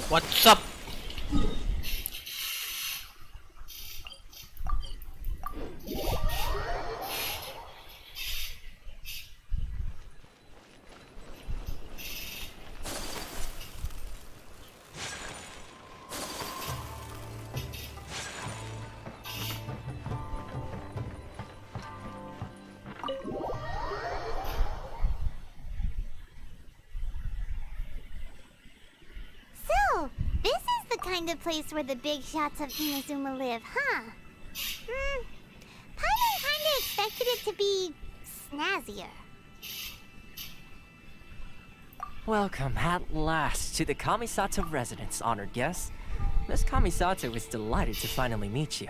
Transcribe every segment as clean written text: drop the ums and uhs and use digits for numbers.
What's up? So, this is the kind of place where the big shots of Inazuma live, huh? Paimon kinda expected it to be snazzier. Welcome at last to the Kamisato residence, honored guest. Miss Kamisato is delighted to finally meet you.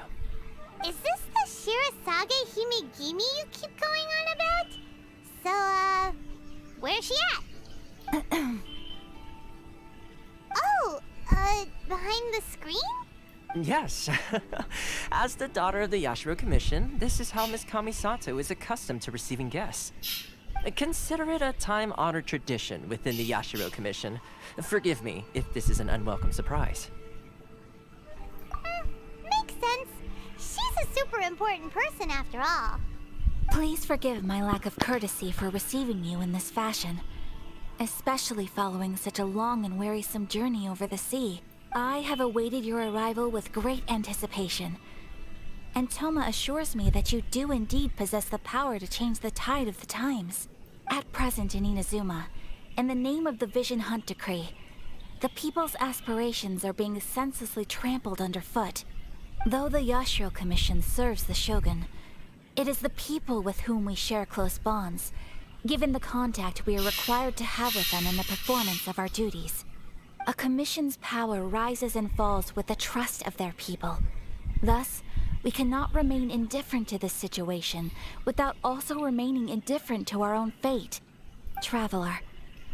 Is this the Shirasage Himegimi you keep going on about? So, where's she at? Oh, behind the screen? Yes. As the daughter of the Yashiro Commission, this is how Miss Kamisato is accustomed to receiving guests. Consider it a time-honored tradition within the Yashiro Commission. Forgive me if this is an unwelcome surprise. Makes sense. She's a super important person after all. Please forgive my lack of courtesy for receiving you in this fashion, especially following such a long and wearisome journey over the sea. I have awaited your arrival with great anticipation, and Toma assures me that you do indeed possess the power to change the tide of the times. At present in Inazuma, in the name of the Vision Hunt Decree, the people's aspirations are being senselessly trampled underfoot. Though the Yashiro Commission serves the Shogun, it is the people with whom we share close bonds, given the contact we are required to have with them in the performance of our duties. A commission's power rises and falls with the trust of their people. Thus, we cannot remain indifferent to this situation without also remaining indifferent to our own fate. Traveler,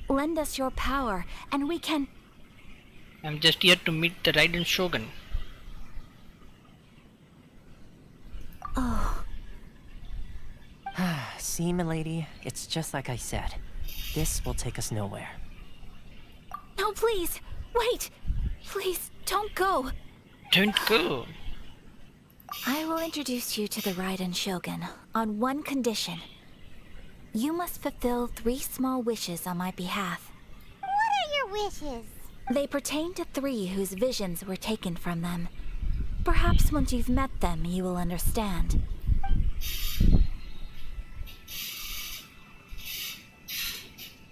lend us your power and we can... I'm just here to meet the Raiden Shogun. Oh, See, milady, it's just like I said. This will take us nowhere. no, please! Wait! Please, don't go! Don't go. I will introduce you to the Raiden Shogun on one condition. You must fulfill 3 small wishes on my behalf. What are your wishes? They pertain to 3 whose visions were taken from them. Perhaps once you've met them, you will understand.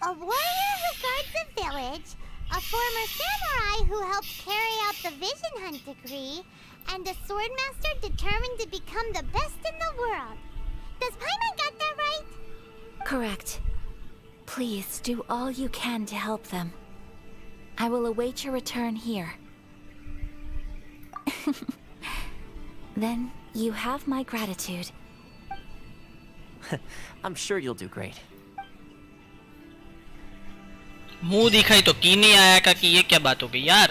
A warrior who guards a village, a former samurai who helped carry out the Vision Hunt Decree, and a swordmaster determined to become the best in the world. Does Paimon got that right? Correct. Please do all you can to help them. I will await your return here. Then you have my gratitude. I'm sure you'll do great. मुंह दिखाई तो की नहीं आया का कि ये क्या बात हो गई यार.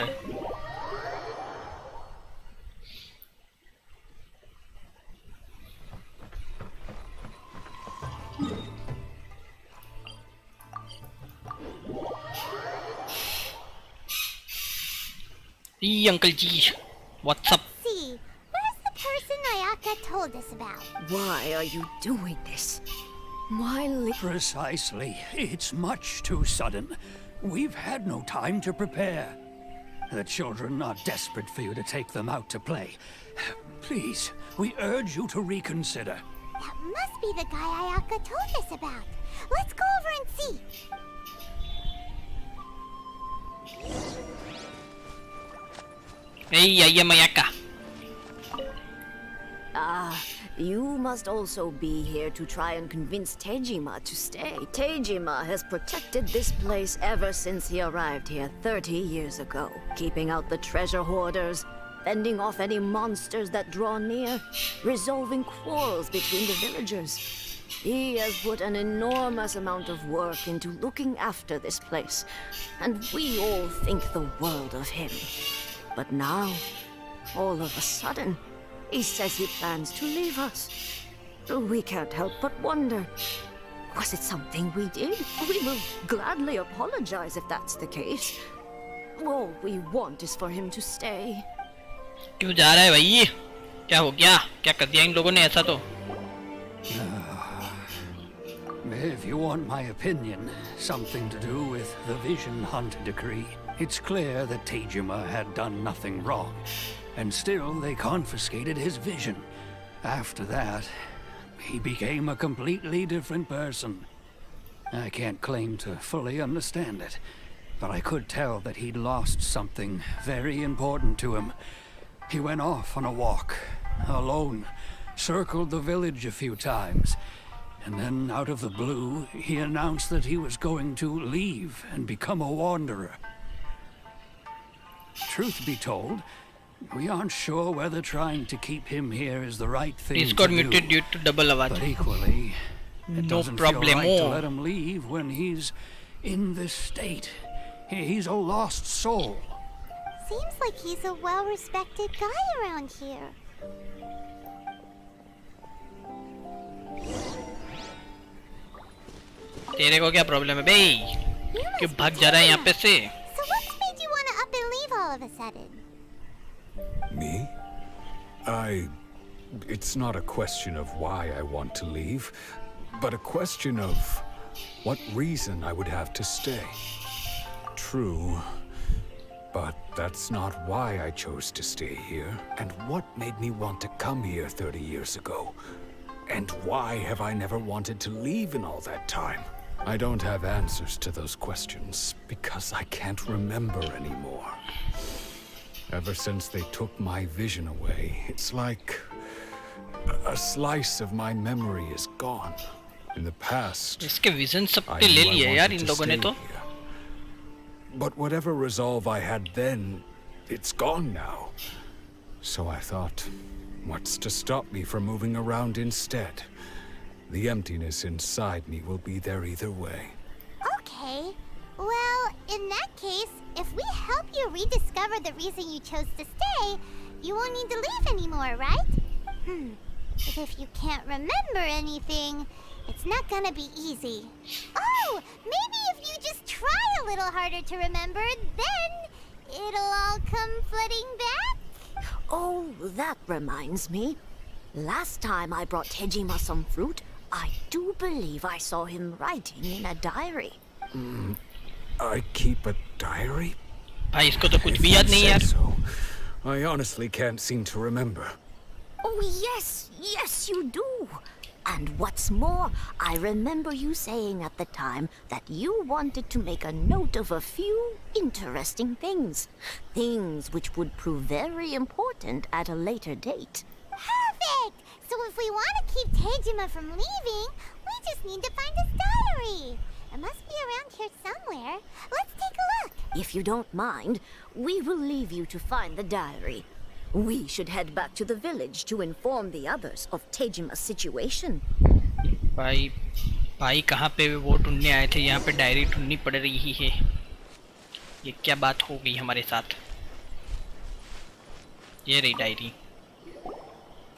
Uncle G, what's up? See, where's the person Ayaka told us about? Why are you doing this? Why Precisely. It's much too sudden. We've had no time to prepare. The children are desperate for you to take them out to play. Please, we urge you to reconsider. That must be the guy Ayaka told us about. Let's go over and see. Hey, Mayaka. You must also be here to try and convince Tejima to stay. Tejima has protected this place ever since he arrived here 30 years ago, keeping out the treasure hoarders, fending off any monsters that draw near, resolving quarrels between the villagers. He has put an enormous amount of work into looking after this place, and we all think the world of him. But now, all of a sudden, he says he plans to leave us. We can't help but wonder, was it something we did? We will gladly apologize if that's the case. All we want is for him to stay. क्यों जा रहा है भाई? क्या हो गया? क्या कर दिया इन लोगों ने ऐसा तो? If you want my opinion, something to do with the Vision Hunt decree. It's clear that Tejima had done nothing wrong, and still they confiscated his vision. After that, he became a completely different person. I can't claim to fully understand it, but I could tell that he'd lost something very important to him. He went off on a walk, alone, circled the village a few times, and then out of the blue, he announced that he was going to leave and become a wanderer. Truth be told, we aren't sure whether trying to keep him here is the right thing He's to got do. muted due to double But आवाज. equally, it No doesn't feel right to problemo. let him leave when he's in this state. He's a lost soul. Seems like he's a well-respected guy around here. तेरे को क्या problem है भाई? You क्यों must भाग be जा रहा है यहाँ पे Tejima. से? So what's made you want to up and leave all of a sudden? Me? It's not a question of why I want to leave, but a question of what reason I would have to stay. True, but that's not why I chose to stay here. And what made me want to come here 30 years ago? And why have I never wanted to leave in all that time? I don't have answers to those questions because I can't remember anymore. Ever since they took my vision away, it's like a slice of my memory is gone. In the past, इसके vision सब I पे ले knew I लिए यार wanted in to लोगों ने stay तो. here. But whatever resolve I had then, it's gone now. So I thought, what's to stop me from moving around instead? The emptiness inside me will be there either way. Okay. Well, in that case, if we help you rediscover the reason you chose to stay, you won't need to leave anymore, right? But if you can't remember anything, it's not gonna be easy. Oh, maybe if you just try a little harder to remember, then it'll all come flooding back? Oh, that reminds me. Last time I brought Tejima some fruit, I do believe I saw him writing in a diary. I keep a diary? भाई इसको तो कुछ If भी you याद नहीं say यार. so. I honestly can't seem to remember. Oh, yes, you do. And what's more, I remember you saying at the time that you wanted to make a note of a few interesting things. Things which would prove very important at a later date. Perfect! So if we want to keep Tejima from leaving, we just need to find his diary. It must be around here somewhere. Let's take a look. If you don't mind, we will leave you to find the diary. We should head back to the village to inform the others of Tejima's situation. भाई कहाँ पे वो ढूंढने आए थे? यहाँ पे diary ढूंढनी पड़ रही है. ये क्या बात हो गई हमारे साथ? ये रही diary.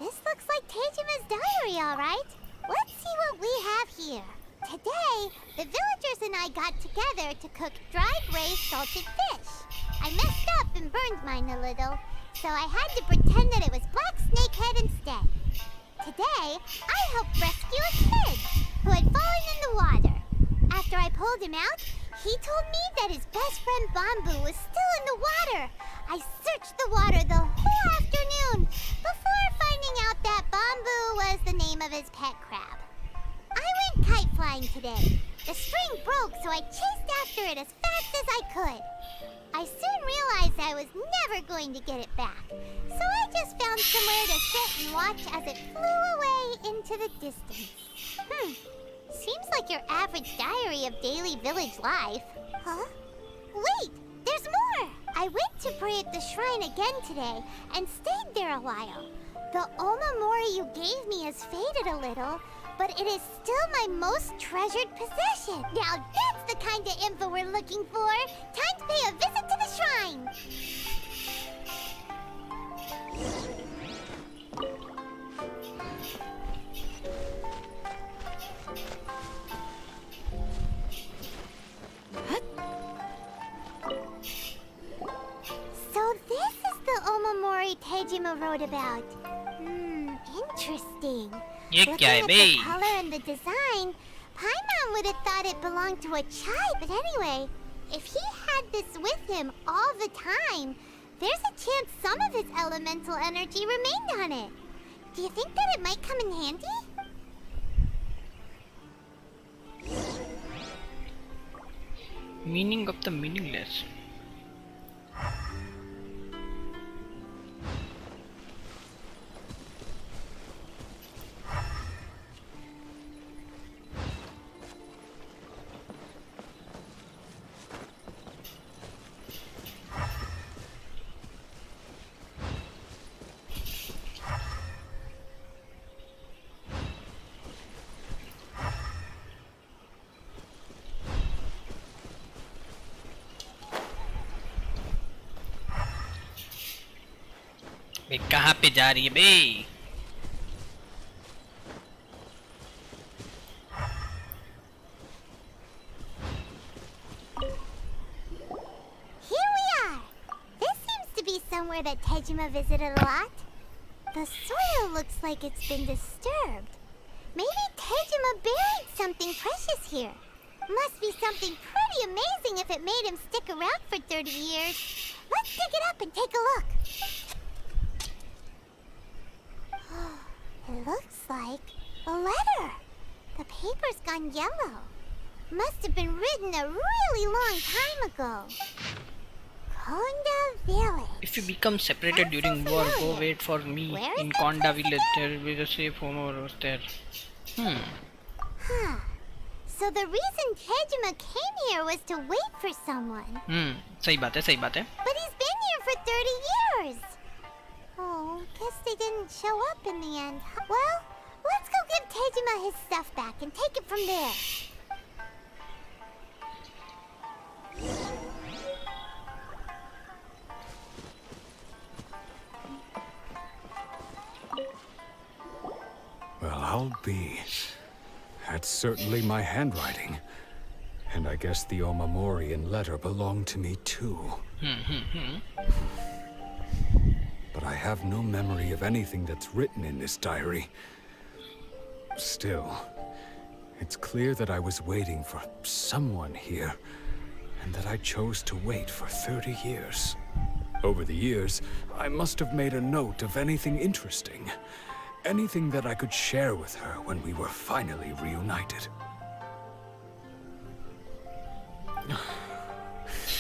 This looks like Tejima's diary, all right. Let's see what we have here. Today, the villagers and I got together to cook dried braised salted fish. I messed up and burned mine a little, so I had to pretend that it was black snakehead instead. Today, I helped rescue a kid who had fallen in the water. After I pulled him out, he told me that his best friend Bamboo was still in the water. I searched the water the whole afternoon before finding out that Bamboo was the name of his pet crab. I went kite flying today. The string broke, so I chased after it as fast as I could. I soon realized I was never going to get it back, so I just found somewhere to sit and watch as it flew away into the distance. Seems like your average diary of daily village life. Huh? Wait, there's more! I went to pray at the shrine again today and stayed there a while. The Omamori you gave me has faded a little, but it is still my most treasured possession. Now that's the kind of info we're looking for. Time to pay a visit to the shrine. wrote about. Interesting. ये क्या है Looking at bay? the color and the design, Paimon would have thought it belonged to a child. But anyway, if he had this with him all the time, there's a chance some of his elemental energy remained on it. Do you think that it might come in handy? Meaning of the meaningless. बे कहाँ पे जा रही है बे? Here we are. This seems to be somewhere that Tejima visited a lot. The soil looks like it's been disturbed. Maybe Tejima buried something precious here. Must be something pretty amazing if it made him stick around for 30 years. Let's dig it up and take a look. It looks like a letter. The paper's gone yellow. Must have been written a really long time ago. Konda Village. If you become separated Sounds during so war, go familiar. wait for me Where is in that Konda place village. again? There is a safe home over there. Huh. So the reason Tejima came here was to wait for someone. सही बात है, सही बात है. But he's been here for 30 years. Oh, guess they didn't show up in the end. Well, let's go give Tejima his stuff back and take it from there. Well, I'll be. That's certainly my handwriting. And I guess the Omamorian letter belonged to me too. But I have no memory of anything that's written in this diary. Still, it's clear that I was waiting for someone here, and that I chose to wait for 30 years. Over the years, I must have made a note of anything interesting. Anything that I could share with her when we were finally reunited.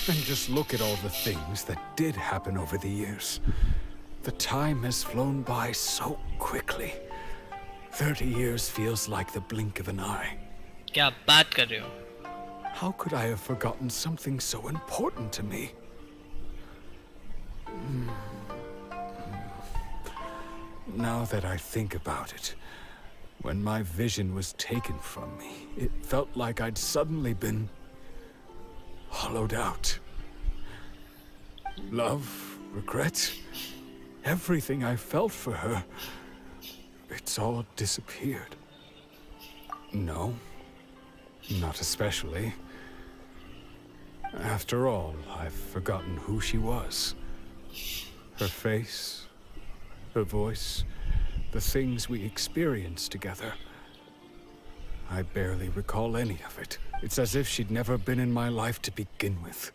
And just look at all the things that did happen over the years. The time has flown by so quickly. 30 years feels like the blink of an eye. क्या बात कर रहे हो? How could I have forgotten something so important to me? Now that I think about it, when my vision was taken from me, it felt like I'd suddenly been hollowed out. Love, regret, everything I felt for her, it's all disappeared. No, not especially. After all, I've forgotten who she was. Her face, her voice, the things we experienced together. I barely recall any of it. It's as if she'd never been in my life to begin with.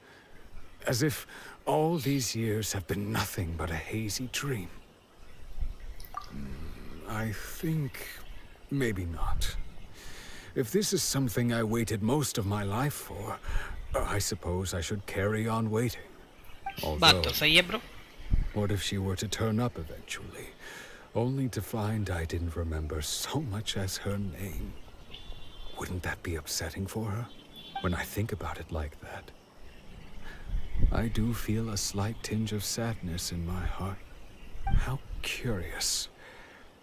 As if all these years have been nothing but a hazy dream. I think maybe not. If this is something I waited most of my life for, I suppose I should carry on waiting. बात Although, तो सही है bro. what if she were to turn up eventually, only to find I didn't remember so much as her name? Wouldn't that be upsetting for her? When I think about it like that, I do feel a slight tinge of sadness in my heart. How curious.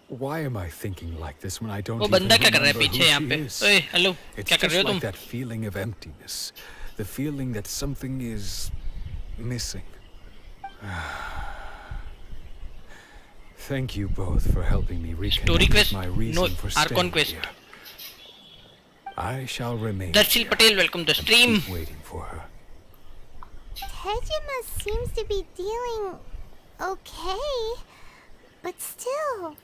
Why am I thinking like this when I don't वो even बंदा क्या कर रहा है remember who पीछे यहाँ she पे? is? ओए हेलो, It's क्या कर just रहे हो like तुम? that feeling of emptiness. The feeling that something is missing. Thank you both for helping me Story reconnect with quest? my reason No, for Archon staying quest. here. I shall remain Darshil here Patel, welcome to the and stream. keep waiting for her. Tejima seems to be dealing okay. But still,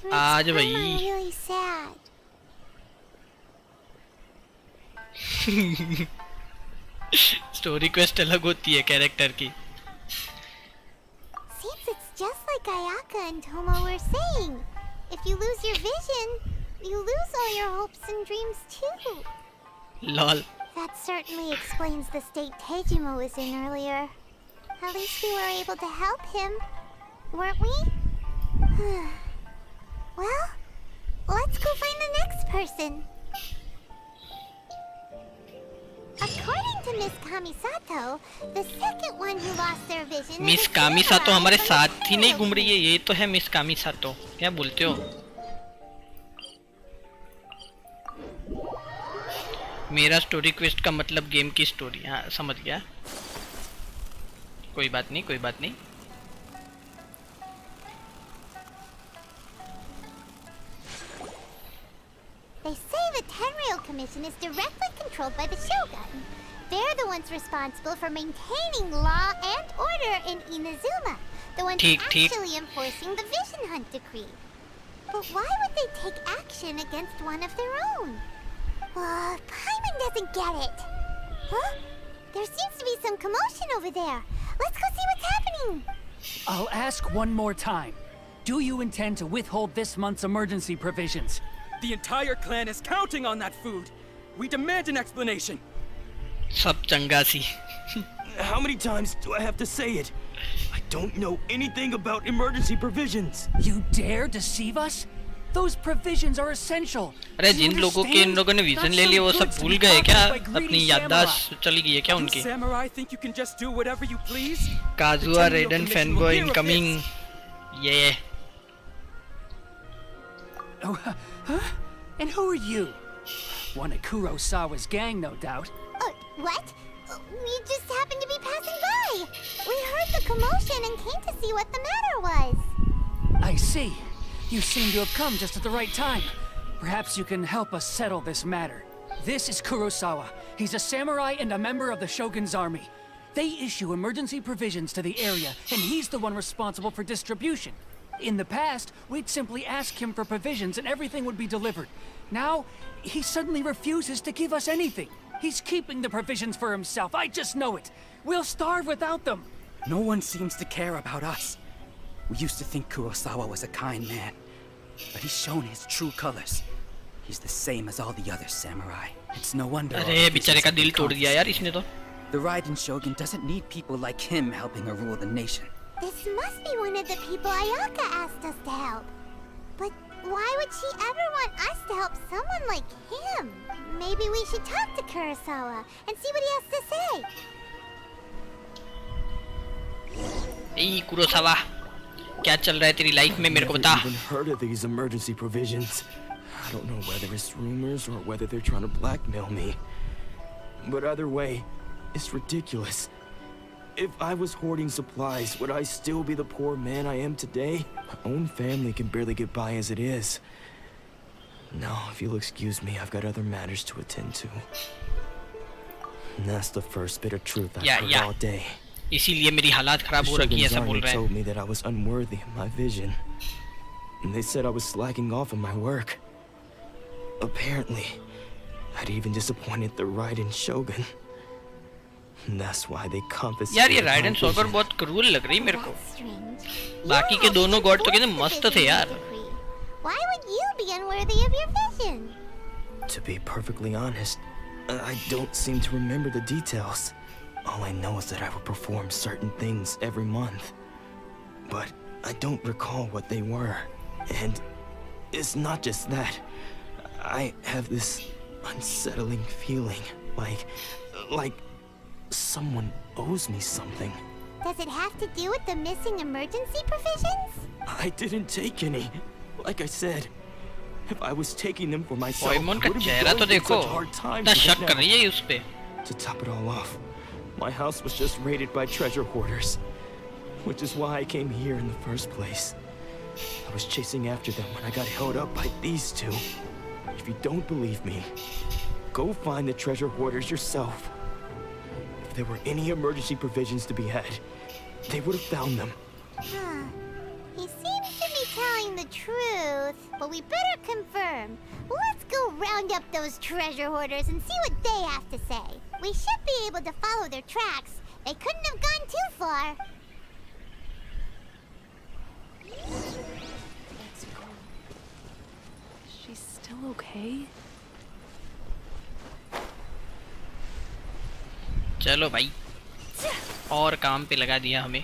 it आज makes भाई। Paimon really sad. Story quest अलग होती है character की। Seems it's just like Ayaka and Tomo were saying. If you lose your vision, you lose all your hopes and dreams too. Lol. That certainly explains the state Tejima was in earlier. At least we were able to help him, weren't we? Well, let's go find the next person. According to Miss Kamisato, the second one who lost their vision is miss a कामी सातो samurai हमारे from the साथ ही नहीं घूम Tokyo रही है, ये तो है मिस कामी सातो। क्या बोलते हो? मेरा स्टोरी क्वेस्ट का मतलब गेम की स्टोरी। हाँ समझ गया। कोई बात नहीं, कोई बात नहीं। They say the Tenryou Commission is directly controlled by the Shogun. They're the ones responsible for maintaining law and order in Inazuma. The ones ठीक, ठीक। actually enforcing the Vision Hunt decree. But why would they take action against one of their own? Paimon doesn't get it. Huh? There seems to be some commotion over there. Let's go see what's happening. I'll ask one more time. Do you intend to withhold this month's emergency provisions? The entire clan is counting on that food. We demand an explanation. सब चंगा सी। How many times do I have to say it? I don't know anything about emergency provisions. You dare deceive us? Those provisions are essential. अरे Do you जिन लोगों के इन understand? लोगों ने vision Not ले लिया वो some सब goods to भूल be गए क्या? pocketed by अपनी greedy याददाश्त चली गई है क्या You उनकी? samurai think you can just do whatever you please? काजुआ The Tenryou रेडन Commission फैनबॉय will hear of incoming. ये Oh, huh? And who are you? One of Kurosawa's gang, no doubt. What? We just happened to be passing by. We heard the commotion and came to see what the matter was. I see. You seem to have come just at the right time. Perhaps you can help us settle this matter. This is Kurosawa. He's a samurai and a member of the Shogun's army. They issue emergency provisions to the area, and he's the one responsible for distribution. In the past, we'd simply ask him for provisions and everything would be delivered. Now, he suddenly refuses to give us anything. He's keeping the provisions for himself. I just know it. We'll starve without them. No one seems to care about us. We used to think Kurosawa was a kind man, but he's shown his true colors. He's the same as all the other samurai. It's no wonder. all अरे the बेचारे visions का have been दिल तोड़ दिया यार इसने तो। The Raiden Shogun doesn't need people like him helping her rule the nation. This must be one of the people Ayaka asked us to help. But why would she ever want us to help someone like him? Maybe we should talk to Kurosawa and see what he has to say. A Kurosawa, क्या चल रहा है तेरी life में मेरे को बता। Never even heard of these emergency provisions. I don't know whether it's rumors or whether they're trying to blackmail me. But either way, it's ridiculous. If I was hoarding supplies, would I still be the poor man I am today? My own family can barely get by as it is. No, if you'll excuse me, I've got other matters to attend to. And that's the first bit of truth I've heard all day. इसीलिए मेरी हालात खराब The हो रखी है Shogun's ऐसा बोल army रहा है। told me that I was unworthy of my vision. And they said I was slacking off in my work. Apparently, I'd even disappointed the Raiden Shogun. And that's why they confiscated यार ये my ridden soccer vision. बहुत क्रूर लग रही है मेरे को। That's strange. बाकी You के helped दोनों गॉड तो enforce कितने the मस्त Vision थे यार। Decree. Why would you be unworthy of your vision? To be perfectly honest, I don't seem to remember the details. All I know is that I would perform certain things every month. But I don't recall what they were. And it's not just that. I have this unsettling feeling, like someone owes me something. Does it have to do with the missing emergency provisions? I didn't take any. Like I said, if I was taking them for myself, I पोइमोन का wouldn't be चेहरा तो going through देखो, such hard times इतना right शक कर now. रही है उस पे। To top it all off, my house was just raided by treasure hoarders, which is why I came here in the first place. I was chasing after them when I got held up by these two. If you don't believe me, go find the treasure hoarders yourself. If there were any emergency provisions to be had, they would have found them. Huh. He seems to truth, but we better confirm. Let's go round up those treasure hoarders and see what they have to say. We should be able to follow their tracks. They couldn't have gone too far. Let's go. She's still okay? चलो भाई, और काम पे लगा दिया हमें.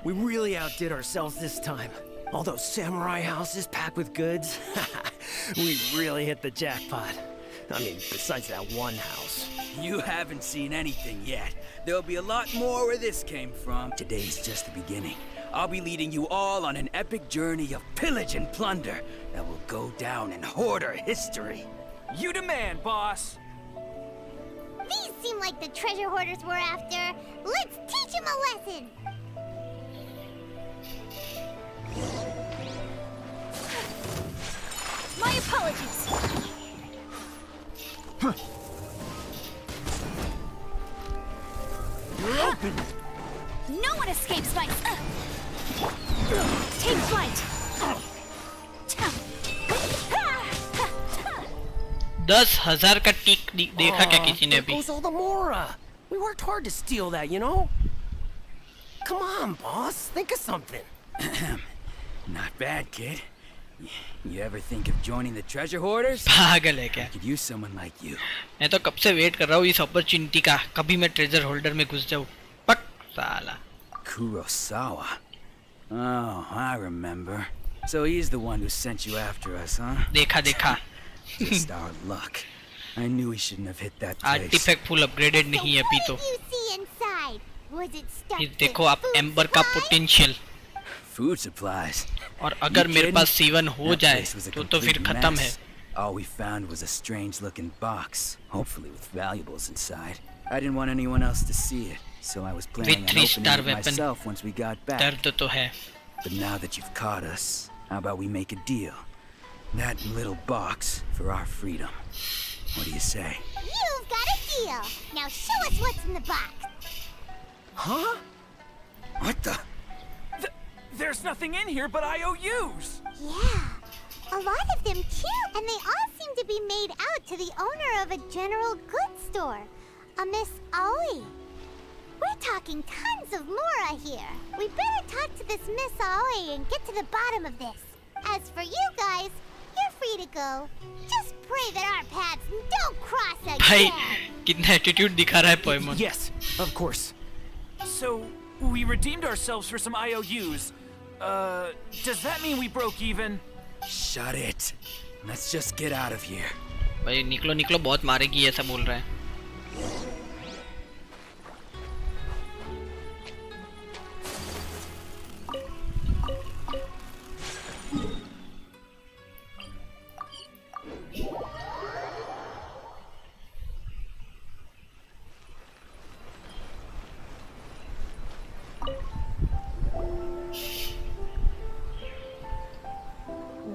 We really outdid ourselves this time. All those samurai houses packed with goods. We really hit the jackpot. I mean, besides that one house. You haven't seen anything yet. There'll be a lot more where this came from. Today's just the beginning. I'll be leading you all on an epic journey of pillage and plunder that will go down in hoarder history. You demand, boss. These seem like the treasure hoarders we're after. Let's teach them a lesson. My apologies. You're open! No one escapes my... Take flight. 10,000 का टिक देखा क्या किसी ने There अभी? goes all the Mora. We worked hard to steal that, you know? Come on, boss. Think of something. Not bad, kid. You ever think of joining the treasure hoarders? पागल है क्या? I could use someone like you. मैं तो कब से wait कर रहा हूँ इस अपॉर्चुनिटी का. कभी मैं ट्रेजर होल्डर में घुस जाऊँ. पक साला. Kurosawa. Oh, I remember. So he's the one who sent you after us, huh? देखा देखा. Just our luck. I knew he shouldn't have hit that place. Artifact full upgraded नहीं है अभी तो. What did you see inside? Was it stuffed ये with देखो आप food amber का supplies? पोटेंशियल. Food supplies. और अगर You मेरे kidding? पास C1 हो That जाए place was a तो फिर complete खत्म है. mess. All we found was a strange-looking box, hopefully with valuables inside. I didn't want anyone else to see it, so I was planning on 3-star opening it weapon. myself once we got back. दर्द तो है. But now that you've caught us, how about we make a deal? That little box for our freedom. What do you say? You've got a deal. Now show us what's in the box. Huh? What the? There's nothing in here but IOUs. Yeah, a lot of them too, and they all seem to be made out to the owner of a general goods store, a Miss Aoi. We're talking tons of Mora here. We better talk to this Miss Aoi and get to the bottom of this. As for you guys, you're free to go. Just pray that our paths don't cross भाई again. कितना attitude दिखा रहा है पोएमन. Yes, of course. So, we redeemed ourselves for some IOUs. Does that mean we broke even? Shut it. Let's just get out of here. भाई निकलो निकलो बहुत मारेगी ऐसा बोल रहा है.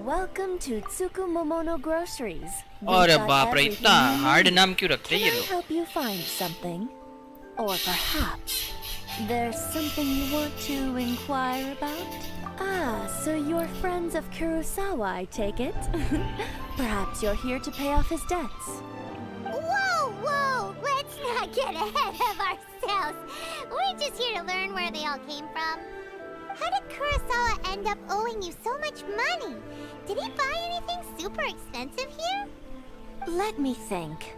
Welcome to Tsukumomono Groceries. We've अरे got बाप रे इतना everything you हार्ड need. नाम क्यों रखते हैं Can ये I लोग? help you find something? Or perhaps there's something you want to inquire about? Ah, so you're friends of Kurosawa, I take it. Perhaps you're here to pay off his debts. Whoa, whoa! Let's not get ahead of ourselves. We're just here to learn where they all came from. How did Kurosawa end up owing you so much money? Did he buy anything super expensive here? Let me think.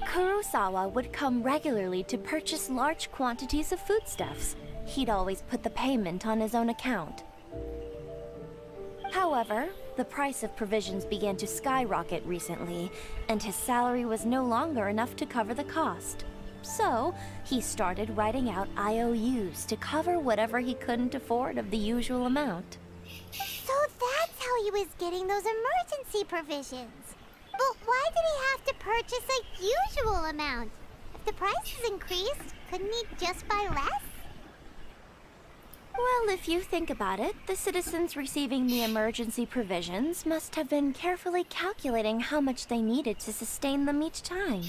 Kurosawa would come regularly to purchase large quantities of foodstuffs. He'd always put the payment on his own account. However, the price of provisions began to skyrocket recently, and his salary was no longer enough to cover the cost. So, he started writing out IOUs to cover whatever he couldn't afford of the usual amount. So that's how he was getting those emergency provisions. But why did he have to purchase a usual amount? If the prices increased, couldn't he just buy less? Well, if you think about it, the citizens receiving the emergency provisions must have been carefully calculating how much they needed to sustain them each time.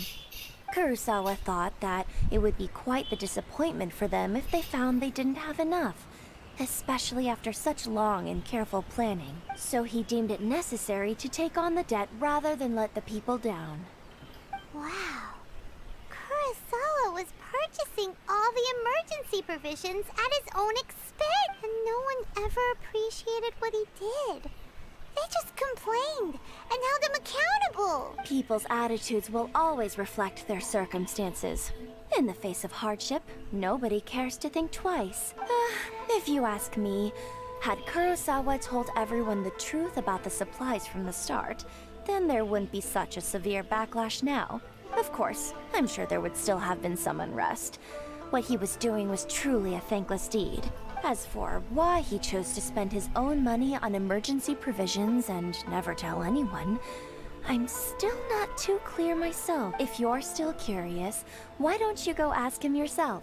Kurosawa thought that it would be quite the disappointment for them if they found they didn't have enough, especially after such long and careful planning. So he deemed it necessary to take on the debt rather than let the people down. Wow. Kurosawa was purchasing all the emergency provisions at his own expense, and no one ever appreciated what he did. They just complained and held him accountable. People's attitudes will always reflect their circumstances. In the face of hardship, nobody cares to think twice. If you ask me, had Kurosawa told everyone the truth about the supplies from the start, then there wouldn't be such a severe backlash now. Of course, I'm sure there would still have been some unrest. What he was doing was truly a thankless deed. As for why he chose to spend his own money on emergency provisions and never tell anyone, I'm still not too clear myself. If you're still curious, why don't you go ask him yourself?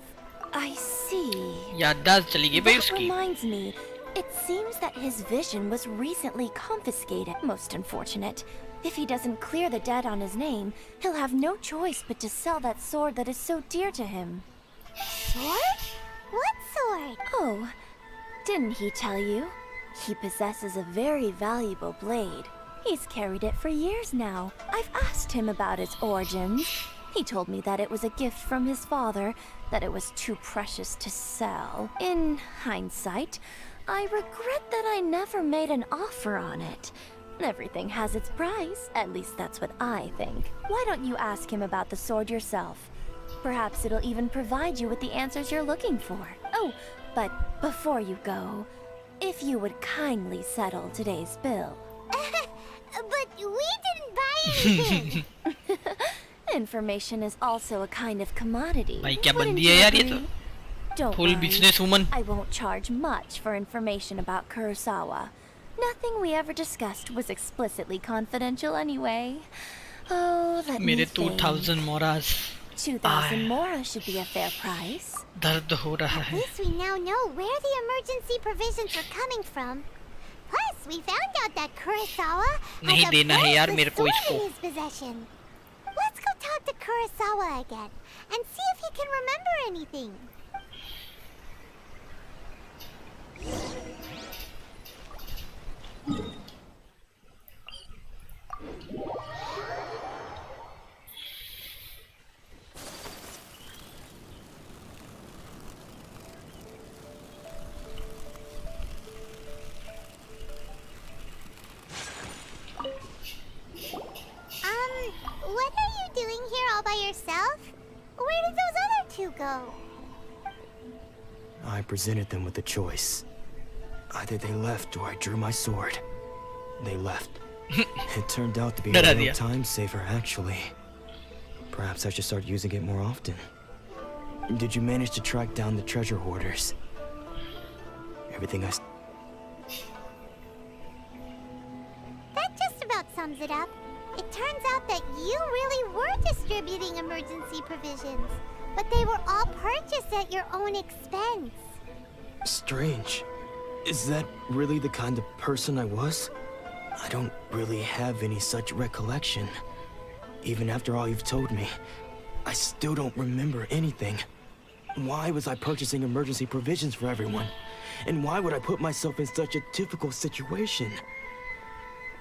I see. याददाश्त चली गई भाई That उसकी. reminds me, it seems that his vision was recently confiscated. Most unfortunate. If he doesn't clear the debt on his name, he'll have no choice but to sell that sword that is so dear to him. Sword? What sword? Oh, didn't he tell you? He possesses a very valuable blade. He's carried it for years now. I've asked him about its origins. He told me that it was a gift from his father, that it was too precious to sell. In hindsight, I regret that I never made an offer on it. Everything has its price, at least that's what I think. Why don't you ask him about the sword yourself? Perhaps it'll even provide you with the answers you're looking for. Oh, but before you go, if you would kindly settle today's bill. But we didn't buy anything. Information is also a kind of commodity. भाई क्या Wouldn't बंदी you है यार ये agree? तो. Don't Full worry. business woman. I won't charge much for information about Kurosawa. Nothing we ever discussed was explicitly confidential anyway. Oh, let me मेरे think. 2000 मोरास. 2,000 mora should be a fair price. दर्द हो रहा At है. least we now know where the emergency provisions are coming from. Plus, we found out that Kurosawa नहीं has a देना है यार मेरे को sword इसको. in his possession. Let's go talk to Kurosawa again and see if he can remember anything. What are you doing here all by yourself? Where did those other two go? I presented them with a choice. Either they left or I drew my sword. They left. It turned out to be a डरा real दिया. time saver, actually. Perhaps I should start using it more often. Did you manage to track down the treasure hoarders? Everything I... That just about sums it up. It turns out that you really were distributing emergency provisions, but they were all purchased at your own expense. Strange. Is that really the kind of person I was? I don't really have any such recollection. Even after all you've told me, I still don't remember anything. Why was I purchasing emergency provisions for everyone? And why would I put myself in such a difficult situation?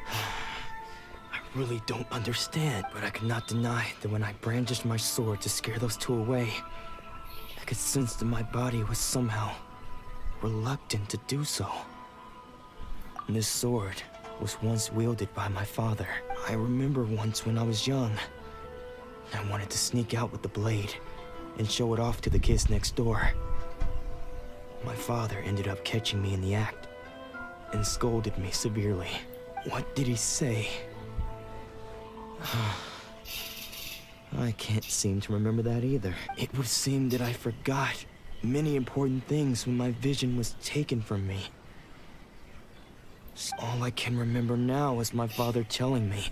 I really don't understand, but I cannot deny that when I brandished my sword to scare those two away, I could sense that my body was somehow reluctant to do so. And this sword was once wielded by my father. I remember once when I was young, I wanted to sneak out with the blade and show it off to the kids next door. My father ended up catching me in the act and scolded me severely. What did he say? I can't seem to remember that either. It would seem that I forgot many important things when my vision was taken from me. All I can remember now is my father telling me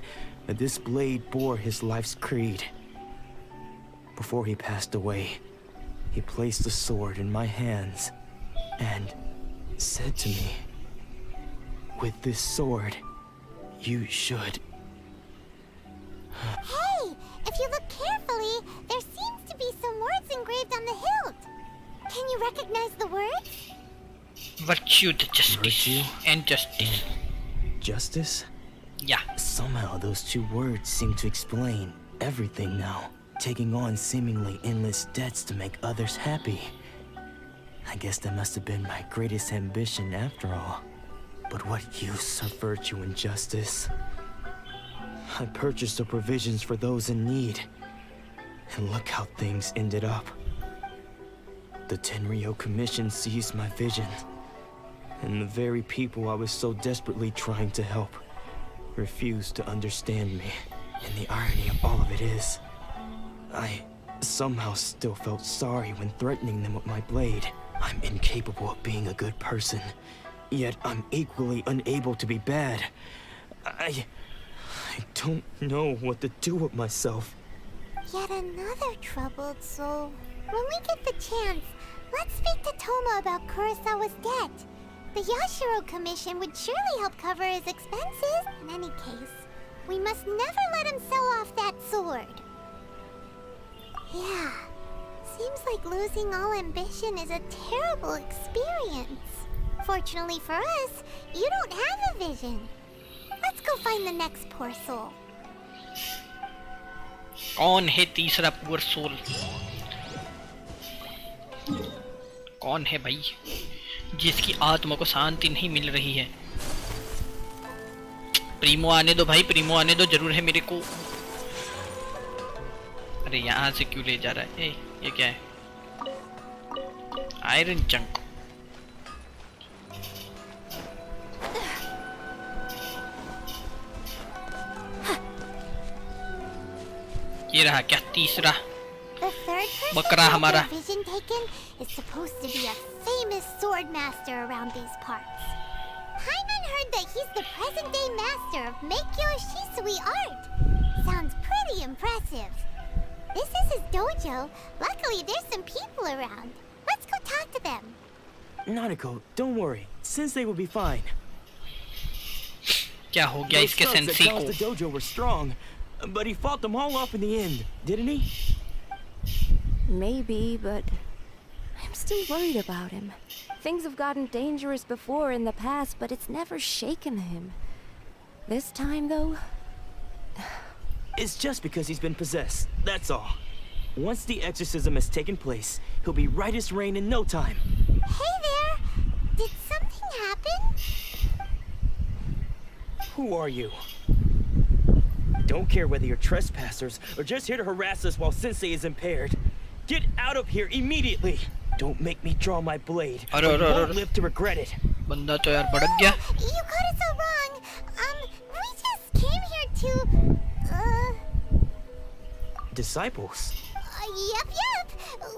that this blade bore his life's creed. Before he passed away, he placed the sword in my hands and said to me, "With this sword, you should..." Hey, if If you look carefully, there seems to be some words engraved on the hilt. Can you recognize the words? Virtue, justice, Virtue and justice. Justice? Yeah. Somehow those two words seem to explain everything now. Taking on seemingly endless debts to make others happy. I guess that must have been my greatest ambition after all. But what use of virtue and justice? I purchased the provisions for those in need. And look how things ended up. The Tenryo Commission seized my vision. And the very people I was so desperately trying to help refused to understand me. And the irony of all of it is, I somehow still felt sorry when threatening them with my blade. I'm incapable of being a good person, yet I'm equally unable to be bad. I don't know what to do with myself. Yet another troubled soul. When we get the chance, let's speak to Toma about Kurosawa's debt. The Yashiro Commission would surely help cover his expenses. In any case, we must never let him sell off that sword. Yeah, seems like losing all ambition is a terrible experience. Fortunately for us, you don't have a vision. Let's go find the next poor soul. कौन है तीसरा poor soul? कौन है भाई जिसकी आत्मा को शांति नहीं मिल रही है? प्रीमो आने दो भाई, प्रीमो आने दो, जरूर है मेरे को। अरे यहाँ से क्यों ले जा रहा है? ये क्या है? Iron chunk. ये रहा क्या तीसरा बकरा हमारा। Vision taken is supposed to be a famous sword master around these parts. Paimon heard that he's the present-day master of Meikyo Shisui art. Sounds pretty impressive. This is his dojo. Luckily, there's some people around. Let's go talk to them. Nanako, don't worry. Sensei will be fine. क्या हो गया इसके sensi को? The dojo were strong, but he fought them all off in the end, didn't he? Maybe, but I'm still worried about him. Things have gotten dangerous before in the past, but it's never shaken him. This time, though... It's just because he's been possessed, that's all. Once the exorcism has taken place, he'll be right as rain in no time. Hey there! Did something happen? Who are you? Don't care whether you're trespassers or just here to harass us while Sensei is impaired. Get out of here immediately! Don't make me draw my blade. I won't live to regret it. बंदा तो यार भड़क गया। You got it so wrong. We just came here to... Disciples? Yep.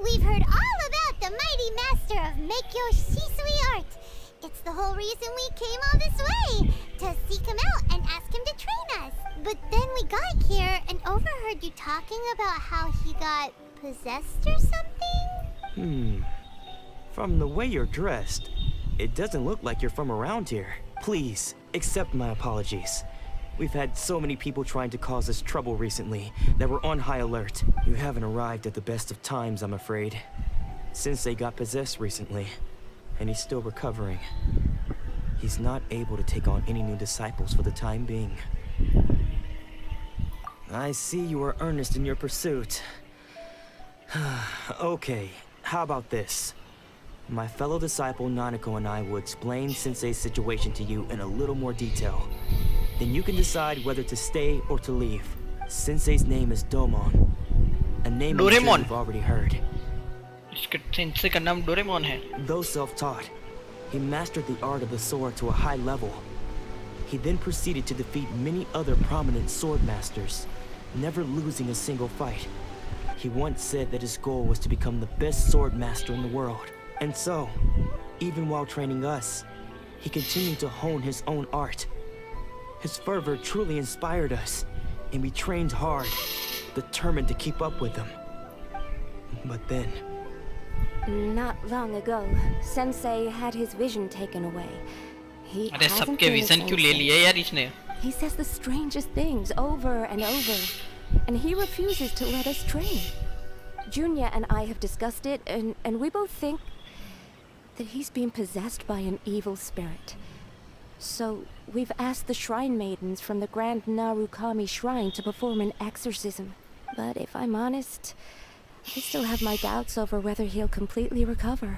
We've heard all about the mighty master of Meikyo Shisui art. It's the whole reason we came all this way, to seek him out and ask him to train us. But then we got here and overheard you talking about how he got possessed or something? From the way you're dressed, it doesn't look like you're from around here. Please, accept my apologies. We've had so many people trying to cause us trouble recently that we're on high alert. You haven't arrived at the best of times, I'm afraid. Sensei got possessed recently, and he's still recovering. He's not able to take on any new disciples for the time being. I see you are earnest in your pursuit. Okay, how about this? My fellow disciple Nanako and I will explain Sensei's situation to you in a little more detail. Then you can decide whether to stay or to leave. Sensei's name is Domon, a name I'm sure you've already heard. इसके sense का नाम Doraemon है। Though self-taught, he mastered the art of the sword to a high level. He then proceeded to defeat many other prominent sword masters, never losing a single fight. He once said that his goal was to become the best sword master in the world. And so, even while training us, he continued to hone his own art. His fervor truly inspired us, and we trained hard, determined to keep up with him. But then... Not long ago, Sensei had his vision taken away. He अरे hasn't सबके been the vision same क्यों ले since. लिए यार इसने? He says the strangest things over and over. and he refuses to let us train. Junya and I have discussed it, and we both think that he's being possessed by an evil spirit. So, we've asked the shrine maidens from the Grand Narukami Shrine to perform an exorcism. But if I'm honest, I still have my doubts over whether he'll completely recover.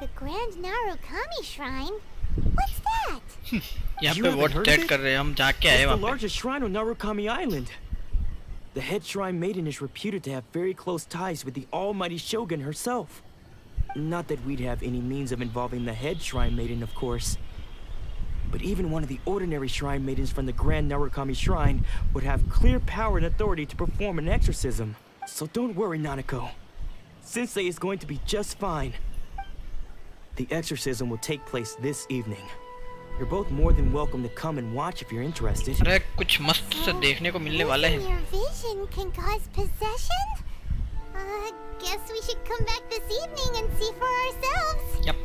The Grand Narukami Shrine? What's that? यहाँ You पे haven't vote heard of chat it? कर रहे हैं हम जाके आए It's the वहाँ पे largest shrine on Narukami Island. The head shrine maiden is reputed to have very close ties with the almighty Shogun herself. Not that we'd have any means of involving the head shrine maiden, of course. But even one of the ordinary shrine maidens from the Grand Narukami Shrine would have clear power and authority to perform an exorcism. So don't worry, Nanako. Sensei is going to be just fine. The exorcism will take place this evening. You're both more than welcome to come and watch if you're interested. अरे कुछ मस्त सा देखने को मिलने वाला है Your vision can cause possession? Guess we should come back this evening and see for ourselves. Yep.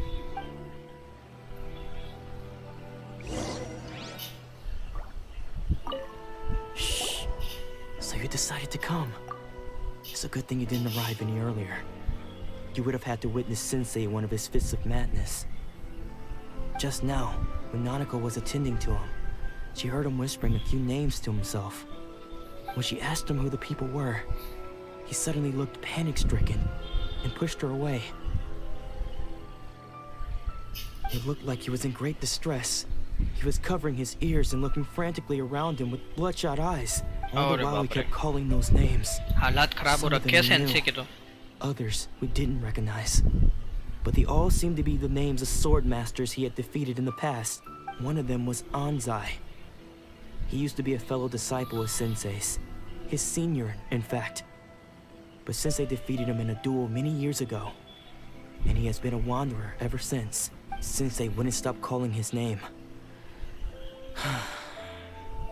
Shh. So you decided to come. It's a good thing you didn't arrive any earlier. You would have had to witness Sensei in one of his fits of madness. Just now, when Nanako was attending to him, she heard him whispering a few names to himself. When she asked him who the people were, he suddenly looked panic-stricken and pushed her away. It looked like he was in great distress. He was covering his ears and looking frantically around him with bloodshot eyes. All the while he kept calling those names. हालात खराब हो Some of रखे हैं them we sense knew. के तो Others we didn't recognize. But they all seemed to be the names of sword masters he had defeated in the past. One of them was Anzai. He used to be a fellow disciple of Sensei's. His senior, in fact. But Sensei defeated him in a duel many years ago. And he has been a wanderer ever since. Sensei wouldn't stop calling his name.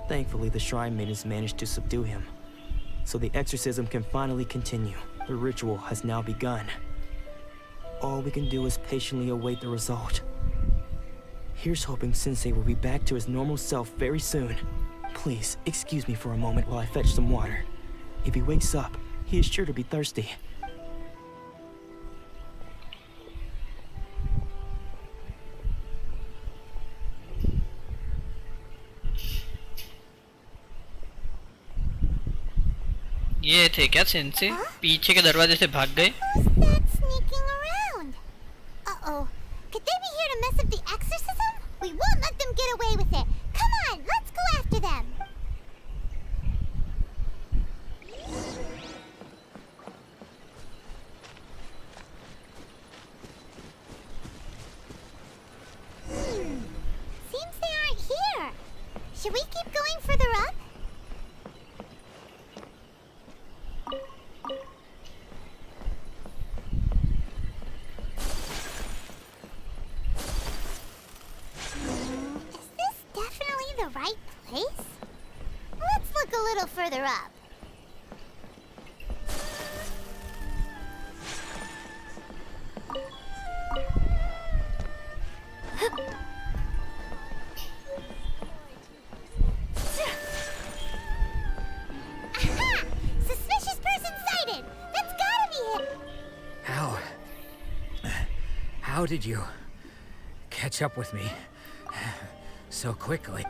Thankfully, the shrine maidens managed to subdue him. So the exorcism can finally continue. The ritual has now begun. All we can do is patiently await the result. Here's hoping Sensei will be back to his normal self very soon. Please, excuse me for a moment while I fetch some water. If he wakes up, he is sure to be thirsty. ये थे क्या sense पीछे के दरवाजे से भाग गए Who's that sneaking around? Uh-oh. Could they be here to mess up the exorcism? We won't let them get away with it. Come on, let's go after them. Seems they aren't here. Should we keep going further up? Is this definitely the right place? Let's look a little further up. Aha! Suspicious person sighted! That's gotta be it! How did you catch up with me so quickly?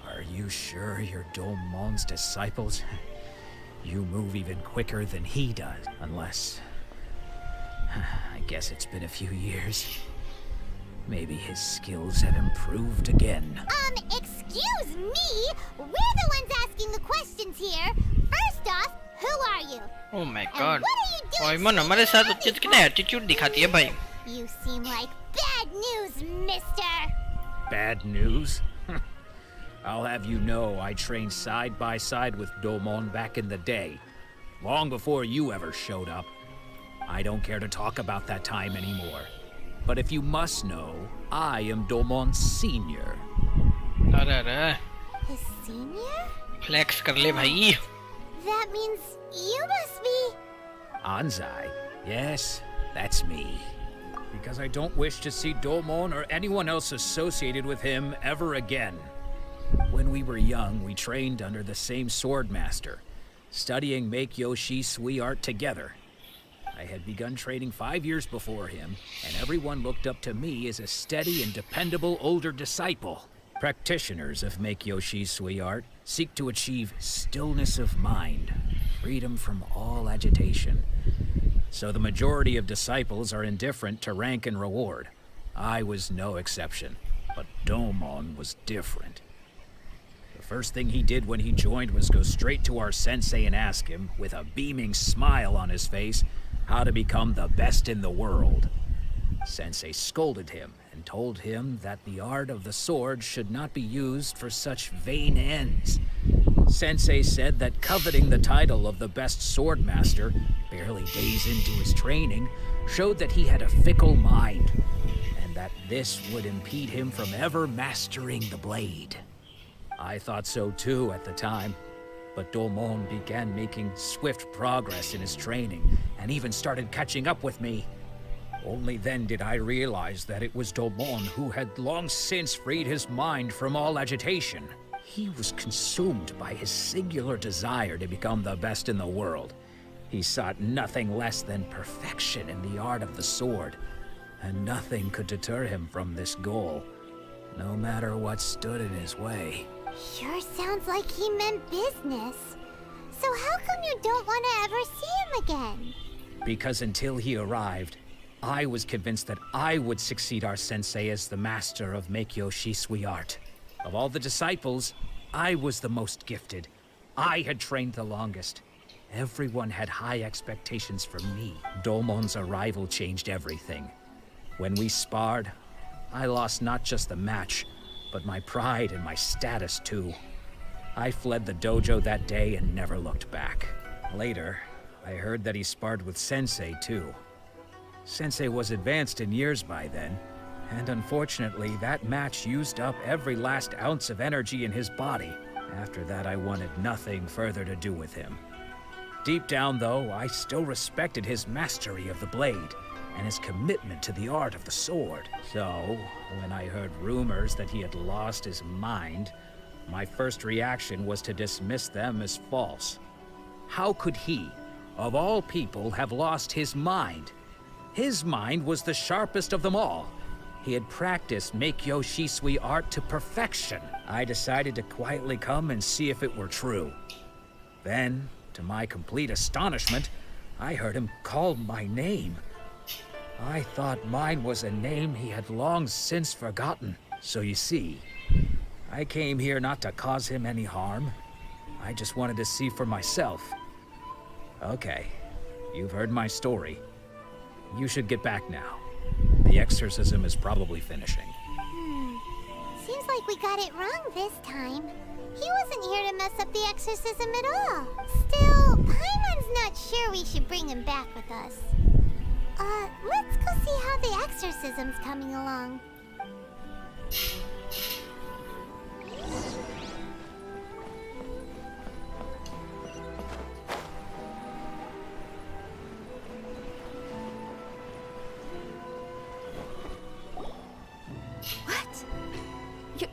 Are you sure you're Domon's disciples? You move even quicker than he does, unless... I guess it's been a few years. Maybe his skills have improved again. Excuse me? We're the ones asking the questions here. First off, who are you? Oh my And God what are you doing ओइमन हमारे साथ उसके कितना attitude दिखाती है भाई You seem like bad news, mister. Bad news? I'll have you know I trained side by side with Domon back in the day. Long before you ever showed up. I don't care to talk about that time anymore. But if you must know, I am Domon's senior. अरे अरे His senior? Flex कर ले भाई That means you must be... Anzai? Yes, that's me. Because I don't wish to see Domon or anyone else associated with him ever again. When we were young, we trained under the same sword master. studying Make-Yoshi Sui art together. I had begun training 5 years before him, and everyone looked up to me as a steady and dependable older disciple. Practitioners of Make-Yoshi Sui art seek to achieve stillness of mind, freedom from all agitation. So the majority of disciples are indifferent to rank and reward. I was no exception, but Domon was different. The first thing he did when he joined was go straight to our sensei and ask him, with a beaming smile on his face, how to become the best in the world. Sensei scolded him and told him that the art of the sword should not be used for such vain ends. Sensei said that coveting the title of the best sword master, barely days into his training, showed that he had a fickle mind, and that this would impede him from ever mastering the blade. I thought so too at the time, but Domon began making swift progress in his training, and even started catching up with me. Only then did I realize that it was Domon who had long since freed his mind from all agitation. He was consumed by his singular desire to become the best in the world. He sought nothing less than perfection in the art of the sword, and nothing could deter him from this goal, no matter what stood in his way. Sure sounds like he meant business. So how come you don't want to ever see him again? Because until he arrived, I was convinced that I would succeed our sensei as the master of Make-Yoshi Sui art. Of all the disciples, I was the most gifted. I had trained the longest. Everyone had high expectations from me. Domon's arrival changed everything. When we sparred, I lost not just the match, but my pride and my status too. I fled the dojo that day and never looked back. Later, I heard that he sparred with Sensei too. Sensei was advanced in years by then, and unfortunately that match used up every last ounce of energy in his body. After that, I wanted nothing further to do with him. Deep down though, I still respected his mastery of the blade and his commitment to the art of the sword. So, when I heard rumors that he had lost his mind, my first reaction was to dismiss them as false. How could he, of all people, have lost his mind? His mind was the sharpest of them all. He had practiced Make-Yoshi Sui art to perfection. I decided to quietly come and see if it were true. Then, to my complete astonishment, I heard him call my name. I thought mine was a name he had long since forgotten. So you see, I came here not to cause him any harm. I just wanted to see for myself. Okay, you've heard my story. You should get back now. The exorcism is probably finishing. Seems like we got it wrong this time. He wasn't here to mess up the exorcism at all. Still, Paimon's not sure we should bring him back with us. Let's go see how the exorcism's coming along.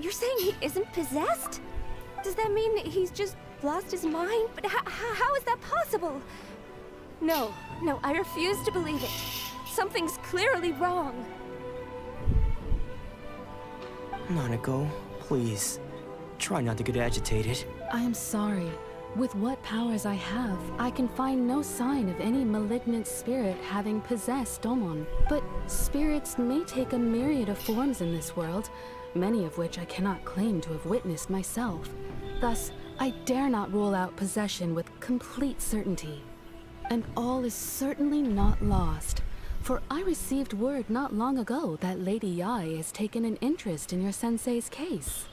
You're saying he isn't possessed? Does that mean that he's just lost his mind? But how is that possible? No, I refuse to believe it. Something's clearly wrong. Nanako, please. Try not to get agitated. I am sorry. With what powers I have, I can find no sign of any malignant spirit having possessed Domon. But spirits may take a myriad of forms in this world, many of which I cannot claim to have witnessed myself. Thus, I dare not rule out possession with complete certainty. And all is certainly not lost, for I received word not long ago that Lady Yai has taken an interest in your sensei's case.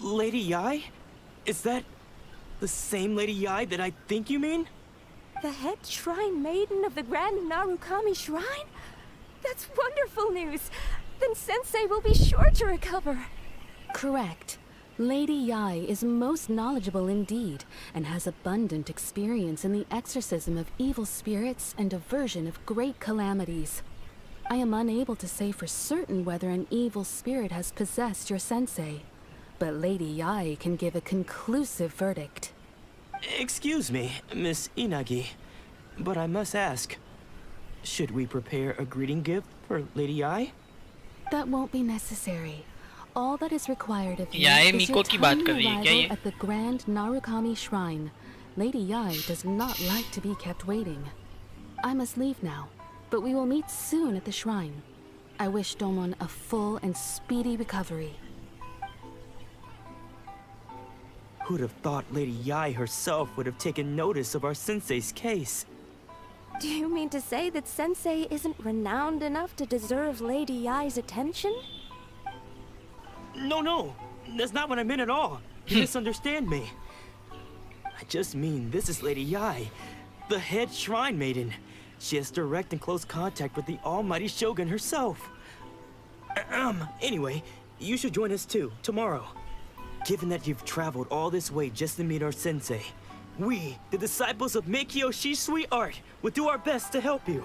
Lady Yai? Is that the same Lady Yai that I think you mean? The head shrine maiden of the Grand Narukami Shrine? That's wonderful news! Then Sensei will be sure to recover. Correct. Lady Yai is most knowledgeable indeed, and has abundant experience in the exorcism of evil spirits and aversion of great calamities. I am unable to say for certain whether an evil spirit has possessed your sensei, but Lady Yai can give a conclusive verdict. Excuse me, Miss Inagi, but I must ask, should we prepare a greeting gift for Lady Ai? That won't be necessary. All that is required of you Yae is Miko your की बात कर timely रही है क्या arrival ये? at the Grand Narukami Shrine. Lady Yae does not like to be kept waiting. I must leave now, but we will meet soon at the shrine. I wish Domon a full and speedy recovery. Who'd have thought Lady Yae herself would have taken notice of our sensei's case? Do you mean to say that Sensei isn't renowned enough to deserve Lady Yae's attention? No, that's not what I meant at all. You misunderstand me. I just mean this is Lady Yae, the head shrine maiden. She has direct and close contact with the almighty Shogun herself. Anyway, you should join us too, tomorrow. Given that you've traveled all this way just to meet our sensei, we, the disciples of Meikyo Shisui Art, will do our best to help you.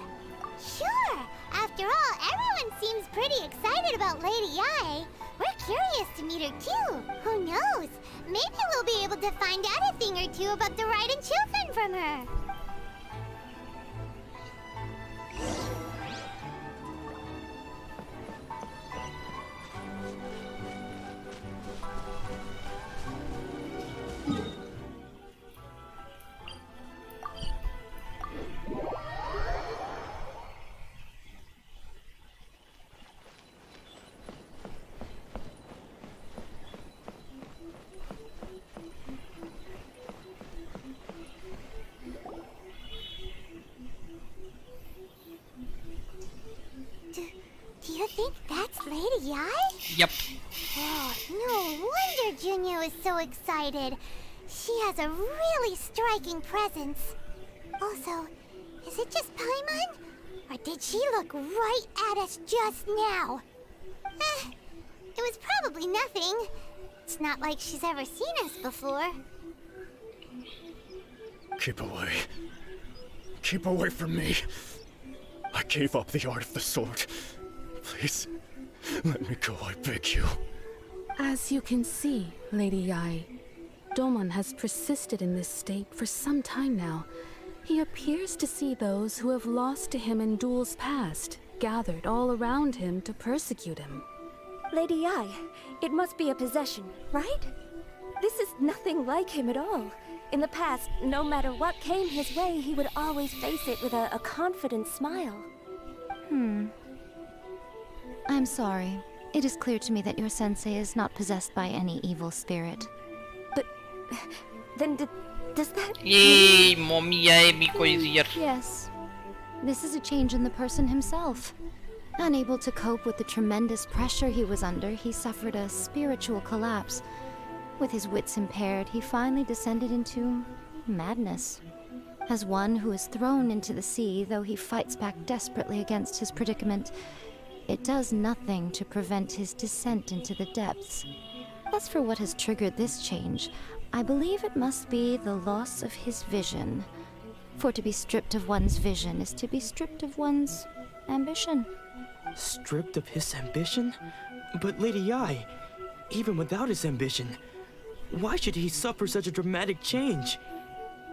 Sure! After all, everyone seems pretty excited about Lady Yae. We're curious to meet her too. Who knows? Maybe we'll be able to find out a thing or two about the Raiden Children from her. Do you think that's Lady Yae? Yep. Oh, no wonder Junyo is so excited. She has a really striking presence. Also, is it just Paimon? Or did she look right at us just now? It was probably nothing. It's not like she's ever seen us before. Keep away. Keep away from me. I gave up the art of the sword. Please, let me go, I beg you. As you can see, Lady Yae, Domon has persisted in this state for some time now. He appears to see those who have lost to him in duels past, gathered all around him to persecute him. Lady Yae, it must be a possession, right? This is nothing like him at all. In the past, no matter what came his way, he would always face it with a confident smile. I'm sorry. It is clear to me that your sensei is not possessed by any evil spirit. But then does that Yay, Mommy Yae Miko is here. Yes. This is a change in the person himself. Unable to cope with the tremendous pressure he was under, he suffered a spiritual collapse. With his wits impaired, he finally descended into madness. As one who is thrown into the sea, though he fights back desperately against his predicament, it does nothing to prevent his descent into the depths. As for what has triggered this change, I believe it must be the loss of his vision. For to be stripped of one's vision is to be stripped of one's ambition. Stripped of his ambition? But Lady Yae, even without his ambition, why should he suffer such a dramatic change?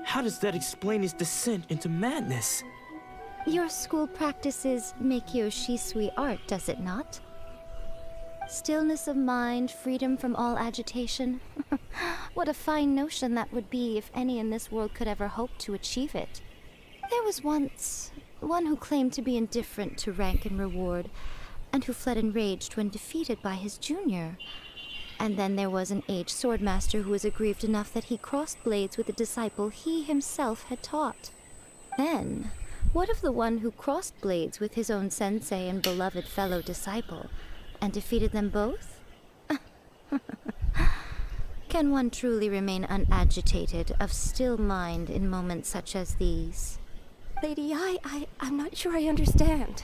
How does that explain his descent into madness? Your school practices Meikyo Shisui art, does it not? Stillness of mind, freedom from all agitation. What a fine notion that would be if any in this world could ever hope to achieve it. There was once one who claimed to be indifferent to rank and reward, and who fled enraged when defeated by his junior. And then there was an aged swordmaster who was aggrieved enough that he crossed blades with a disciple he himself had taught. Then, what of the one who crossed blades with his own sensei and beloved fellow disciple, and defeated them both? Can one truly remain unagitated, of still mind in moments such as these? Lady Yae, I'm not sure I understand.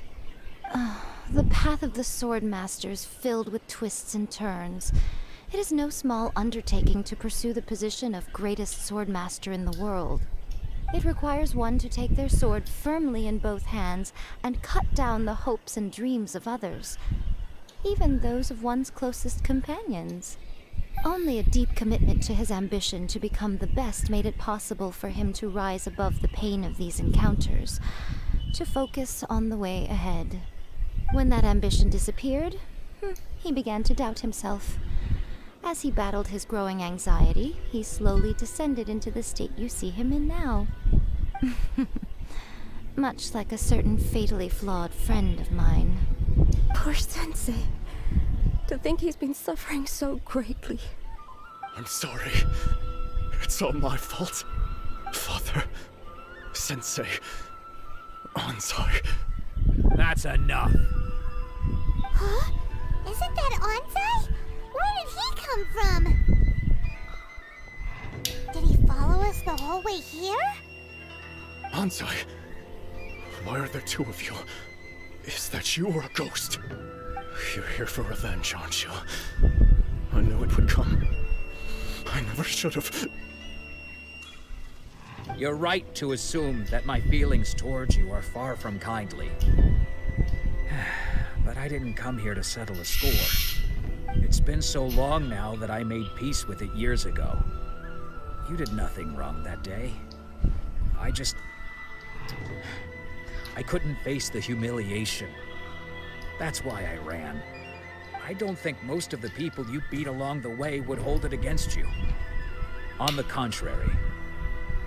The path of the swordmaster is filled with twists and turns. It is no small undertaking to pursue the position of greatest swordmaster in the world. It requires one to take their sword firmly in both hands and cut down the hopes and dreams of others, even those of one's closest companions. Only a deep commitment to his ambition to become the best made it possible for him to rise above the pain of these encounters, to focus on the way ahead. When that ambition disappeared, he began to doubt himself. As he battled his growing anxiety, he slowly descended into the state you see him in now. Much like a certain fatally flawed friend of mine. Poor Sensei. To think he's been suffering so greatly. I'm sorry. It's all my fault. Father, Sensei, Anzai. That's enough. Huh? Isn't that Anzai? Where did he come from? Did he follow us the whole way here? Anzai, why are there two of you? Is that you or a ghost? You're here for revenge, aren't you? I knew it would come. I never should have. You're right to assume that my feelings towards you are far from kindly. But I didn't come here to settle a score. It's been so long now that I made peace with it years ago. You did nothing wrong that day. I couldn't face the humiliation. That's why I ran. I don't think most of the people you beat along the way would hold it against you. On the contrary,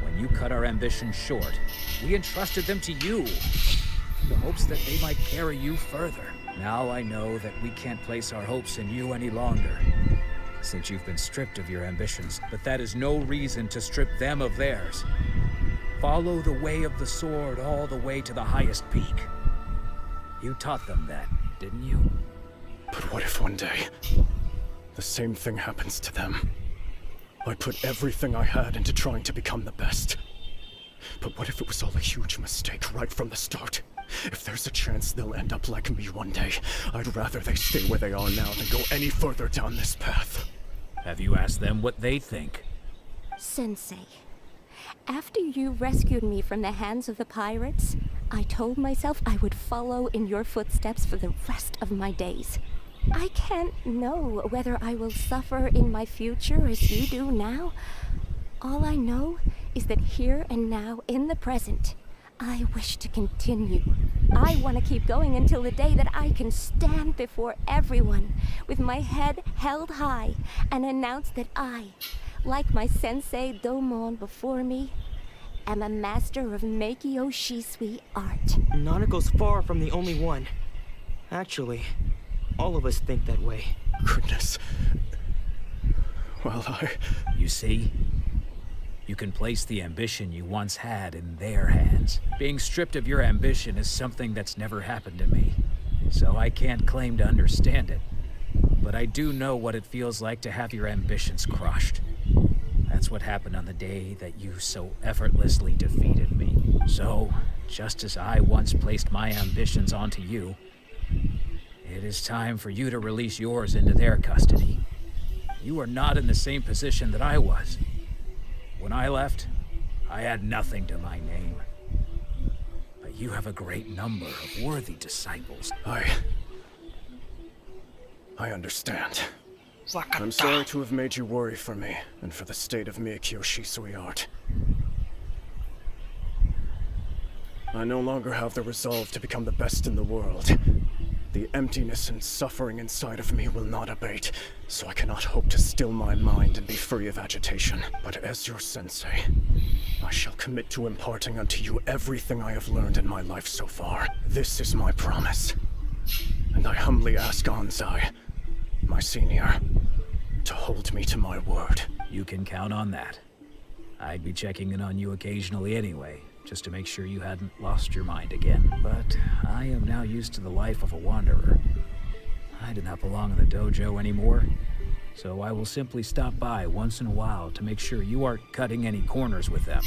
when you cut our ambitions short, we entrusted them to you, in the hopes that they might carry you further. Now I know that we can't place our hopes in you any longer, since you've been stripped of your ambitions, but that is no reason to strip them of theirs. Follow the way of the sword all the way to the highest peak. You taught them that, didn't you? But what if one day, the same thing happens to them? I put everything I had into trying to become the best. But what if it was all a huge mistake right from the start? If there's a chance they'll end up like me one day, I'd rather they stay where they are now than go any further down this path. Have you asked them what they think? Sensei, after you rescued me from the hands of the pirates, I told myself I would follow in your footsteps for the rest of my days. I can't know whether I will suffer in my future as you do now. All I know is that here and now, in the present, I wish to continue. I want to keep going until the day that I can stand before everyone with my head held high and announce that I, like my sensei Domon before me, am a master of Meikyo Shisui art. Nanako's far from the only one. Actually, all of us think that way. Goodness. Well, You see? You can place the ambition you once had in their hands. Being stripped of your ambition is something that's never happened to me, so I can't claim to understand it. But I do know what it feels like to have your ambitions crushed. That's what happened on the day that you so effortlessly defeated me. So, just as I once placed my ambitions onto you, it is time for you to release yours into their custody. You are not in the same position that I was. When I left, I had nothing to my name. But you have a great number of worthy disciples. I understand. I'm sorry to have made you worry for me, and for the state of Meikyo Shisui art. I no longer have the resolve to become the best in the world. The emptiness and suffering inside of me will not abate, so I cannot hope to still my mind and be free of agitation. But as your sensei, I shall commit to imparting unto you everything I have learned in my life so far. This is my promise. And I humbly ask Anzai, my senior, to hold me to my word. You can count on that. I'd be checking in on you occasionally anyway, just to make sure you hadn't lost your mind again. But I am now used to the life of a wanderer. I do not belong in the dojo anymore, so I will simply stop by once in a while to make sure you aren't cutting any corners with them.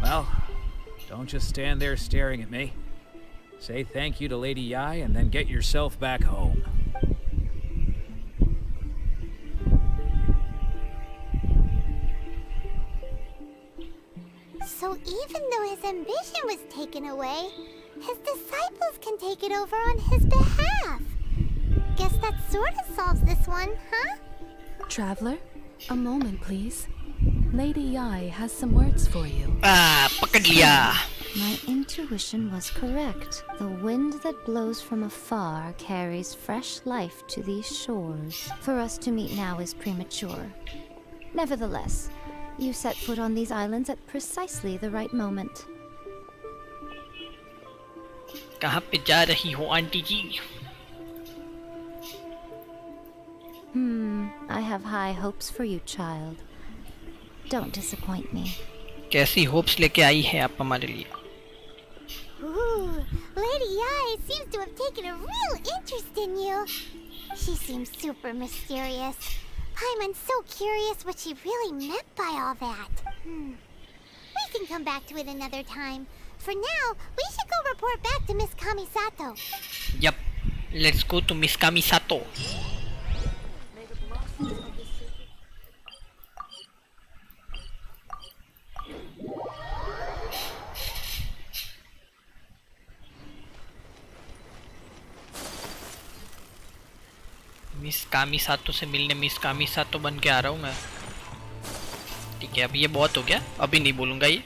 Well, don't just stand there staring at me. Say thank you to Lady Yai and then get yourself back home. So even though his ambition was taken away, his disciples can take it over on his behalf. Guess that sort of solves this one, huh? Traveler, A moment, please. Lady Yai has some words for you. पकड़ लिया. My intuition was correct. The wind that blows from afar carries fresh life to these shores. For us to meet now is premature. Nevertheless, you set foot on these islands at precisely the right moment. कहाँ पे जा रही हो aunty ji? I have high hopes for you, child. Don't disappoint me. कैसी hopes लेके आई है आप हमारे लिए? Ooh, Lady Yai seems to have taken a real interest in you. She seems super mysterious. Paimon's so curious what she really meant by all that. We can come back to it another time. For now, we should go report back to Miss Kamisato. Yup, let's go to Miss Kamisato. Miss Kamisato से मिलने miss कामिसातो बन के आ रहा हूँ मैं. ठीक है, अब ये बहुत हो गया, अभी नहीं बोलूँगा ये.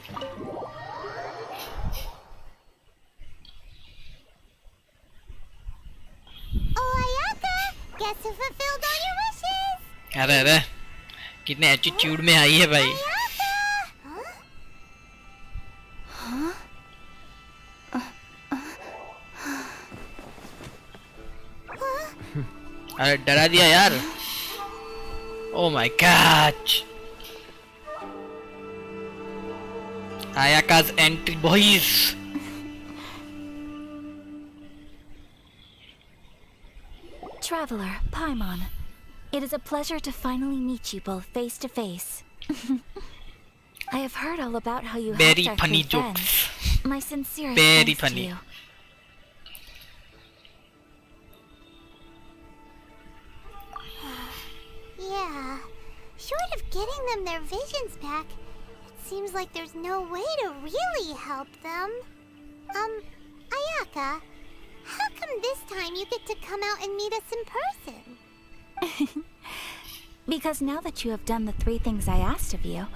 Oh, Ayaka! Guess who fulfilled all your wishes? अरे अरे, कितने एटीट्यूड में आई है भाई. अरे डरा दिया यार. Oh my god. Ayaka's entry, boys. Traveler, Paimon, it is a pleasure to finally meet you both face to face. I have heard all about how you Very helped our funny three jokes. friends. My sincere Very thanks funny. to you. Yeah. Short of getting them their visions back, it seems like there's no way to really help them. Ayaka, how come this time you get to come out and meet us in person? Because now that you have done the 3 things I asked of you,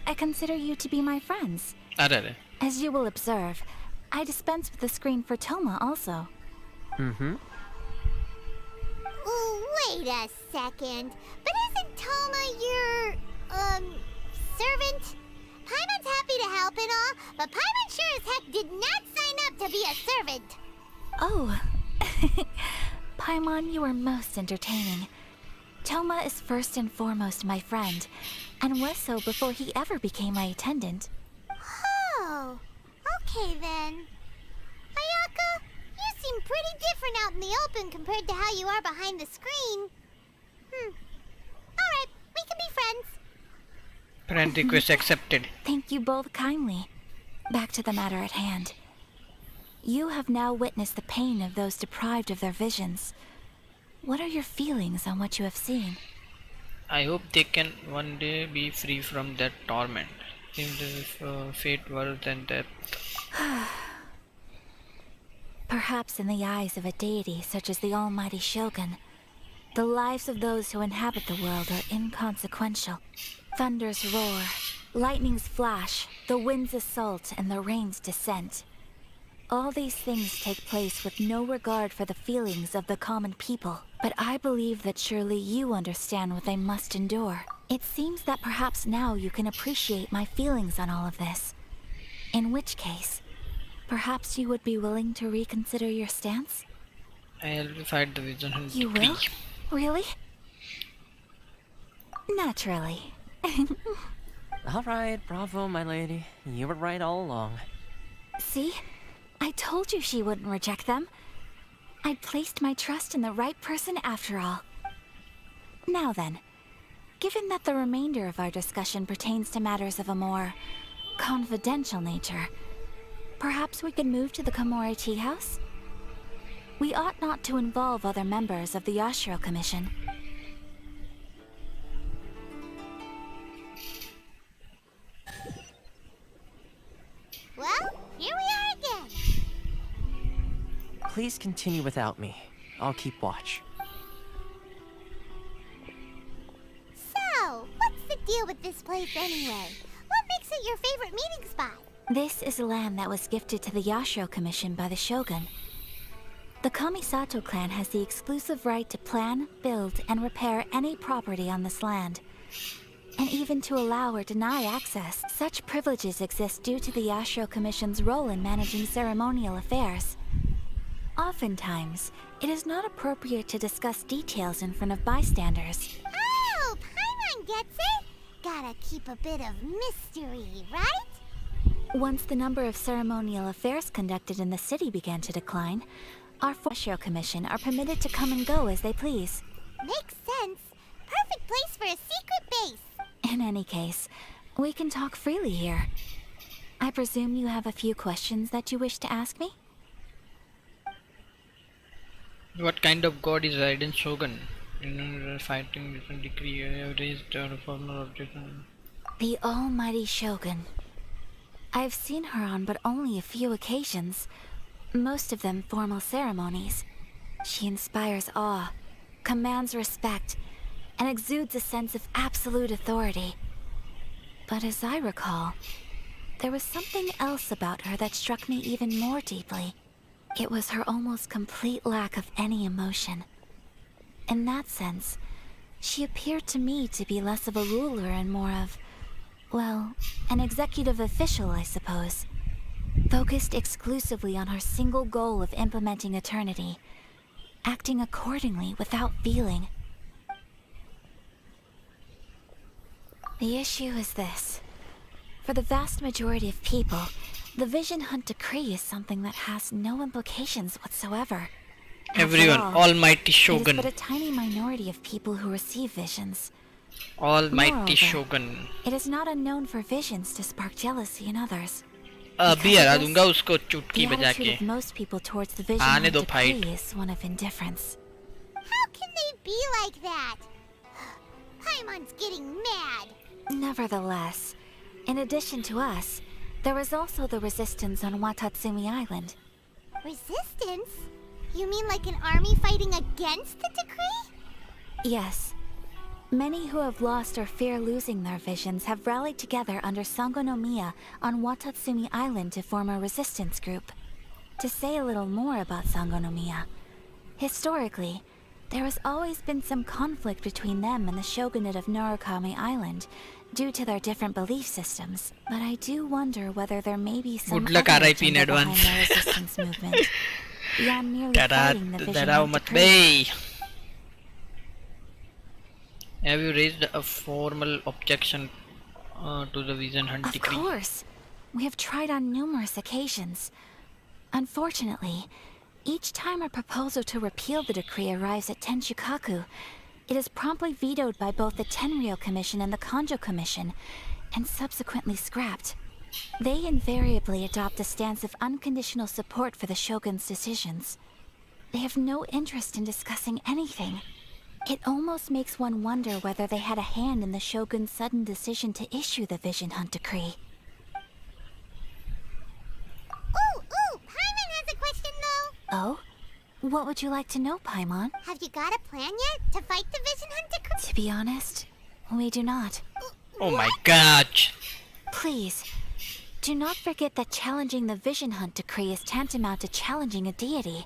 I consider you to be my friends. अरे अरे. As you will observe, I dispense with the screen for Toma also. Wait a second. But isn't Toma your, servant? Paimon's happy to help and all, but Paimon sure as heck did not sign up to be a servant. Oh. Paimon, you are most entertaining. Toma is first and foremost my friend, and was so before he ever became my attendant. Oh, okay then. Ayaka, you seem pretty different out in the open compared to how you are behind the screen. Alright, we can be friends. Friend request accepted. Thank you both kindly. Back to the matter at hand. You have now witnessed the pain of those deprived of their visions. What are your feelings on what you have seen? I hope they can one day be free from that torment. Seems as if fate worse than death. Perhaps in the eyes of a deity such as the almighty Shogun, the lives of those who inhabit the world are inconsequential. Thunders roar, lightnings flash, the winds assault, and the rains descent. All these things take place with no regard for the feelings of the common people. But I believe that surely you understand what they must endure. It seems that perhaps now you can appreciate my feelings on all of this. In which case, perhaps you would be willing to reconsider your stance? I'll fight the vision and You will? Really? Naturally. Alright, bravo, my lady. You were right all along. See? I told you she wouldn't reject them. I placed my trust in the right person after all. Now then, given that the remainder of our discussion pertains to matters of a more confidential nature, perhaps we could move to the Komori Tea House? We ought not to involve other members of the Yashiro Commission. Well, here we are again. Please continue without me. I'll keep watch. So, what's deal with this place anyway? What makes it your favorite meeting spot? This is land that was gifted to the Yashiro Commission by the Shogun. The Kamisato clan has the exclusive right to plan, build, and repair any property on this land. And even to allow or deny access. Such privileges exist due to the Yashiro Commission's role in managing ceremonial affairs. Oftentimes, it is not appropriate to discuss details in front of bystanders. Oh, Paimon gets it! Gotta keep a bit of mystery, right? Once the number of ceremonial affairs conducted in the city began to decline, our Yashiro Commission are permitted to come and go as they please. Makes sense. Perfect place for a secret base. In any case, we can talk freely here. I presume you have a few questions that you wish to ask me? What kind of god is Raiden Shogun? Fighting different decree, raised a former object. The almighty Shogun. I've seen her on but only a few occasions, most of them formal ceremonies. She inspires awe, commands respect, and exudes a sense of absolute authority. But as I recall, there was something else about her that struck me even more deeply. It was her almost complete lack of any emotion. In that sense, she appeared to me to be less of a ruler and more of, well, an executive official, I suppose. Focused exclusively on her single goal of implementing eternity, acting accordingly without feeling. The issue is this. For the vast majority of people, the Vision Hunt Decree is something that has no implications whatsoever. Everyone, After all, almighty Shogun. It is but a tiny minority of people who receive visions. Almighty Moreover, Shogun. It is not unknown for visions to spark jealousy in others. अभी हरा दूंगा उसको चुटकी The बजा attitude के. of most people towards the Vision आने Hunt दो Decree fight. is one of indifference. How can they be like that? Paimon's getting mad. Nevertheless, in addition to us, there was also the resistance on Watatsumi Island. Resistance? You mean like an army fighting against the decree? Yes. Many who have lost or fear losing their visions have rallied together under Sangonomiya on Watatsumi Island to form a resistance group. To say a little more about Sangonomiya, historically, there has always been some conflict between them and the shogunate of Narukami Island due to their different belief systems. But I do wonder whether there may be some Good luck, other RIP in agenda behind advance. the resistance movement, beyond merely fighting the Vision डराओ Hunt मत Decree. बे. Have you raised a formal objection to the Vision Hunt Of Decree? course. We have tried on numerous occasions. Unfortunately, each time a proposal to repeal the decree arrives at Tenshukaku, it is promptly vetoed by both the Tenryou Commission and the Kanjo Commission, and subsequently scrapped. They invariably adopt a stance of unconditional support for the Shogun's decisions. They have no interest in discussing anything. It almost makes one wonder whether they had a hand in the Shogun's sudden decision to issue the Vision Hunt Decree. Ooh, Paimon has a question though. Oh? What would you like to know, Paimon? Have you got a plan yet to fight the Vision Hunt Decree? To be honest, we do not. Oh my god. Please, do not forget that challenging the Vision Hunt Decree is tantamount to challenging a deity.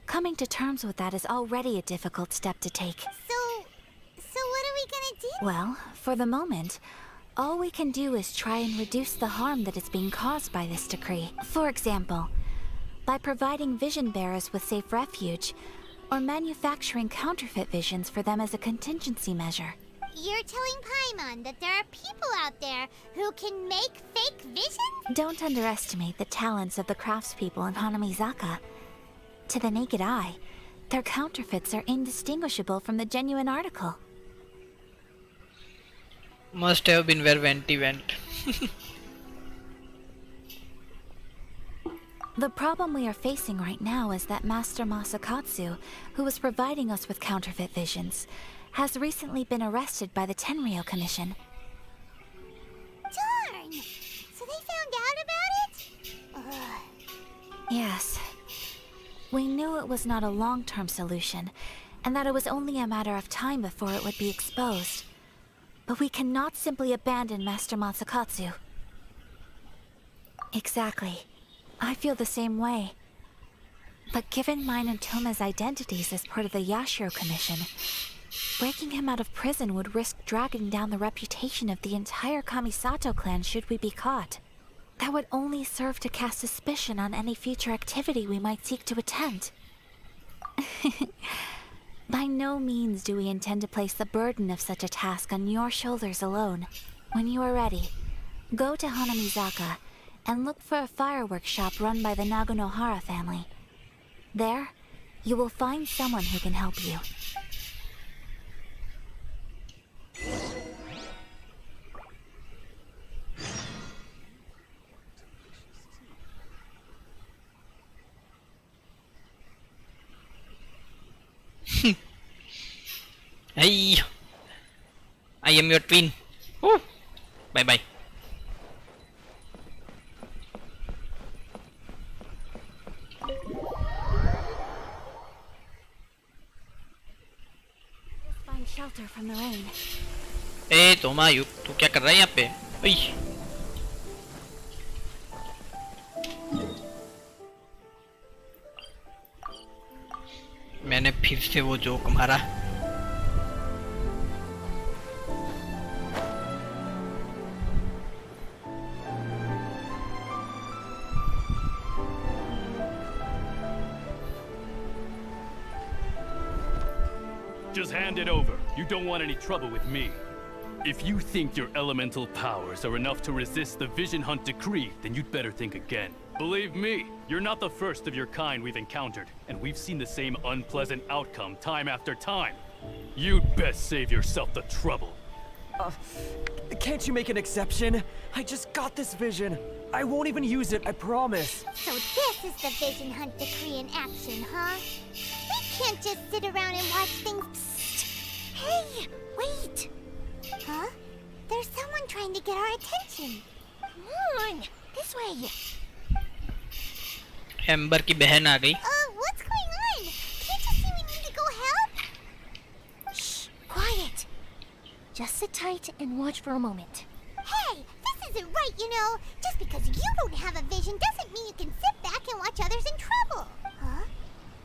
Coming to terms with that is already a difficult step to take. So what are we gonna do? Well, for the moment, all we can do is try and reduce the harm that is being caused by this decree. For example, by providing vision bearers with safe refuge, or manufacturing counterfeit visions for them as a contingency measure. You're telling Paimon that there are people out there who can make fake visions? Don't underestimate the talents of the craftspeople in Hanamizaka. To the naked eye, their counterfeits are indistinguishable from the genuine article. Must have been where Venti went. The problem we are facing right now is that Master Masakatsu, who was providing us with counterfeit visions, has recently been arrested by the Tenryou Commission. Darn! So they found out about it? Ugh. Yes. We knew it was not a long-term solution, and that it was only a matter of time before it would be exposed. But we cannot simply abandon Master Masakatsu. Exactly. I feel the same way. But given mine and Toma's identities as part of the Yashiro Commission, breaking him out of prison would risk dragging down the reputation of the entire Kamisato clan should we be caught. That would only serve to cast suspicion on any future activity we might seek to attend. By no means do we intend to place the burden of such a task on your shoulders alone. When you are ready, go to Hanamizaka and look for a fireworks shop run by the Naganohara family. There, you will find someone who can help you. Hey, I am your twin. Woo. Bye bye. Just find shelter from the rain. A तोमा you तू क्या कर रहा है यहाँ पे? ओई। मैंने फिर से वो जोक मारा। Just hand it over. You don't want any trouble with me. If you think your elemental powers are enough to resist the Vision Hunt decree, then you'd better think again. Believe me, you're not the first of your kind we've encountered, and we've seen the same unpleasant outcome time after time. You'd best save yourself the trouble. Can't you make an exception? I just got this vision. I won't even use it, I promise. So this is the Vision Hunt decree in action, huh? We can't just sit around and watch things. Psst. Hey, wait. Huh? There's someone trying to get our attention. Come on, this way. Amber की बहन आ गई। What's going on? Can't you see we need to go help? Shh, quiet. Just sit tight and watch for a moment. Hey, this isn't right, you know. Just because you don't have a vision doesn't mean you can sit back and watch others in trouble. Huh?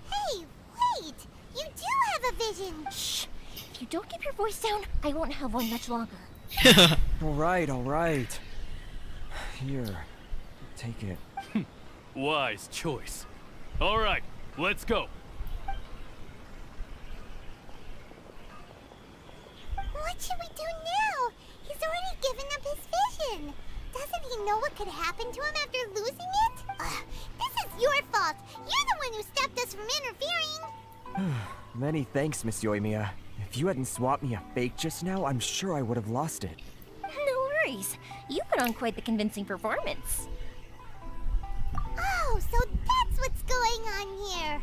Hey, wait. You do have a vision. Shh. If you don't keep your voice down, I won't have one much longer. All right. Here, take it. Wise choice. All right, let's go. What should we do now? He's already given up his vision. Doesn't he know what could happen to him after losing it? This is your fault. You're the one who stopped us from interfering. Many thanks, Miss Yoimiya. If you hadn't swapped me a fake just now, I'm sure I would have lost it. No worries. You put on quite the convincing performance. Oh, so that's what's going on here.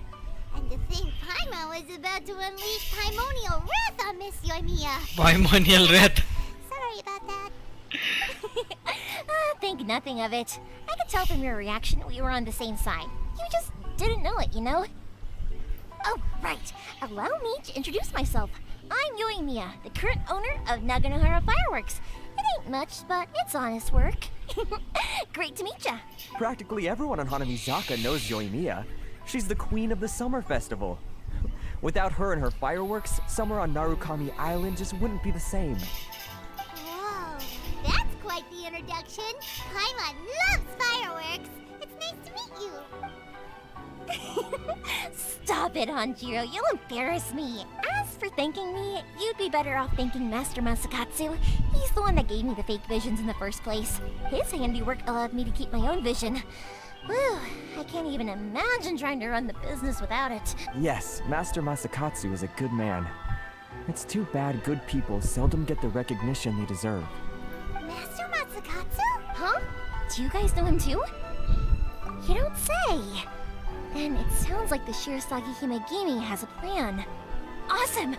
And to think Paimon was about to unleash Paimonial Wrath on Miss Yoimiya. Paimonial Wrath. Sorry about that. Think nothing of it. I could tell from your reaction we were on the same side. You just didn't know it, you know? Oh, right. Allow me to introduce myself. I'm Yoimiya, the current owner of Naganohara Fireworks. It ain't much, but it's honest work. Great to meet ya. Practically everyone on Hanamizaka knows Yoimiya. She's the queen of the summer festival. Without her and her fireworks, summer on Narukami Island just wouldn't be the same. Whoa, that's quite the introduction. Paimon loves fireworks. It's nice to meet you. Stop it, Hanjiro. You'll embarrass me. As for thanking me, you'd be better off thanking Master Masakatsu. He's the one that gave me the fake visions in the first place. His handiwork allowed me to keep my own vision. Whew, I can't even imagine trying to run the business without it. Yes, Master Masakatsu is a good man. It's too bad good people seldom get the recognition they deserve. Master Masakatsu? Huh? Do you guys know him too? You don't say. Then it sounds like the Shirasagi Himegimi has a plan. Awesome!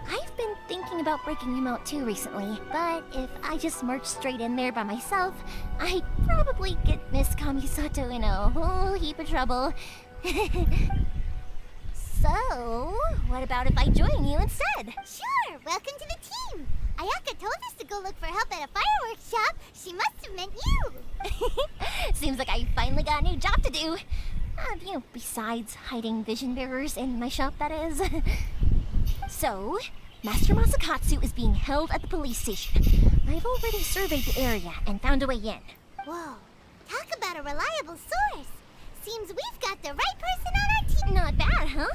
I've been thinking about breaking him out too recently, but if I just marched straight in there by myself, I'd probably get Miss Kamisato in a whole heap of trouble. So, what about if I join you instead? Sure, welcome to the team. I Ayaka told us to go look for help at a fireworks shop. She must have meant you. Seems like I finally got a new job to do. Besides hiding vision bearers in my shop, that is. So, Master Masakatsu is being held at the police station. I've already surveyed the area and found a way in. Whoa, talk about a reliable source. Seems we've got the right person on our team. Not bad, huh?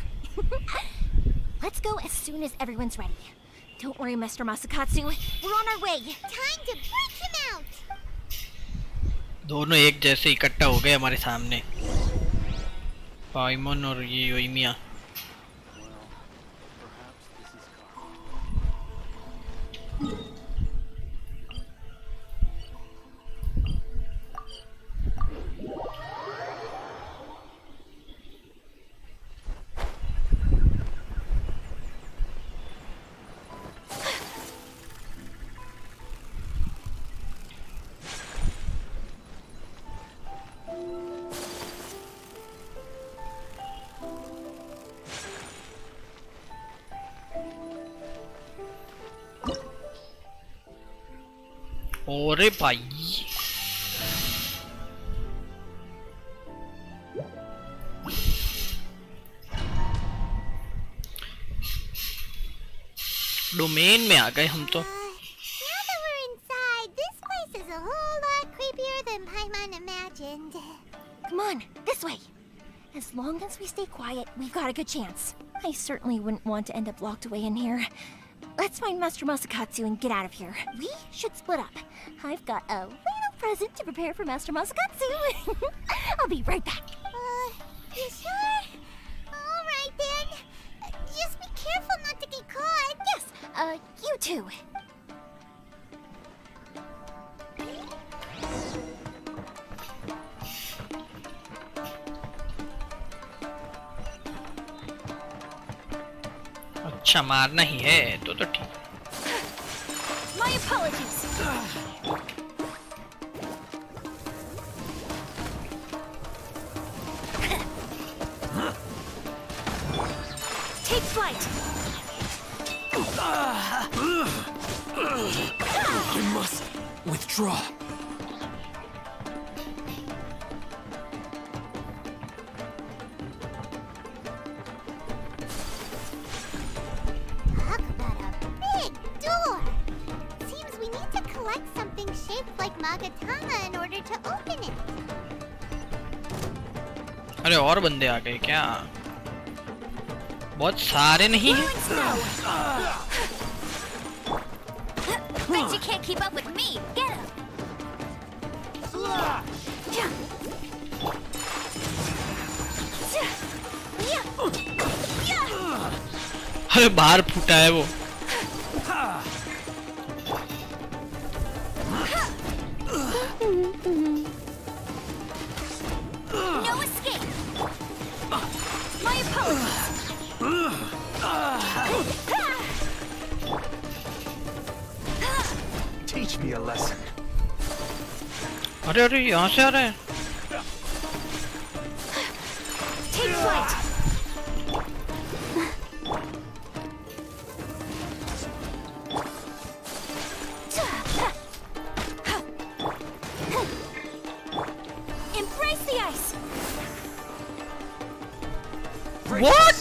Let's go as soon as everyone's ready. Don't worry, Master Masakatsu. We're on our way. Time to break him out. दोनों एक जैसे इकट्ठा हो गए हमारे सामने, पाइमन और ये योइमिया। ओरे भाई, डोमेन में आ गए हम तो। Now that we're inside, this place is a whole lot creepier than Paimon imagined. Come on, this way. As long as we stay quiet, we've got a good chance. I certainly wouldn't want to end up locked away in here. Let's find Master Masakatsu and get out of here. We should split up. I've got a little present to prepare for Master Masakatsu. I'll be right back. You sure? All right then. Just be careful not to get caught. Yes, you too. अच्छा मारना ही है तो ठीक। My apologies. Take flight. I must withdraw. Talk about a big door. Seems we need to collect something shaped like Magatama in order to open it. अरे और बंदे आ गए क्या? बहुत सारे नहीं हैं। Bet you can't keep up with me. Get him. अरे बाहर फूटा है वो। No escape. My apologies. Teach me a lesson. अरे अरे यहाँ से आ रहा है। Take flight. Embrace the ice. What?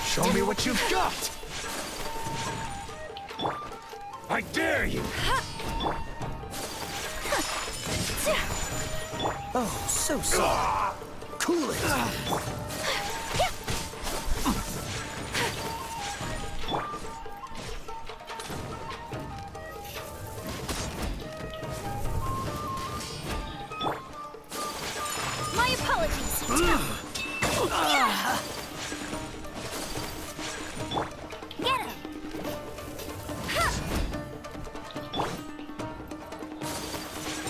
Show me what you've got. I dare you. Oh, so sorry. Cool it. My apologies. Get him.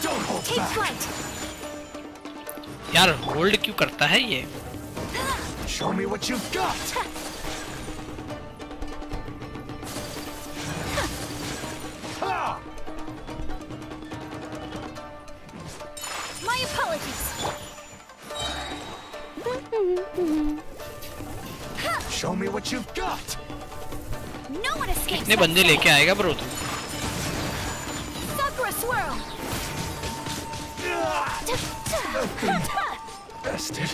Don't hold Take back. flight. यार hold क्यों करता है ये? Show me what you've got. My apologies. Show me what you've got. No one escapes. कितने बंदे लेके आएगा bro तू? Sakura swirl. Bastard.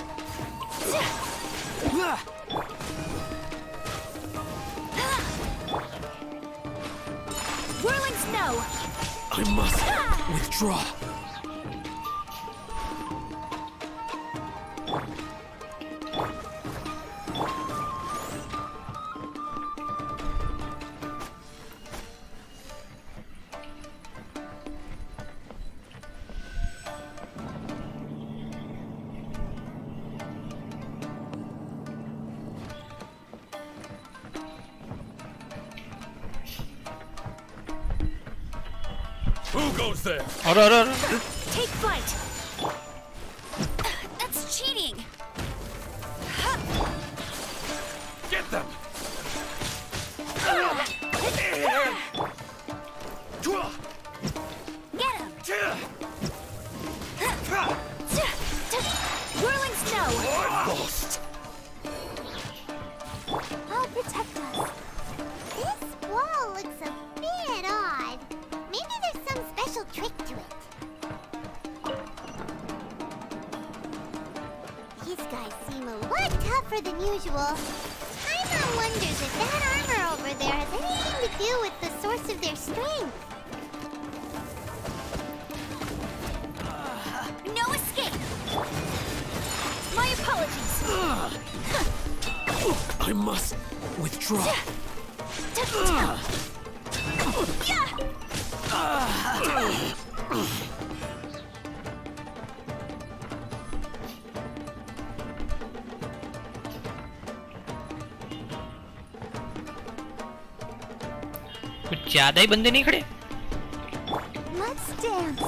Whirling snow. I must withdraw. Who goes there? और Take flight. That's cheating. Get them! Get him. Whirling snow. Lost. I'll protect us. This wall looks a bit odd. Maybe there's some special trick to it. These guys seem a lot tougher than usual. Paimon wonders if that armor over there has anything to do with the source of their strength. No escape. My apologies. I must withdraw. कुछ ज्यादा ही बंदे नहीं खड़े? Let's dance.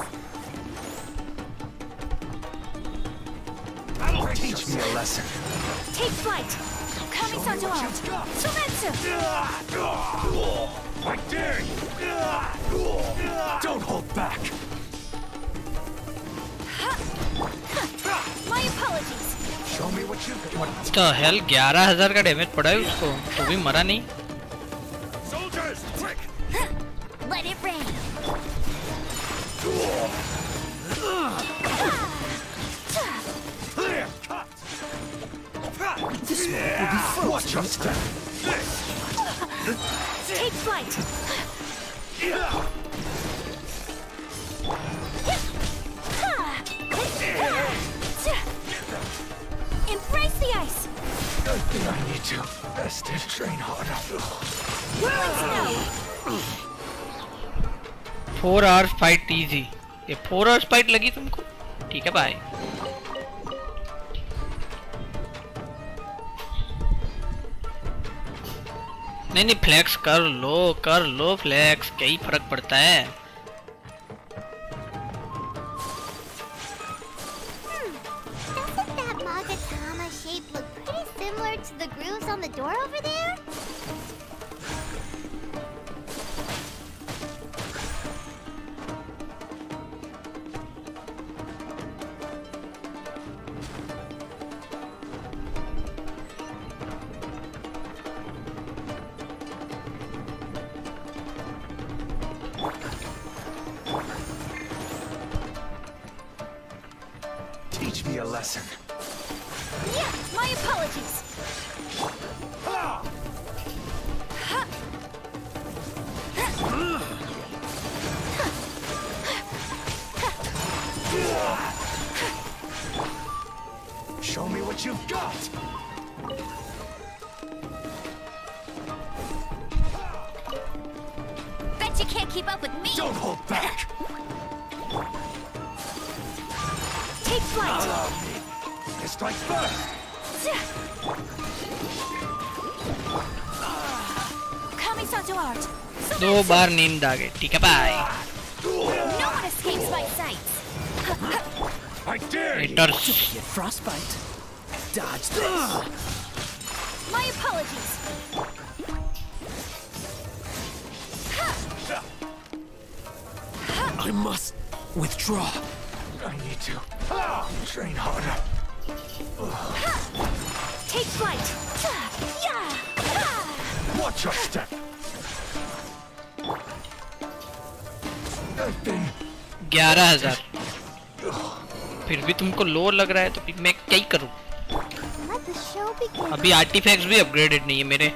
Teach me a lesson. Take flight. Kami-santo art. Sumetsu. I dare you. Don't hold back. My apologies. Show me what you got. तो hello 11,000 का damage पड़ा है उसको, तो भी मरा नहीं. Soldiers, quick! Let it rain. This man will be frozen. Watch your step. Take flight. Embrace the ice. Good thing I need to. Bastard, train harder. Whirling snow. 4 hours fight easy. ये 4 hours fight लगी तुमको? ठीक है भाई. नहीं flex कर लो flex, क्या ही फर्क पड़ता है. Doesn't that Magatama shape look pretty similar to the grooves on the door over there? Teach me a lesson. Yeah, my apologies. Show me what you've got. Bet you can't keep up with me. Don't hold back. Take flight. Allow me. Strike first. Kami-santo art. 2 बार नींद आ गई. ठीक है भाई. No one escapes my sights. I dare you. Haters. Get frostbite. Dodge this. My apologies. I must withdraw. I need to train harder. Take flight. Watch your step. 11,000। फिर भी तुमको लो लग रहा है तो फिर मैं क्या ही करूं? Let the show begin. अभी आर्टिफैक्ट्स भी अपग्रेडेड नहीं है मेरे।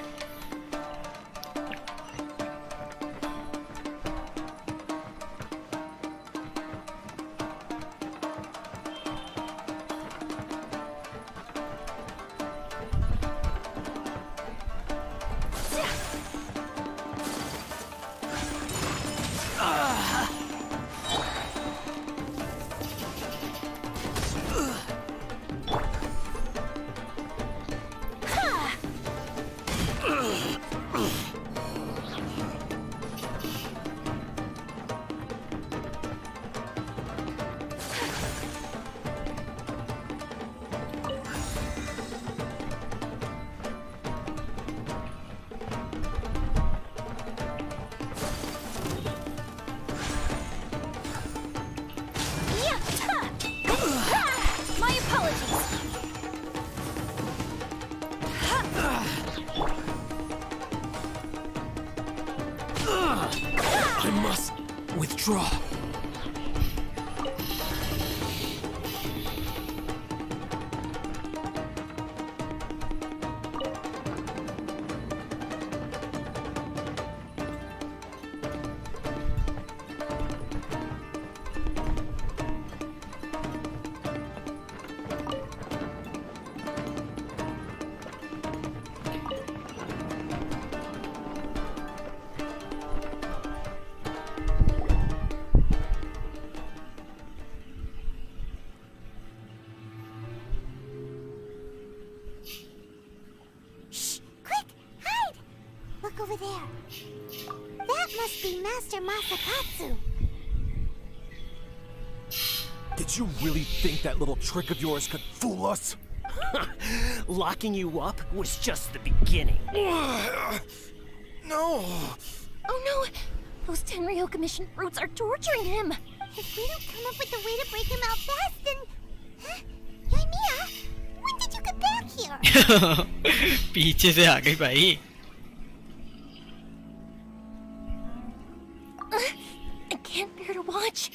My apologies. I must withdraw. Look over there. That must be Master Masakatsu. Did you really think that little trick of yours could fool us? Locking you up was just the beginning. No! Oh no! Those Tenryou Commission brutes are torturing him! If we don't come up with a way to break him out fast, then... Huh? Yoimiya, when did you get back here? पीछे से आ गई भाई। I can't bear to watch.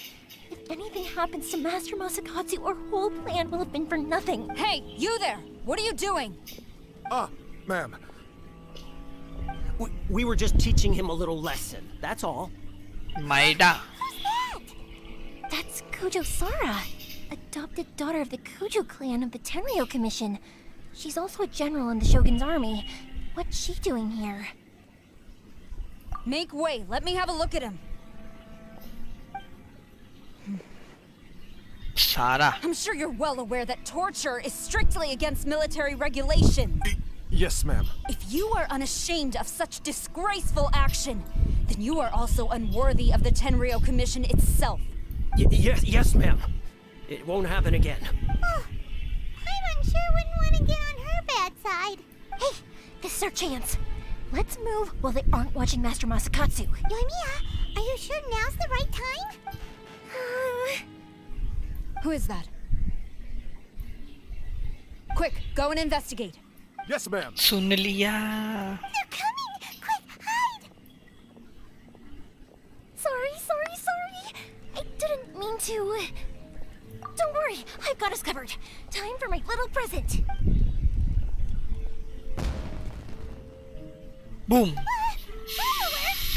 If anything happens to Master Masakatsu, our whole plan will have been for nothing. Hey, you there! What are you doing? Ma'am. We were just teaching him a little lesson, that's all. Maida. That's Kujo Sara, adopted daughter of the Kujo clan of the Tenryou Commission. She's also a general in the Shogun's army. What's she doing here? Make way. Let me have a look at him. Sara. I'm sure you're well aware that torture is strictly against military regulations. Yes, ma'am. If you are unashamed of such disgraceful action, then you are also unworthy of the Tenryou Commission itself. Yes, ma'am. It won't happen again. Paimon sure wouldn't want to get on her bad side. Hey, this is our chance. Let's move while they aren't watching Master Masakatsu. Yoimiya, are you sure now's the right time? Who is that? Quick, go and investigate. Yes, ma'am. सुन लिया। They're coming! Quick, hide! Sorry. I didn't mean to. Don't worry, I've got us covered. Time for my little present. Boom.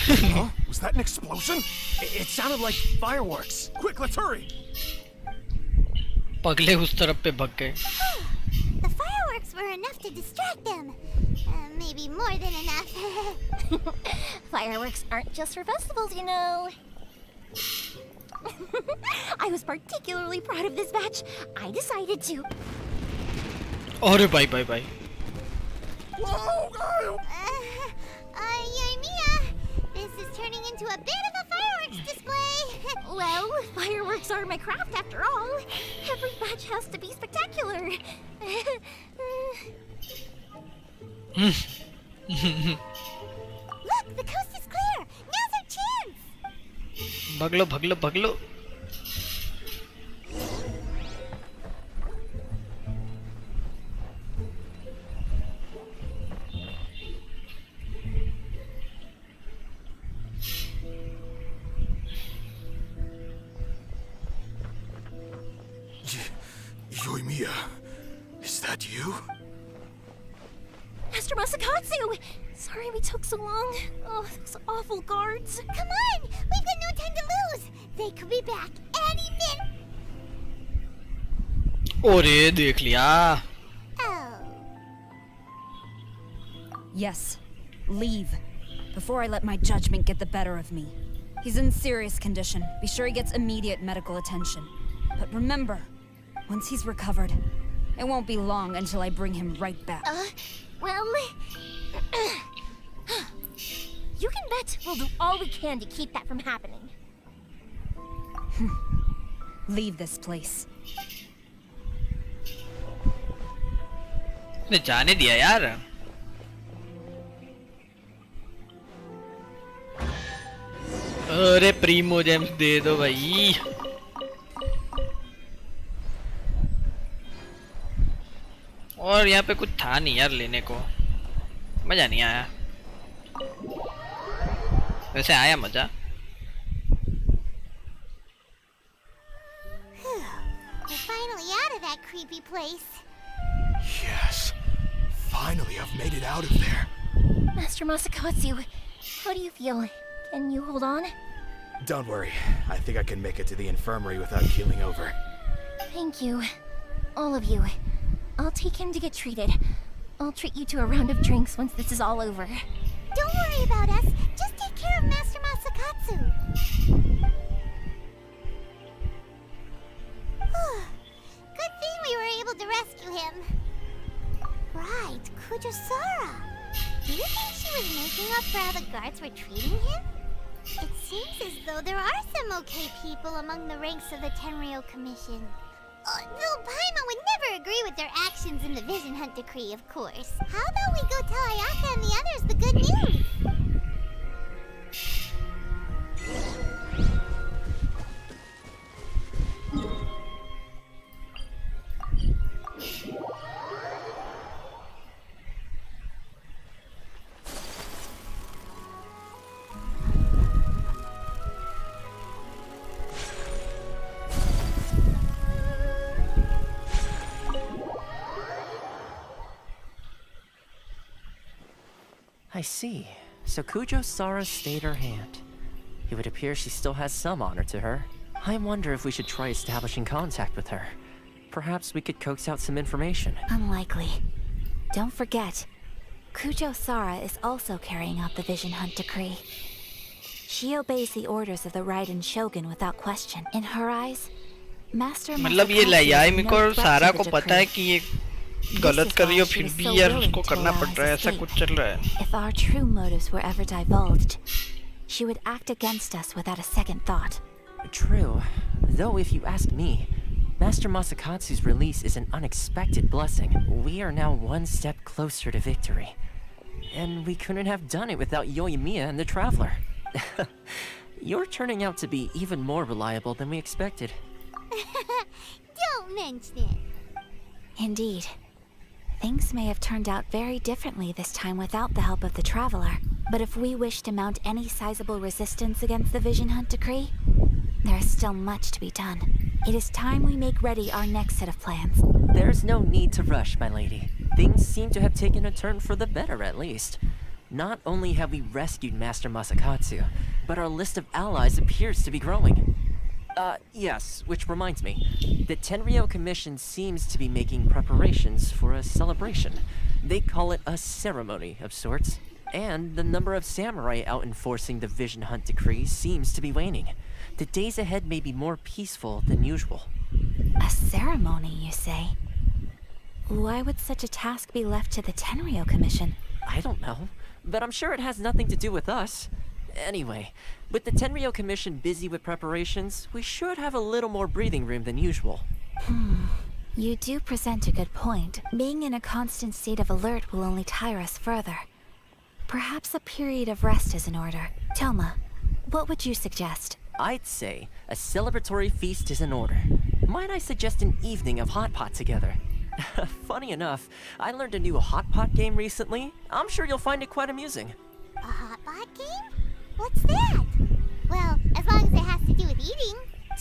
Huh? Was that an explosion? It sounded like fireworks. Quick, let's hurry! पगले उस तरफ पे भग गए। The fireworks were enough to distract them. Maybe more than enough. Fireworks aren't just for festivals, you know. I was particularly proud of this batch. I decided to. अरे भाई। Yoimiya, this is turning into a bit of a fireworks display. Well, fireworks are my craft after all. Every batch has to be spectacular. Look, the coast is clear. Now's our chance. भग लो। Yoimiya, is that you? Master Masakatsu! Sorry we took so long. Oh, those awful guards. Come on! We've got no time to lose! They could be back any minute! ओरे देख लिया. Oh. Yes. Leave. Before I let my judgment get the better of me. He's in serious condition. Be sure he gets immediate medical attention. But remember, once he's recovered, it won't be long until I bring him right back. Well... you can bet we'll do all we can to keep that from happening. Leave this place. ने जाने दिया यार. अरे Primo James दे दो भाई. और यहाँ पे कुछ था नहीं यार लेने को. मजा नहीं आया. वैसे आया मजा. We're finally out of that creepy place. Yes. Finally, I've made it out of there. Master Masakatsu, how do you feel? Can you hold on? Don't worry. I think I can make it to the infirmary without keeling over. Thank you. All of you. I'll take him to get treated. I'll treat you to a round of drinks once this is all over. Don't worry about us. Just take care of Master Masakatsu. Good thing we were able to rescue him. Right, Kujosara. Do you think she was making up for how the guards were treating him? It seems as though there are some okay people among the ranks of the Tenryou Commission. Though Paimon would never agree with their actions in the Vision Hunt Decree, of course. How about we go tell Ayaka and the others the good news? I see. So Kujo-Sara stayed her hand. It would appear she still has some honor to her. I wonder if we should try establishing contact with her. Perhaps we could coax out some information. Unlikely. Don't forget, Kujo-Sara is also carrying out the Vision Hunt Decree. She obeys the orders of the Raiden Shogun without question. In her eyes, Master मतलब ये लायामी को सारा को पता है कि ये गलत कर रही हो फिर भी यार उसको करना पड़ रहा है. ऐसा कुछ चल रहा है. If our true motives were ever divulged, she would act against us without a second thought. True. Though if you ask me, Master Masakatsu's release is an unexpected blessing. We are now one step closer to victory. And we couldn't have done it without Yoimiya and the Traveler. You're turning out to be even more reliable than we expected. Don't mention it. Indeed. Things may have turned out very differently this time without the help of the Traveler. But if we wish to mount any sizable resistance against the Vision Hunt Decree, there is still much to be done. It is time we make ready our next set of plans. There's no need to rush, my lady. Things seem to have taken a turn for the better, at least. Not only have we rescued Master Masakatsu, but our list of allies appears to be growing. Yes, which reminds me. The Tenryou Commission seems to be making preparations for a celebration. They call it a ceremony of sorts. And the number of samurai out enforcing the Vision Hunt Decree seems to be waning. The days ahead may be more peaceful than usual. A ceremony, you say? Why would such a task be left to the Tenryou Commission? I don't know, but I'm sure it has nothing to do with us. Anyway, with the Tenryou Commission busy with preparations, we should have a little more breathing room than usual. You do present a good point. Being in a constant state of alert will only tire us further. Perhaps a period of rest is in order. Toma, what would you suggest? I'd say a celebratory feast is in order. Might I suggest an evening of hot pot together? Funny enough, I learned a new hot pot game recently. I'm sure you'll find it quite amusing. A hot pot game? What's that? Well, as long as it has to do with eating.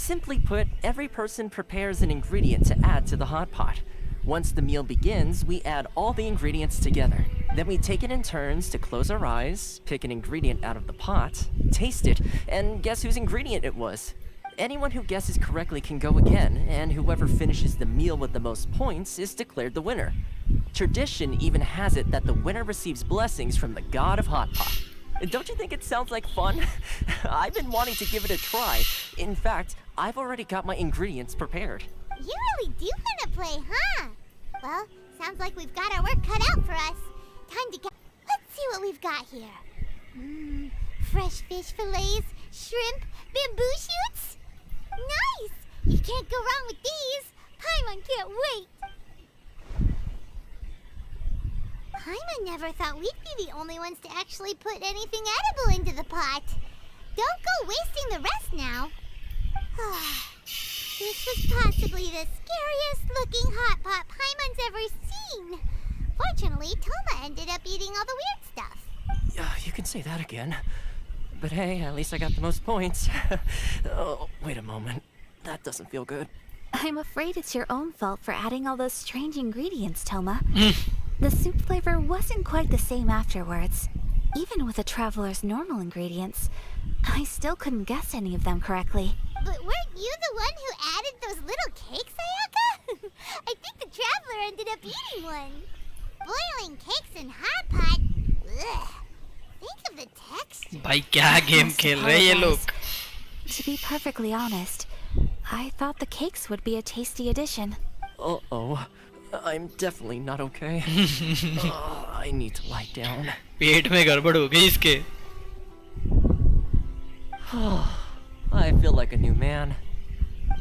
Simply put, every person prepares an ingredient to add to the hot pot. Once the meal begins, we add all the ingredients together. Then we take it in turns to close our eyes, pick an ingredient out of the pot, taste it, and guess whose ingredient it was. Anyone who guesses correctly can go again, and whoever finishes the meal with the most points is declared the winner. Tradition even has it that the winner receives blessings from the god of Hot Pot. Don't you think it sounds like fun? I've been wanting to give it a try. In fact, I've already got my ingredients prepared. You really do want to play, huh? Well, sounds like we've got our work cut out for us. Time to get... Let's see what we've got here. Fresh fish fillets, shrimp, bamboo shoots. Nice! You can't go wrong with these. Paimon can't wait. Paimon never thought we'd be the only ones to actually put anything edible into the pot. Don't go wasting the rest now. This was possibly the scariest looking hot pot Paimon's ever seen. Fortunately, Toma ended up eating all the weird stuff. You can say that again. But hey, at least I got the most points. Oh, wait a moment. That doesn't feel good. I'm afraid it's your own fault for adding all those strange ingredients, Toma. The soup flavor wasn't quite the same afterwards. Even with a traveler's normal ingredients, I still couldn't guess any of them correctly. But weren't you the one who added those little cakes, Ayaka? I think the traveler ended up eating one. Boiling cakes in hot pot? Ugh. Think of the texture. भाई क्या game खेल रहे हैं ये लोग? To be perfectly honest, I thought the cakes would be a tasty addition. Uh-oh. I'm definitely not okay. I need to lie down. पेट में गड़बड़ हो गई इसके. I feel like a new man.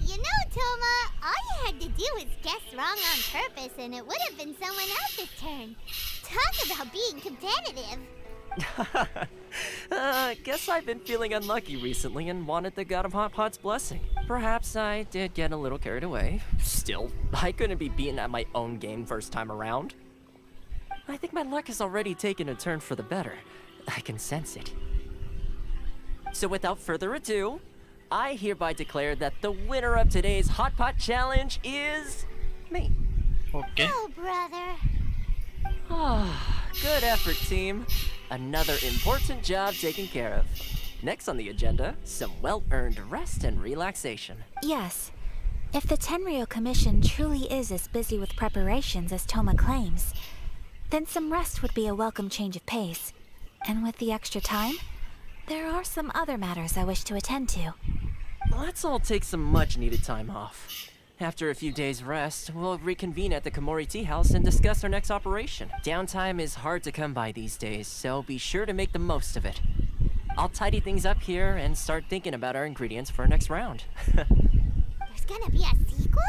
You know, Toma, all you had to do was guess wrong on purpose and it would have been someone else's turn. Talk about being competitive. Guess I've been feeling unlucky recently and wanted the god of Hot Pot's blessing. Perhaps I did get a little carried away. Still, I couldn't be beaten at my own game first time around. I think my luck has already taken a turn for the better. I can sense it. So without further ado, I hereby declare that the winner of today's Hot Pot Challenge is... me. Okay. Oh, brother. Good effort, team. Another important job taken care of. Next on the agenda, some well-earned rest and relaxation. Yes. If the Tenryou Commission truly is as busy with preparations as Toma claims, then some rest would be a welcome change of pace. And with the extra time, there are some other matters I wish to attend to. Let's all take some much-needed time off. After a few days' rest, we'll reconvene at the Komori Tea House and discuss our next operation. Downtime is hard to come by these days, so be sure to make the most of it. I'll tidy things up here and start thinking about our ingredients for our next round. There's gonna be a sequel?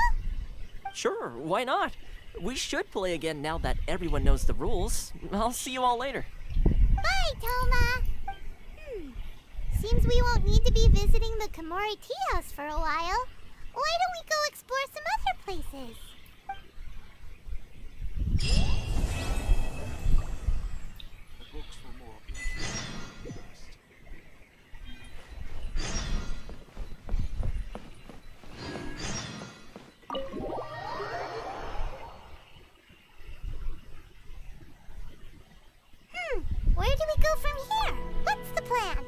Sure, why not? We should play again now that everyone knows the rules. I'll see you all later. Bye, Toma. Seems we won't need to be visiting the Komori Tea House for a while. Why don't we go explore some other places? Where do we go from here? What's the plan?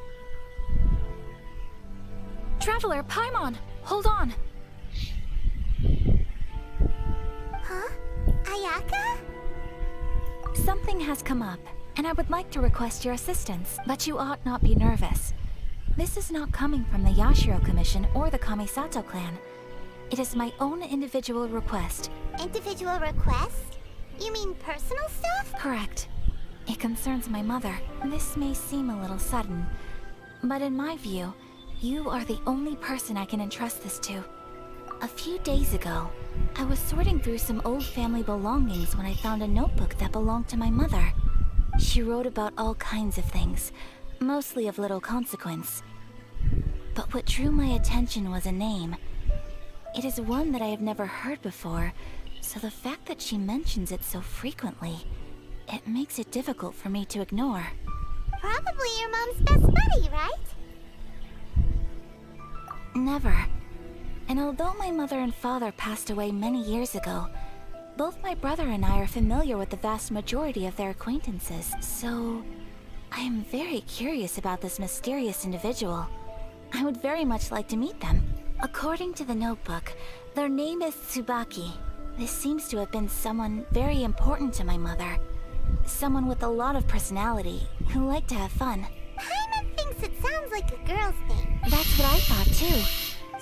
Traveler, Paimon, hold on. Huh? Ayaka? Something has come up, and I would like to request your assistance, but you ought not be nervous. This is not coming from the Yashiro Commission or the Kamisato clan. It is my own individual request. Individual request? You mean personal stuff? Correct. It concerns my mother. This may seem a little sudden, but in my view, you are the only person I can entrust this to. A few days ago, I was sorting through some old family belongings when I found a notebook that belonged to my mother. She wrote about all kinds of things, mostly of little consequence. But what drew my attention was a name. It is one that I have never heard before, so the fact that she mentions it so frequently, it makes it difficult for me to ignore. Probably your mom's best buddy, right? Never. And although my mother and father passed away many years ago, both my brother and I are familiar with the vast majority of their acquaintances, so I am very curious about this mysterious individual. I would very much like to meet them. According to the notebook, their name is Tsubaki. This seems to have been someone very important to my mother. Someone with a lot of personality, who liked to have fun. Paimon thinks it sounds like a girl's name. That's what I thought too.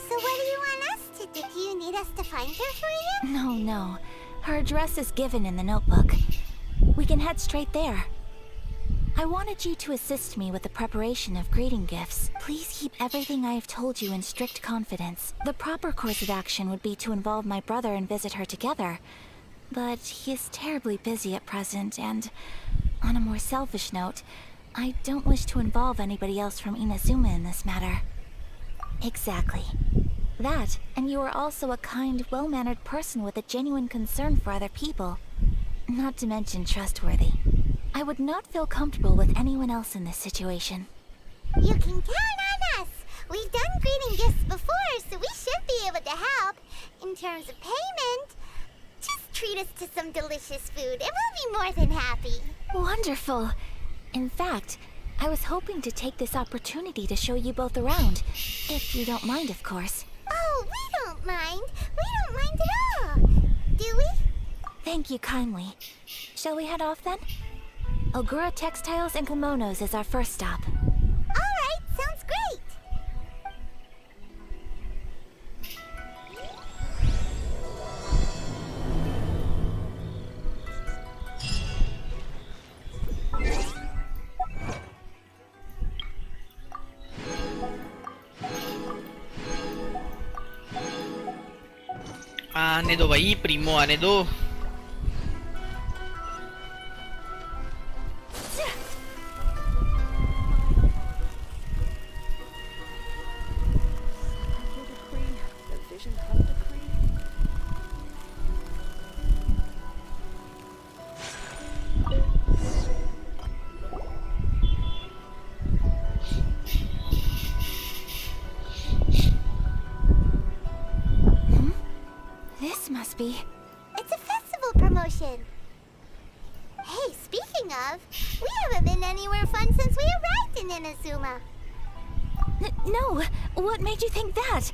So what do you want us to do? Do you need us to find her for you? No. Her address is given in the notebook. We can head straight there. I wanted you to assist me with the preparation of greeting gifts. Please keep everything I have told you in strict confidence. The proper course of action would be to involve my brother and visit her together. But he is terribly busy at present, and on a more selfish note, I don't wish to involve anybody else from Inazuma in this matter. Exactly. That, and you are also a kind, well-mannered person with a genuine concern for other people. Not to mention trustworthy. I would not feel comfortable with anyone else in this situation. You can count on us! We've done greeting gifts before, so we should be able to help. In terms of payment, just treat us to some delicious food and we'll be more than happy. Wonderful! In fact, I was hoping to take this opportunity to show you both around. If you don't mind, of course. Oh, we don't mind. We don't mind at all. Do we? Thank you kindly. Shall we head off then? Ogura Textiles and Kimonos is our first stop. Alright, sounds great! आने दो भाई, Primo आने दो. This must be... It's a festival promotion. Hey, speaking of, we haven't been anywhere fun since we arrived in Inazuma. No! What made you think that?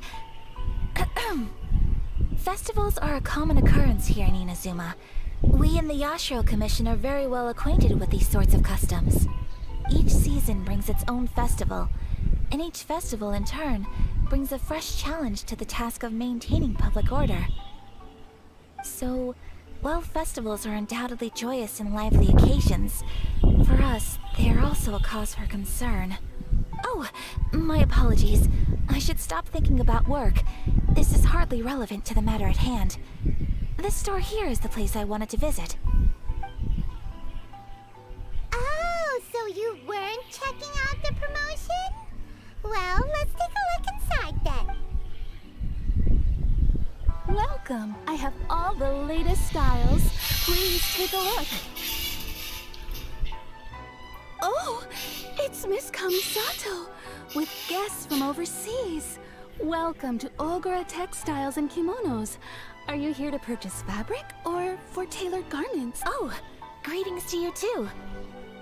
Festivals are a common occurrence here in Inazuma. We in the Yashiro Commission are very well acquainted with these sorts of customs. Each season brings its own festival, and each festival in turn brings a fresh challenge to the task of maintaining public order. So, while festivals are undoubtedly joyous and lively occasions, for us, they are also a cause for concern. Oh, my apologies. I should stop thinking about work. This is hardly relevant to the matter at hand. This store here is the place I wanted to visit. Oh, so you weren't checking out the promotion? Well, let's take a look inside then. Welcome. I have all the latest styles. Please take a look. Oh, it's Miss Kamisato with guests from overseas. Welcome to Ogura Textiles and Kimonos. Are you here to purchase fabric or for tailored garments? Oh, greetings to you too.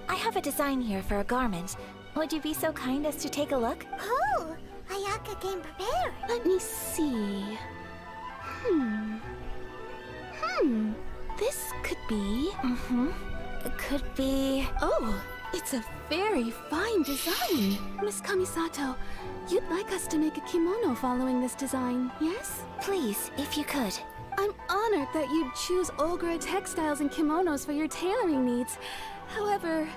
I have a design here for a garment. Would you be so kind as to take a look? Oh, Ayaka came prepared. Let me see. This could be... It could be... Oh, it's a very fine design. Miss Kamisato, you'd like us to make a kimono following this design, yes? Please, if you could. I'm honored that you'd choose Ogura Textiles and Kimonos for your tailoring needs. However,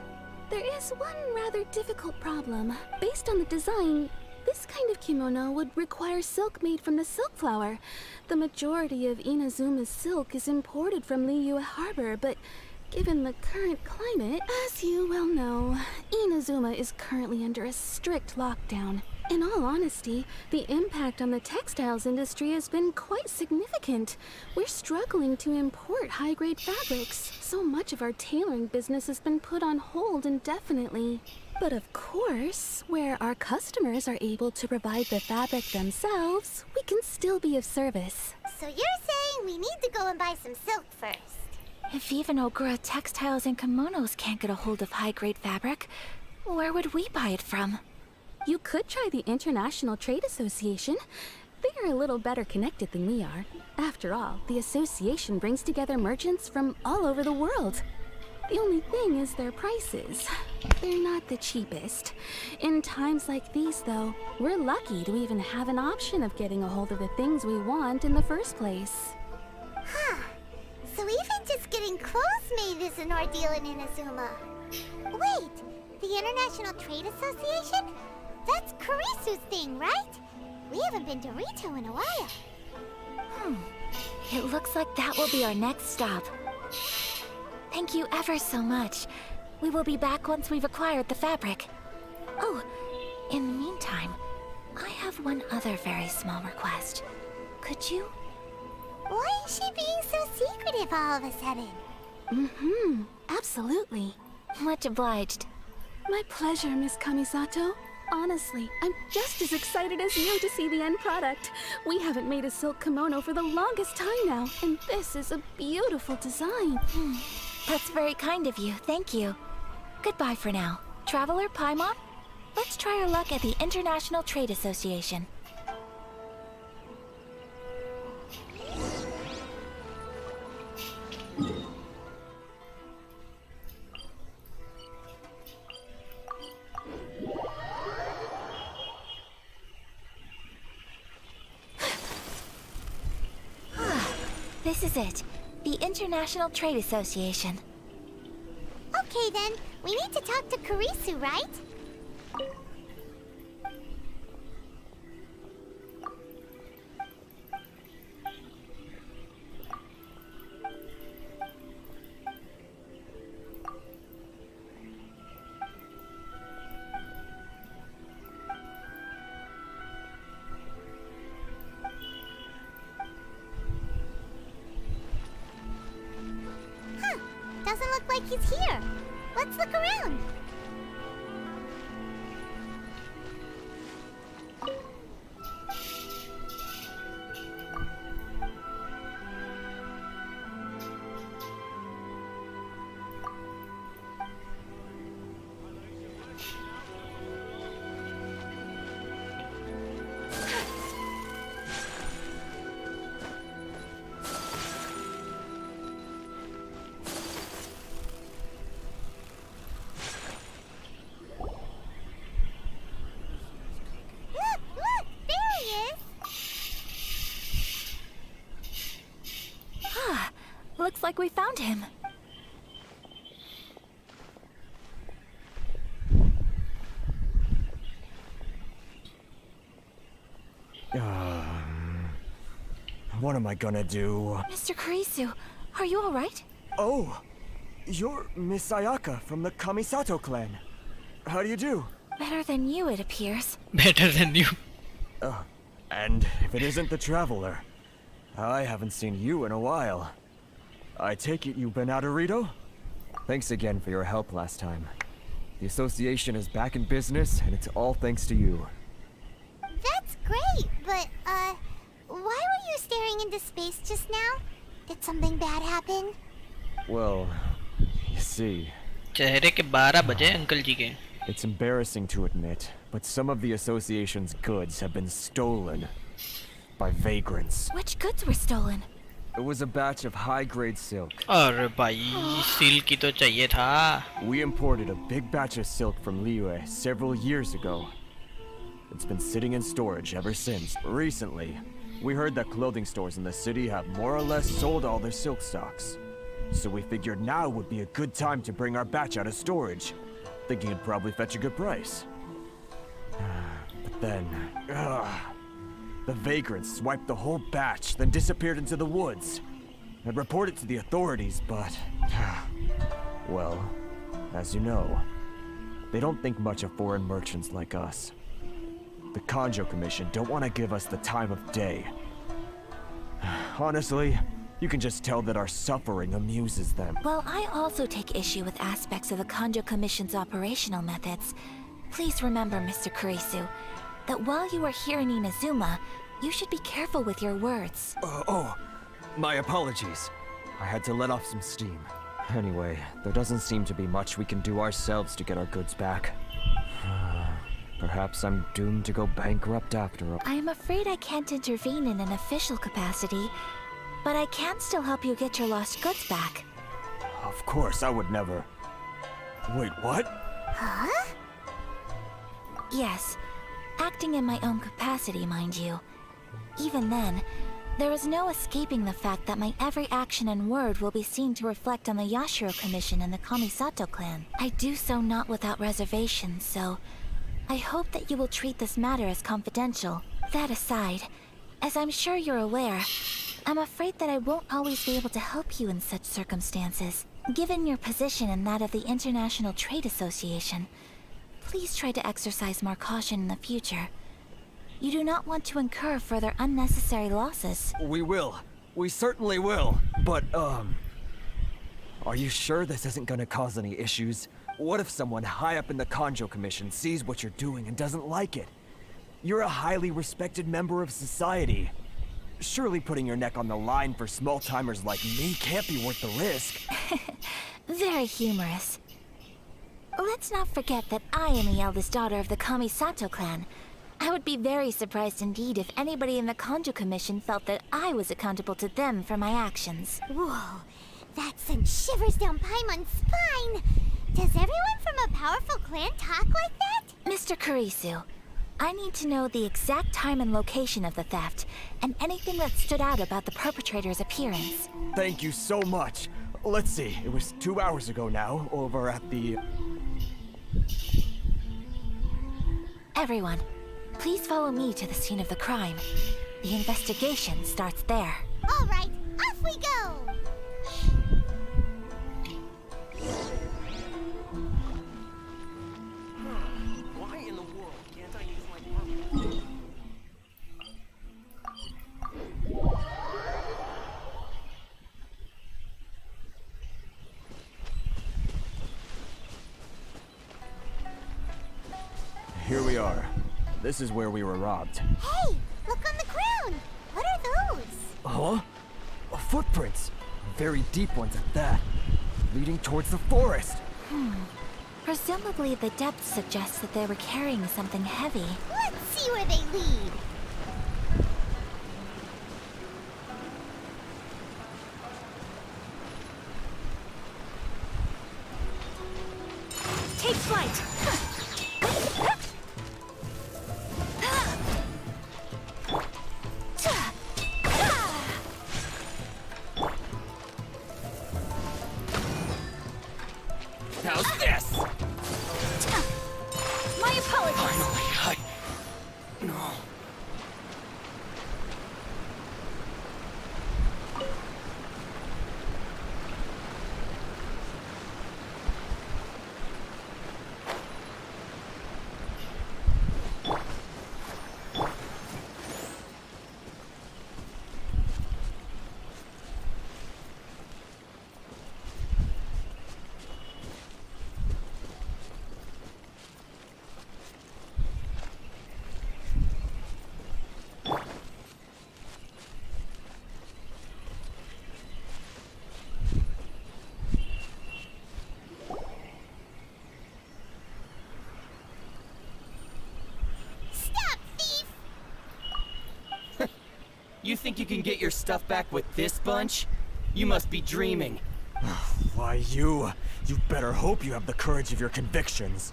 there is one rather difficult problem. Based on the design, this kind of kimono would require silk made from the silk flower. The majority of Inazuma's silk is imported from Liyue Harbor, but given the current climate, as you well know, Inazuma is currently under a strict lockdown. In all honesty, the impact on the textiles industry has been quite significant. We're struggling to import high-grade fabrics. So much of our tailoring business has been put on hold indefinitely. But of course, where our customers are able to provide the fabric themselves, we can still be of service. So you're saying we need to go and buy some silk first? If even Ogura textiles and kimonos can't get a hold of high-grade fabric, where would we buy it from? You could try the International Trade Association. They are a little better connected than we are. After all, the association brings together merchants from all over the world. The only thing is their prices. They're not the cheapest. In times like these, though, we're lucky to even have an option of getting a hold of the things we want in the first place. Huh. So even just getting clothes made is an ordeal in Inazuma. Wait, the International Trade Association? That's Kurisu's thing, right? We haven't been to Rito in a while. It looks like that will be our next stop. Thank you ever so much. We will be back once we've acquired the fabric. Oh, in the meantime, I have one other very small request. Could you? Why is she being so secretive all of a sudden? Absolutely. Much obliged. My pleasure, Miss Kamisato. Honestly, I'm just as excited as you to see the end product. We haven't made a silk kimono for the longest time now, and this is a beautiful design. That's very kind of you, thank you. Goodbye for now. Traveler Paimon, let's try our luck at the International Trade Association. This is it. The International Trade Association. Okay then, we need to talk to Kurisu, right? Doesn't look like he's here. Let's look around. Look, there he is. Looks like we found him. What am I gonna do? Mr. Kurisu, are you alright? Oh, you're Miss Ayaka from the Kamisato clan. How do you do? Better than you, it appears. Better than you. And if it isn't the Traveler, I haven't seen you in a while. I take it you've been out of Rito? Thanks again for your help last time. The association is back in business, and it's all thanks to you. That's great, but, why were you staring into space just now? Did something bad happen? Well, you see... चेहरे के 12 बजे uncle जी के. It's embarrassing to admit, but some of the association's goods have been stolen by vagrants. Which goods were stolen? It was a batch of high-grade silk. अरे भाई silk की तो चाहिए था. We imported a big batch of silk from Liyue several years ago. It's been sitting in storage ever since. Recently, we heard that clothing stores in the city have more or less sold all their silk stocks. So we figured now would be a good time to bring our batch out of storage, thinking it'd probably fetch a good price. But then, the vagrants swiped the whole batch, then disappeared into the woods. I'd reported to the authorities, but... well, as you know, they don't think much of foreign merchants like us. The Kanjo Commission don't want to give us the time of day. Honestly, You can just tell that our suffering amuses them. Well, I also take issue with aspects of the Kanjo Commission's operational methods. Please remember, Mr. Kurisu, that while you are here in Inazuma, you should be careful with your words. My apologies. I had to let off some steam. Anyway, there doesn't seem to be much we can do ourselves to get our goods back. Perhaps I'm doomed to go bankrupt after all. I am afraid I can't intervene in an official capacity, but I can still help you get your lost goods back. Of course, I would never. Wait, what? Huh? Yes, acting in my own capacity, mind you. Even then, there is no escaping the fact that my every action and word will be seen to reflect on the Yashiro Commission and the Kamisato clan. I do so not without reservation, so I hope that you will treat this matter as confidential. That aside, as I'm sure you're aware, I'm afraid that I won't always be able to help you in such circumstances. Given your position and that of the International Trade Association, please try to exercise more caution in the future. You do not want to incur further unnecessary losses. We will. We certainly will. But, are you sure this isn't gonna cause any issues? What if someone high up in the Kanjo Commission sees what you're doing and doesn't like it? You're a highly respected member of society. Surely putting your neck on the line for small-timers like me can't be worth the risk. Very humorous. Let's not forget that I am the eldest daughter of the Kamisato clan. I would be very surprised indeed if anybody in the Kanjo Commission felt that I was accountable to them for my actions. Whoa, that sent shivers down Paimon's spine. Does everyone from a powerful clan talk like that? Mr. Kurisu, I need to know the exact time and location of the theft, and anything that stood out about the perpetrator's appearance. Thank you so much. Let's see, it was 2 hours ago now, over at the... Everyone, please follow me to the scene of the crime. The investigation starts there. All right, off we go! Why in the world can't I use my purpose? Here we are. This is where we were robbed. Hey, look on the ground! What are those? Huh? Footprints. Very deep ones at that. Leading towards the forest. Presumably the depth suggests that they were carrying something heavy. Let's see where they lead. Take flight! How's this? My apologies! Finally, No. You think you can get your stuff back with this bunch? You must be dreaming. Why, you better hope you have the courage of your convictions.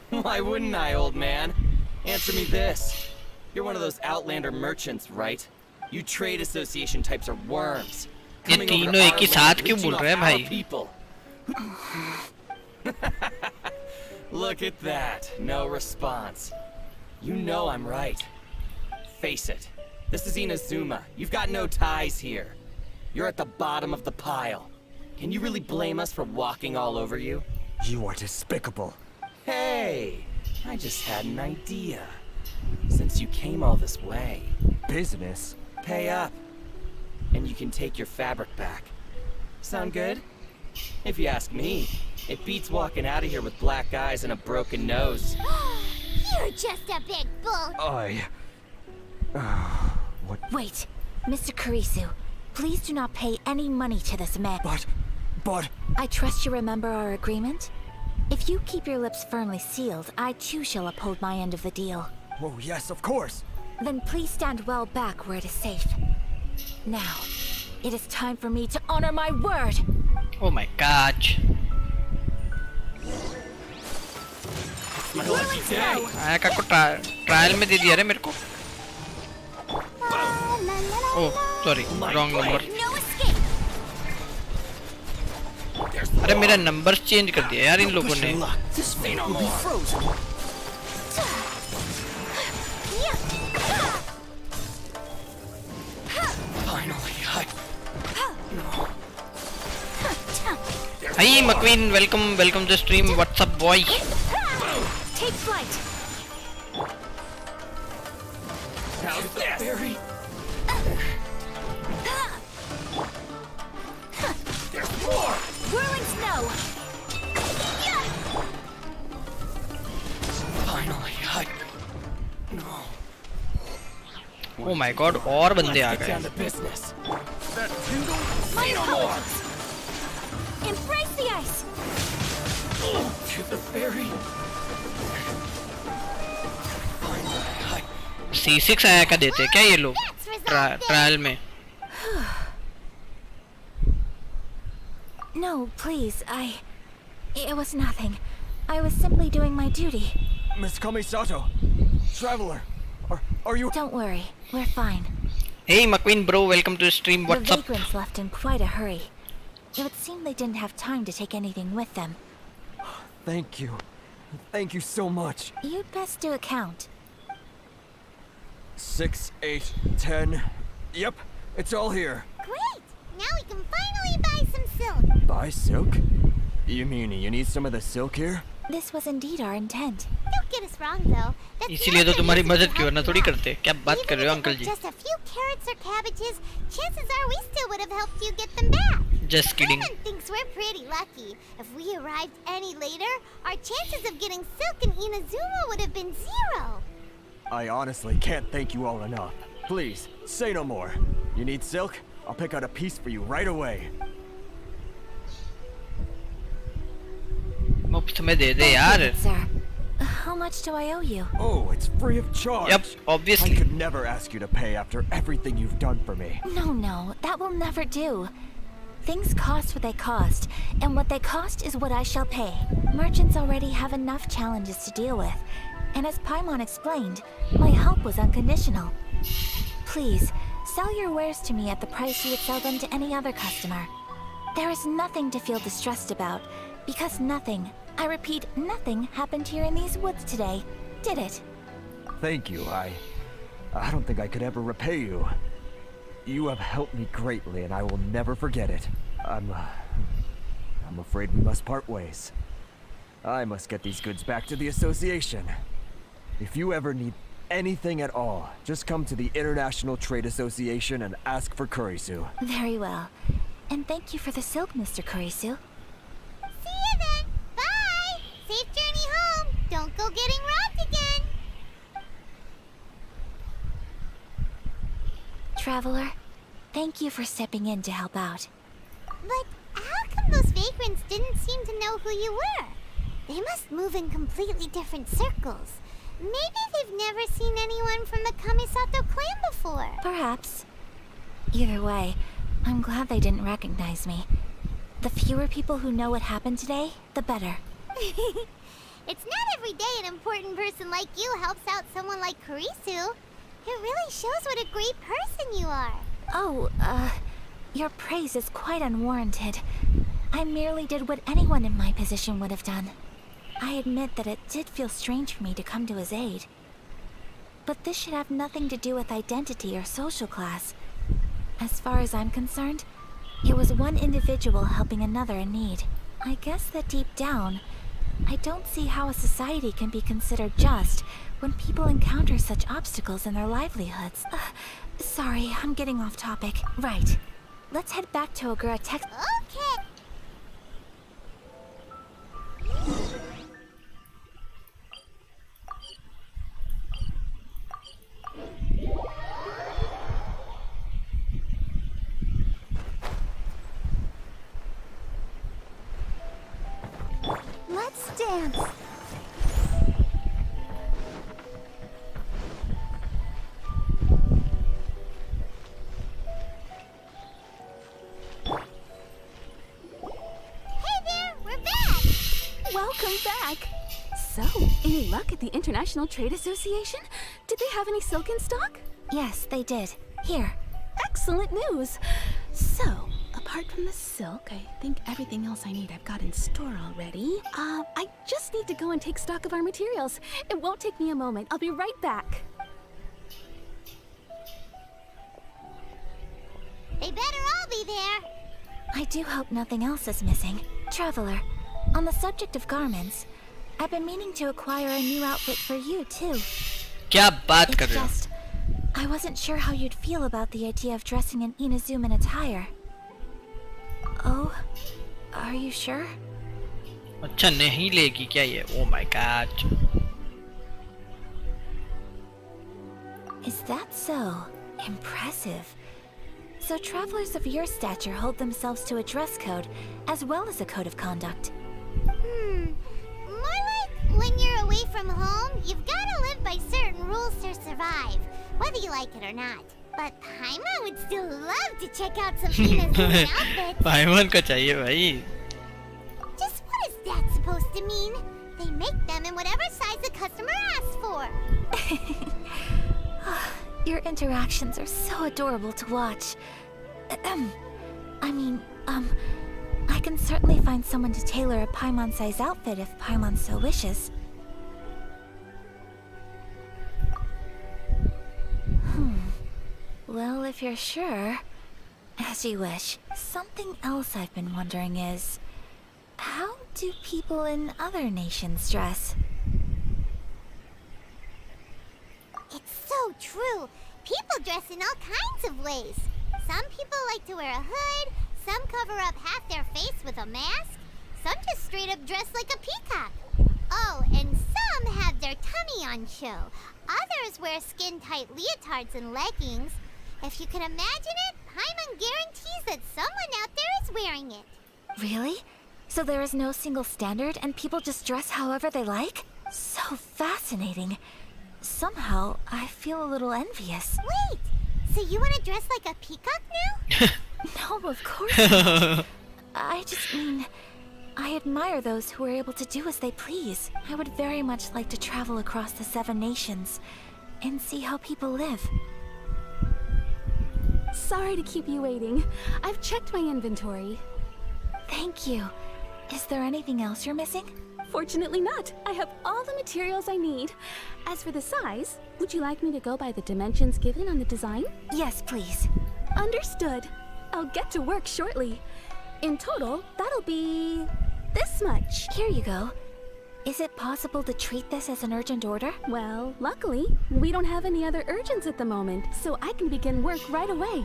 Why wouldn't I, old man? Answer me this. You're one of those Outlander merchants, right? You trade association types are worms. ये तीनों एक ही साथ क्यों बोल रहे हैं भाई? People. Look at that. No response. You know I'm right. Face it. This is Inazuma. You've got no ties here. You're at the bottom of the pile. Can you really blame us for walking all over you? You are despicable. Hey, I just had an idea. Since you came all this way. Business? Pay up. and you can take your fabric back. Sound good? If you ask me, it beats walking out of here with black eyes and a broken nose. You're just a big bull. What? Wait, Mr. Kurisu, please do not pay any money to this man. But... I trust you remember our agreement? If you keep your lips firmly sealed, I too shall uphold my end of the deal. Oh, yes, of course. Then please stand well back where it is safe. Now, it is time for me to honor my word! Oh my gosh. My lucky day. आया का को trial में दे दिया रे मेरे को. Oh, sorry, wrong number. अरे मेरा नंबर चेंज कर दिया यार इन लोगों ने. Hey McQueen, welcome to the stream. What's up, boy? Take flight. How's the berry? There's more! Whirling snow! Finally, No. Oh my god, और बंदे आ गए. That tingle? My apologies! Embrace the ice! To the berry. C6 आया का देते क्या ये लोग trial में? No, please, it was nothing. I was simply doing my duty. Miss Kamisato, traveler, are you... Don't worry, we're fine. Hey McQueen bro, welcome to the stream. What's the up? vagrants left in quite a hurry. It would seem they didn't have time to take anything with them. Thank you. Thank you so much. You'd best do a count. 6, 8, 10. Yep, it's all here. Great! Now we can finally buy some silk. Buy silk? You mean you need some of the silk here? This was indeed our intent. Don't get us wrong, though. इसीलिए तो तुम्हारी मदद क्यों ना थोड़ी करते. क्या बात कर रहे हो uncle ji? Just a few carrots or cabbages. Chances are we still would have helped you get them back. Just kidding. Simon thinks we're pretty lucky. If we arrived any later, our chances of getting silk in Inazuma would have been 0. I honestly can't thank you all enough. Please, say no more. You need silk? I'll pick out a piece for you right away. मुफ्त में दे दे यार. Sir, how much do I owe you? Oh, it's free of charge. Yep, obviously. I could never ask you to pay after everything you've done for me. No, that will never do. Things cost what they cost, and what they cost is what I shall pay. Merchants already have enough challenges to deal with, and as Paimon explained, my help was unconditional. Please, sell your wares to me at the price you would sell them to any other customer. There is nothing to feel distressed about, because nothing, I repeat, nothing happened here in these woods today, did it? Thank you. I don't think I could ever repay you. You have helped me greatly, and I will never forget it. I'm afraid we must part ways. I must get these goods back to the association. If you ever need anything at all, just come to the International Trade Association and ask for Kurisu. Very well. And thank you for the silk, Mr. Kurisu. See you then. Bye. Safe journey home. Don't go getting robbed again. Traveler, thank you for stepping in to help out. But how come those vagrants didn't seem to know who you were? They must move in completely different circles. Maybe they've never seen anyone from the Kamisato clan before. Perhaps. Either way, I'm glad they didn't recognize me. The fewer people who know what happened today, the better. It's not every day an important person like you helps out someone like Kurisu. It really shows what a great person you are. Oh, your praise is quite unwarranted. I merely did what anyone in my position would have done. I admit that it did feel strange for me to come to his aid. But this should have nothing to do with identity or social class. As far as I'm concerned, it was one individual helping another in need. I guess that deep down, I don't see how a society can be considered just when people encounter such obstacles in their livelihoods. Sorry, I'm getting off topic. Right. Let's head back to Ogura Tech. Okay. Let's dance. Hey there, we're back! Welcome back! So, any luck at the International Trade Association? Did they have any silk in stock? Yes, they did. Here. Excellent news! So, apart from the silk, I think everything else I need I've got in store already. I just need to go and take stock of our materials. It won't take me a moment. I'll be right back. They better all be there. I do hope nothing else is missing. Traveler, on the subject of garments, I've been meaning to acquire a new outfit for you, too. क्या बात कर It's रहे हो? just, I wasn't sure how you'd feel about the idea of dressing in Inazuman attire. Oh, are you sure? अच्छा नहीं लेगी क्या ये? Oh my god. Is that so? Impressive. So travelers of your stature hold themselves to a dress code, as well as a code of conduct. More like when you're away from home, you've gotta live by certain rules to survive, whether you like it or not. But Paimon would still love to check out some Inazuman outfits. पाइमन को चाहिए भाई. Just what is that supposed to mean? They make them in whatever size the customer asks for. Your interactions are so adorable to watch. I mean, I can certainly find someone to tailor a Paimon-size outfit if Paimon so wishes. Well, if you're sure, as you wish. Something else I've been wondering is, how do people in other nations dress? It's so true. People dress in all kinds of ways. Some people like to wear a hood, some cover up half their face with a mask, some just straight up dress like a peacock. Oh, and some have their tummy on show. Others wear skin-tight leotards and leggings. If you can imagine it, Paimon guarantees that someone out there is wearing it. Really? So there is no single standard and people just dress however they like? So fascinating. Somehow, I feel a little envious. Wait! So you want to dress like a peacock now? No, of course not. I just mean, I admire those who are able to do as they please. I would very much like to travel across the 7 nations and see how people live. Sorry to keep you waiting. I've checked my inventory. Thank you. Is there anything else you're missing? Fortunately not. I have all the materials I need. As for the size, would you like me to go by the dimensions given on the design? Yes, please. Understood. I'll get to work shortly. In total, that'll be this much. Here you go. Is it possible to treat this as an urgent order? Well, luckily, we don't have any other urgents at the moment, so I can begin work right away.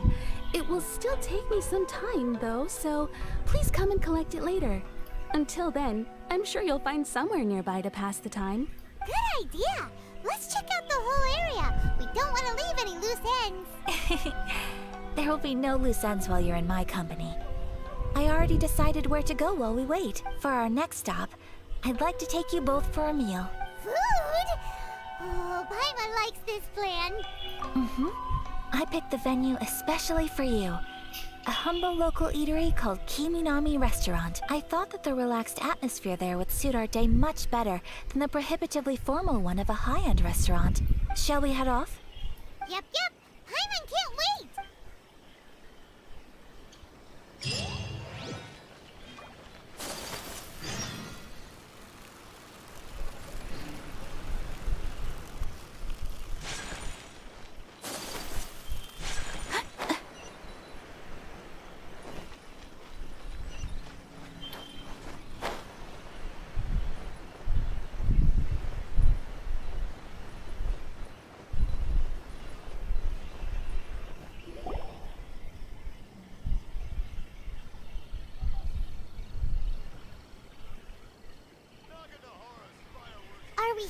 It will still take me some time, though, so please come and collect it later. Until then, I'm sure you'll find somewhere nearby to pass the time. Good idea! Let's check out the whole area. We don't want to leave any loose ends. There will be no loose ends while you're in my company. I already decided where to go while we wait. For our next stop, I'd like to take you both for a meal. Food? Oh, Paimon likes this plan. I picked the venue especially for you. A humble local eatery called Kiminami Restaurant. I thought that the relaxed atmosphere there would suit our day much better than the prohibitively formal one of a high-end restaurant. Shall we head off? Yep. Paimon can't wait.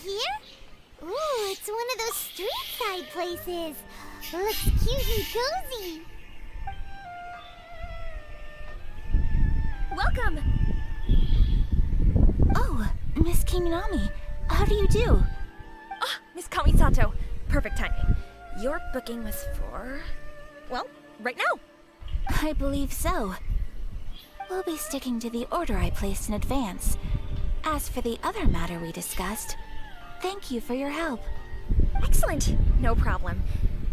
here? Ooh, it's one of those street side places. Looks cute and cozy. Welcome! Oh, Miss Kiminami, how do you do? Ah, Miss Kamisato. Perfect timing. Your booking was for... well, right now. I believe so. We'll be sticking to the order I placed in advance. As for the other matter we discussed, thank you for your help. Excellent. No problem.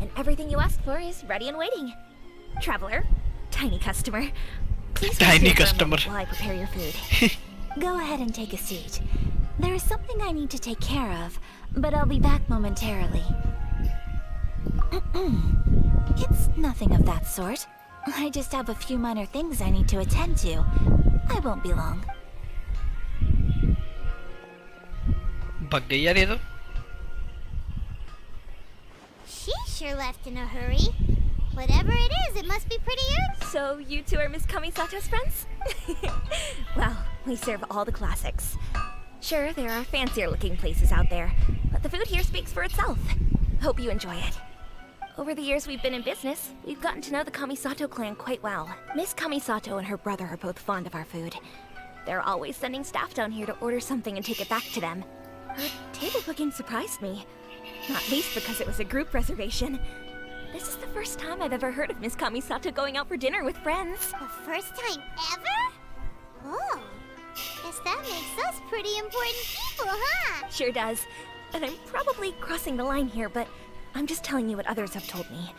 And everything you asked for is ready and waiting. Traveler, tiny customer, please Tiny for a customer. moment while I prepare your food. Go ahead and take a seat. There is something I need to take care of, but I'll be back momentarily. It's nothing of that sort. I just have a few minor things I need to attend to. I won't be long. भाग गई यार ये तो. She sure left in a hurry. Whatever it is, it must be pretty urgent. So you two are Miss Kamisato's friends? Well, we serve all the classics. Sure, there are fancier looking places out there, but the food here speaks for itself. Hope you enjoy it. Over the years we've been in business, we've gotten to know the Kamisato clan quite well. Miss Kamisato and her brother are both fond of our food. They're always sending staff down here to order something and take it back to them. Her table booking surprised me, not least because it was a group reservation. This is the first time I've ever heard of Miss Kamisato going out for dinner with friends. The first time ever? Oh, guess that makes us pretty important people, huh? Sure does. And I'm probably crossing the line here, but I'm just telling you what others have told me.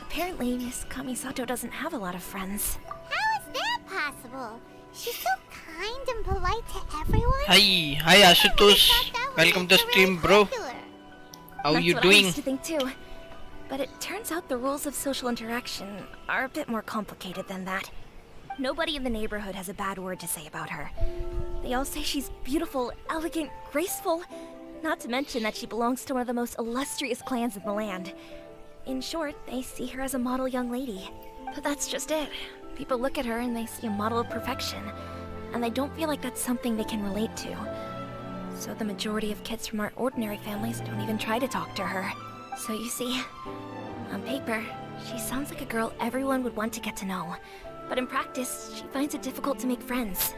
Apparently, Miss Kamisato doesn't have a lot of friends. How is that possible? She's so kind and polite to everyone. Hi Ashutosh. Welcome to stream, bro. How That's you what I doing? used to think too. But it turns out the rules of social interaction are a bit more complicated than that. Nobody in the neighborhood has a bad word to say about her. They all say she's beautiful, elegant, graceful. Not to mention that she belongs to one of the most illustrious clans in the land. In short, they see her as a model young lady. But that's just it. People look at her and they see a model of perfection, and they don't feel like that's something they can relate to. So the majority of kids from our ordinary families don't even try to talk to her. So you see, on paper, she sounds like a girl everyone would want to get to know. But in practice, she finds it difficult to make friends.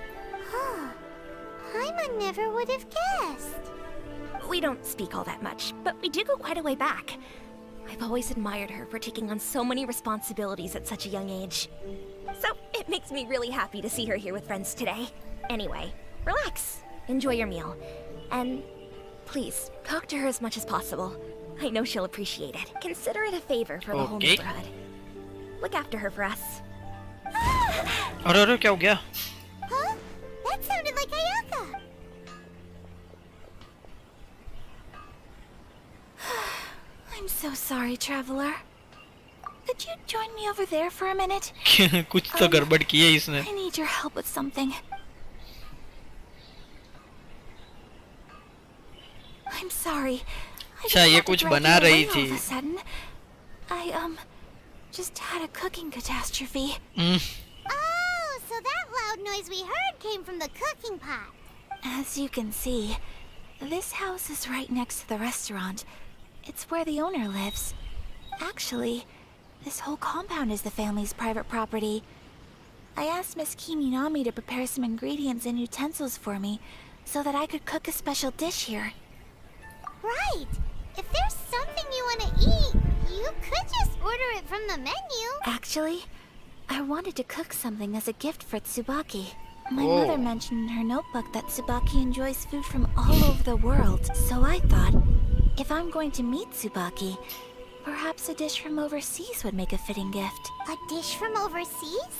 Huh. Paimon never would have guessed. We don't speak all that much, but we do go quite a way back. I've always admired her for taking on so many responsibilities at such a young age. So it makes me really happy to see her here with friends today. Anyway, relax, enjoy your meal, and please, talk to her as much as possible. I know she'll appreciate it. Consider it a favor for the whole Okay. neighborhood. Look after her for us. अरे क्या हो गया? Huh? That sounded like Ayaka. I'm so sorry, traveler. Could you join me over there for a minute? कुछ तो गड़बड़ की है इसने. I need your help with something. I'm sorry. I अच्छा just ये had to कुछ drag बना you रही away थी. all of a sudden. I just had a cooking catastrophe. Oh, so that loud noise we heard came from the cooking pot. As you can see, this house is right next to the restaurant. It's where the owner lives. Actually, this whole compound is the family's private property. I asked Miss Kiminami to prepare some ingredients and utensils for me so that I could cook a special dish here. Right. If there's something you want to eat, you could just order it from the menu. Actually, I wanted to cook something as a gift for Tsubaki. My Oh. mother mentioned in her notebook that Tsubaki enjoys food from all over the world, so I thought, if I'm going to meet Tsubaki, perhaps a dish from overseas would make a fitting gift. A dish from overseas?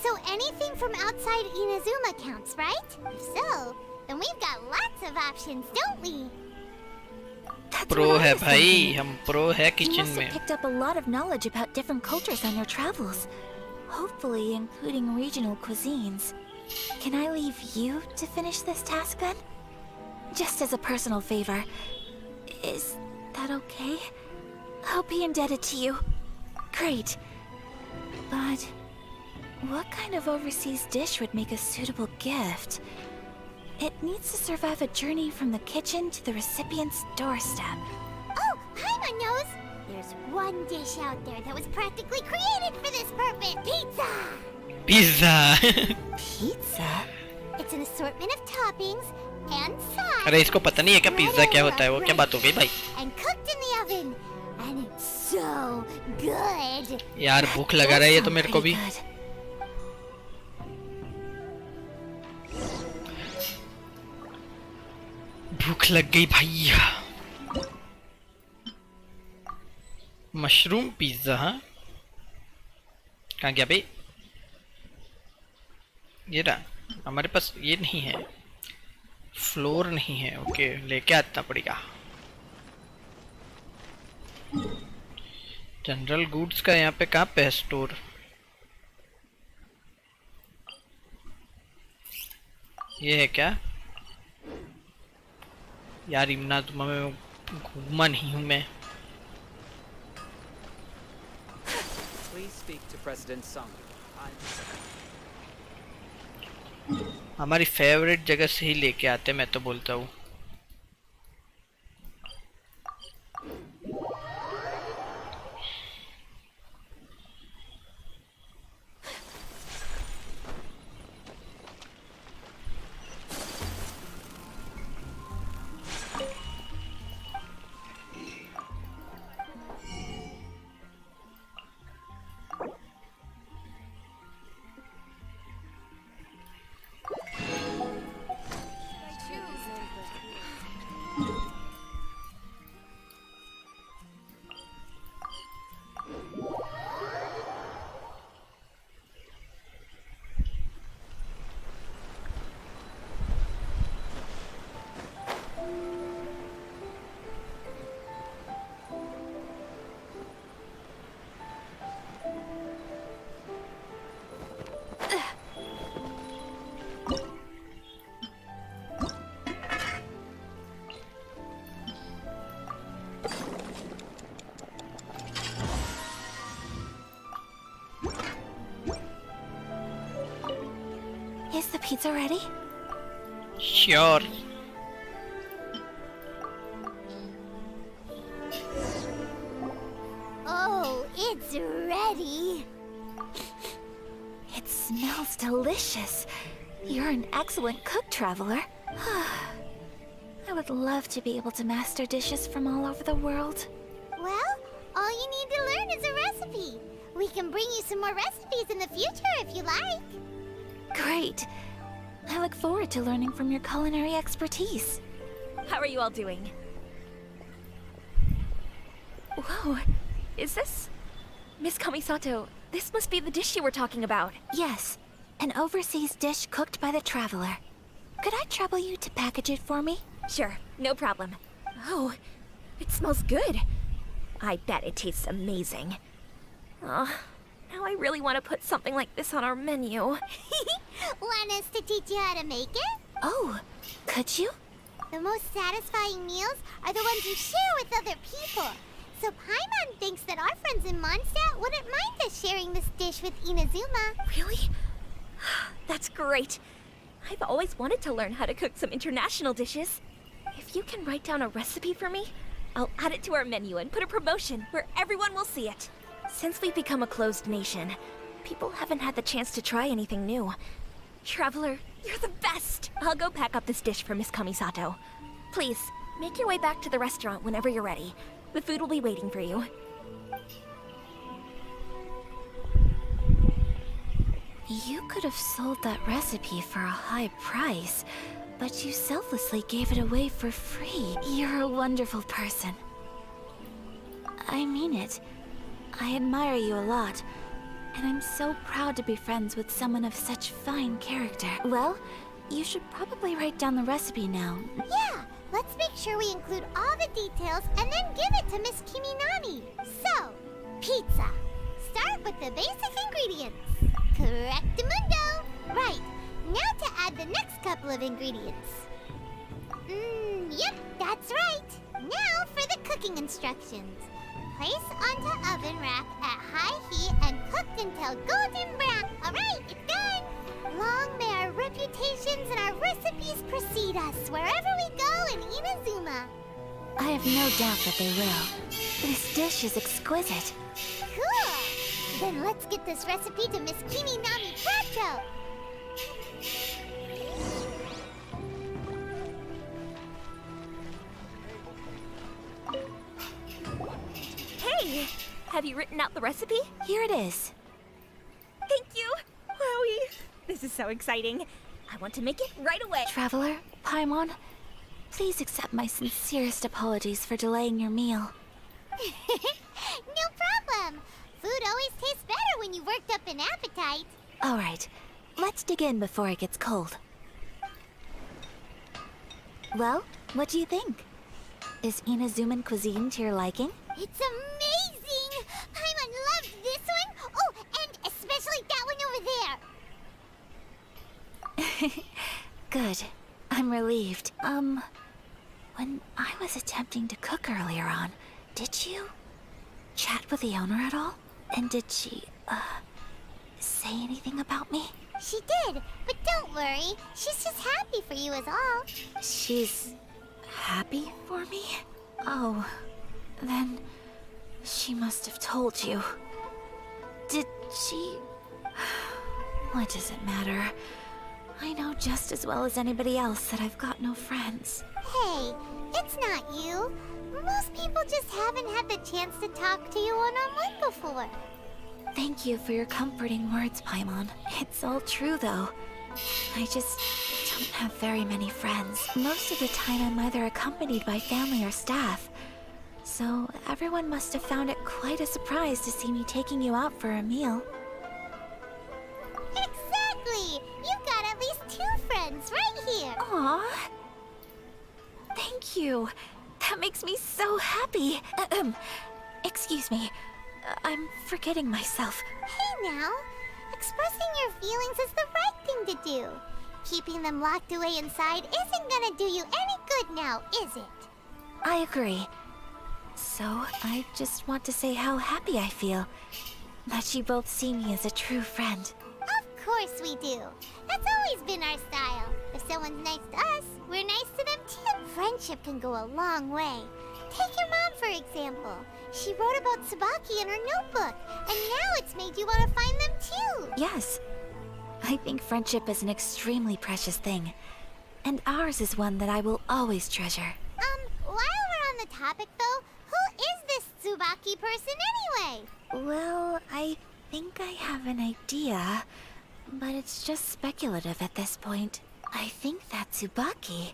So anything from outside Inazuma counts, right? If so, then we've got lots of options, don't we? Pro है भाई, हम pro है You kitchen must में. have picked up a lot of knowledge about different cultures on your travels, hopefully including regional cuisines. Can I leave you to finish this task then? Just as a personal favor. Is that okay? I'll be indebted to you. Great. But what kind of overseas dish would make a suitable gift? It needs to survive a journey from the kitchen to the recipient's doorstep. Oh, Paimon knows! There's one dish out there that was practically created for this purpose. Pizza! Pizza. Pizza? It's an assortment of toppings and sides. अरे इसको पता नहीं है क्या pizza क्या होता है? वो क्या बात हो गई भाई? And cooked in the oven. And it's so good. यार भूख लगा रहा है ये तो मेरे को भी. भूख लग गई भाई. Mushroom pizza. हाँ कहाँ गया भाई? ये रहा. हमारे पास ये नहीं है, फ्लोर नहीं है. ओके लेके आता पड़ेगा. जनरल गुड्स का यहाँ पे कहाँ पे है स्टोर? ये है क्या यार? इमना तुम में घूमा नहीं हूँ मैं. Please speak to President Sung. हमारी फेवरेट जगह से ही लेके आते मैं तो बोलता हूँ. Is the pizza ready? Sure. Oh, it's ready. It smells delicious. You're an excellent cook, traveler. I would love to be able to master dishes from all over the world. Well, all you need to learn is a recipe. We can bring you some more recipes in the future if you like. Great. I look forward to learning from your culinary expertise. How are you all doing? Whoa, is this... Miss Kamisato, this must be the dish you were talking about. Yes, an overseas dish cooked by the traveler. Could I trouble you to package it for me? Sure, no problem. Oh, it smells good. I bet it tastes amazing. Oh, now I really want to put something like this on our menu. Want us to teach you how to make it? Oh, could you? The most satisfying meals are the ones you share with other people. So Paimon thinks that our friends in Mondstadt wouldn't mind us sharing this dish with Inazuma. Really? That's great. I've always wanted to learn how to cook some international dishes. If you can write down a recipe for me, I'll add it to our menu and put a promotion where everyone will see it. Since we've become a closed nation, people haven't had the chance to try anything new. Traveler, you're the best! I'll go pack up this dish for Miss Kamisato. Please, make your way back to the restaurant whenever you're ready. The food will be waiting for you. You could have sold that recipe for a high price, but you selflessly gave it away for free. You're a wonderful person. I mean it. I admire you a lot, and I'm so proud to be friends with someone of such fine character. Well, you should probably write down the recipe now. Yeah, let's make sure we include all the details and then give it to Miss Kiminami. So, pizza. Start with the basic ingredients. Correctamundo. Right, now to add the next couple of ingredients. Yep, that's right. Now for the cooking instructions. Place onto oven rack at high heat and cooked until golden brown. Alright, it's done! Long may our reputations and our recipes precede us wherever we go in Inazuma. I have no doubt that they will. This dish is exquisite. Cool! Then let's get this recipe to Miss Kimi Nami Quattro. Hey! Have you written out the recipe? Here it is. Thank you! Wowie! This is so exciting. I want to make it right away. Traveler, Paimon, please accept my sincerest apologies for delaying your meal. No problem. Food always tastes better when you worked up an appetite. All right, let's dig in before it gets cold. Well, what do you think? Is Inazuman cuisine to your liking? It's amazing! Paimon loved this one! Oh, and especially that one over there! Good. I'm relieved. When I was attempting to cook earlier on, did you chat with the owner at all? And did she, say anything about me? She did, but don't worry. She's just happy for you is all. She's happy for me? Oh, then she must have told you. Did she? What does it matter? I know just as well as anybody else that I've got no friends. Hey, it's not you. Most people just haven't had the chance to talk to you one-on-one before. Thank you for your comforting words, Paimon. It's all true, though. I just don't have very many friends. Most of the time I'm either accompanied by family or staff. So everyone must have found it quite a surprise to see me taking you out for a meal. Exactly! You've got at least 2 friends right here. Aww. Thank you. That makes me so happy. Excuse me. I'm forgetting myself. Hey now, expressing your feelings is the right thing to do. Keeping them locked away inside isn't gonna do you any good now, is it? I agree. So, I just want to say how happy I feel that you both see me as a true friend. Of course we do. That's always been our style. If someone's nice to us, we're nice to them too. Friendship can go a long way. Take your mom, for example. She wrote about Tsubaki in her notebook, and now it's made you want to find them too. Yes. I think friendship is an extremely precious thing. And ours is one that I will always treasure. While we're on the topic though, who is this Tsubaki person anyway? Well, I think I have an idea, but it's just speculative at this point. I think that Tsubaki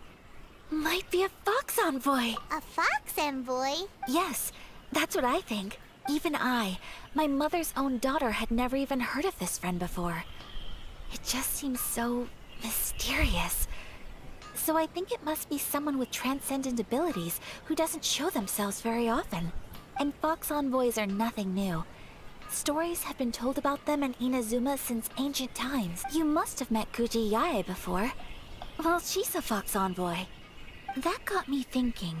might be a fox envoy. A fox envoy? Yes, that's what I think. Even I, my mother's own daughter, had never even heard of this friend before. It just seems so mysterious. So I think it must be someone with transcendent abilities who doesn't show themselves very often. And fox envoys are nothing new. Stories have been told about them in Inazuma since ancient times. You must have met Kuji Yae before. Well, she's a fox envoy. That got me thinking.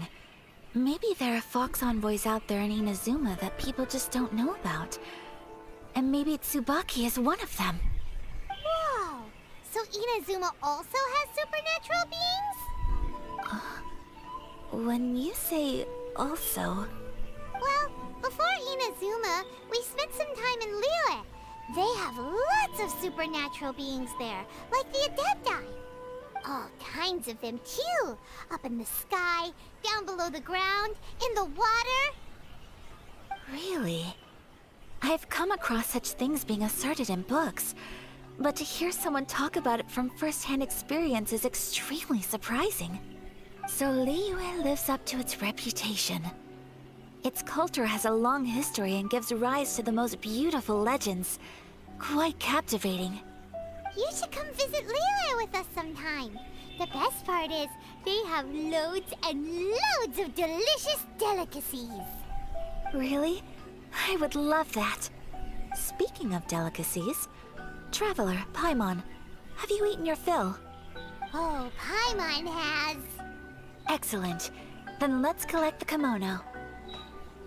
Maybe there are fox envoys out there in Inazuma that people just don't know about. And maybe Tsubaki is one of them. Whoa! So Inazuma also has supernatural beings? When you say also... Well, before Inazuma, we spent some time in Liyue. They have lots of supernatural beings there, like the Adepti. All kinds of them too. Up in the sky, down below the ground, in the water. Really? I've come across such things being asserted in books, but to hear someone talk about it from first-hand experience is extremely surprising. So Liyue lives up to its reputation. Its culture has a long history and gives rise to the most beautiful legends. Quite captivating. You should come visit Liyue with us sometime. The best part is, they have loads and loads of delicious delicacies. Really? I would love that. Speaking of delicacies, Traveler, Paimon, have you eaten your fill? Oh, Paimon has. Excellent. Then let's collect the kimono.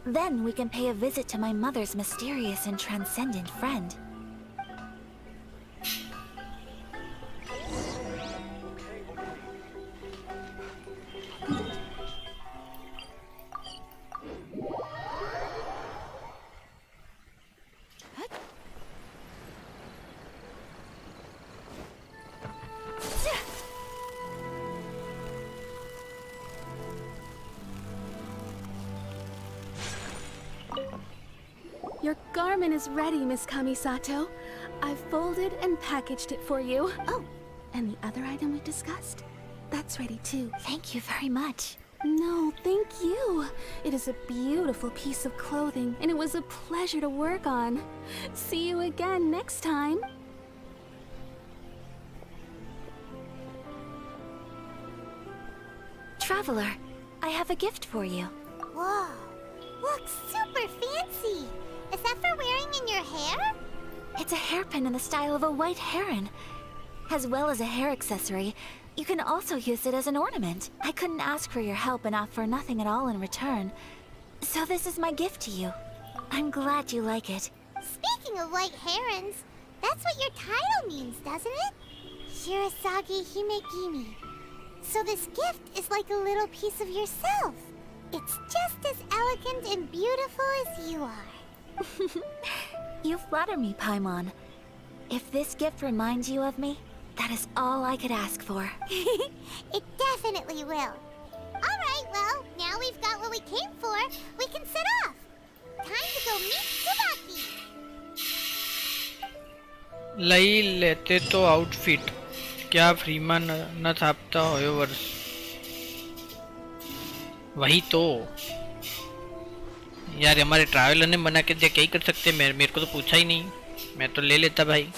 Then we can pay a visit to my mother's mysterious and transcendent friend. Your garment is ready, Miss Kamisato. I've folded and packaged it for you. Oh, and the other item we discussed? That's ready too. Thank you very much. No, thank you. It is a beautiful piece of clothing, and it was a pleasure to work on. See you again next time. Traveler, I have a gift for you. Whoa, looks super fancy. Is that for wearing in your hair? It's a hairpin in the style of a white heron. As well as a hair accessory, you can also use it as an ornament. I couldn't ask for your help and offer nothing at all in return. So this is my gift to you. I'm glad you like it. Speaking of white herons, that's what your title means, doesn't it? Shirasagi Himegimi. So this gift is like a little piece of yourself. It's just as elegant and beautiful as you are. You flatter me, Paimon. If this gift reminds you of me, that is all I could ask for. It definitely will. Alright, well, now we've got what we came for. We can set off. Time to go meet Tsubaki. लई लेते तो outfit क्या free में न छापता हो वर्ष वही तो यार हमारे ट्रैवलर ने मना के दिया क्या ही कर सकते मेरे को तो पूछा ही नहीं मैं तो ले लेता भाई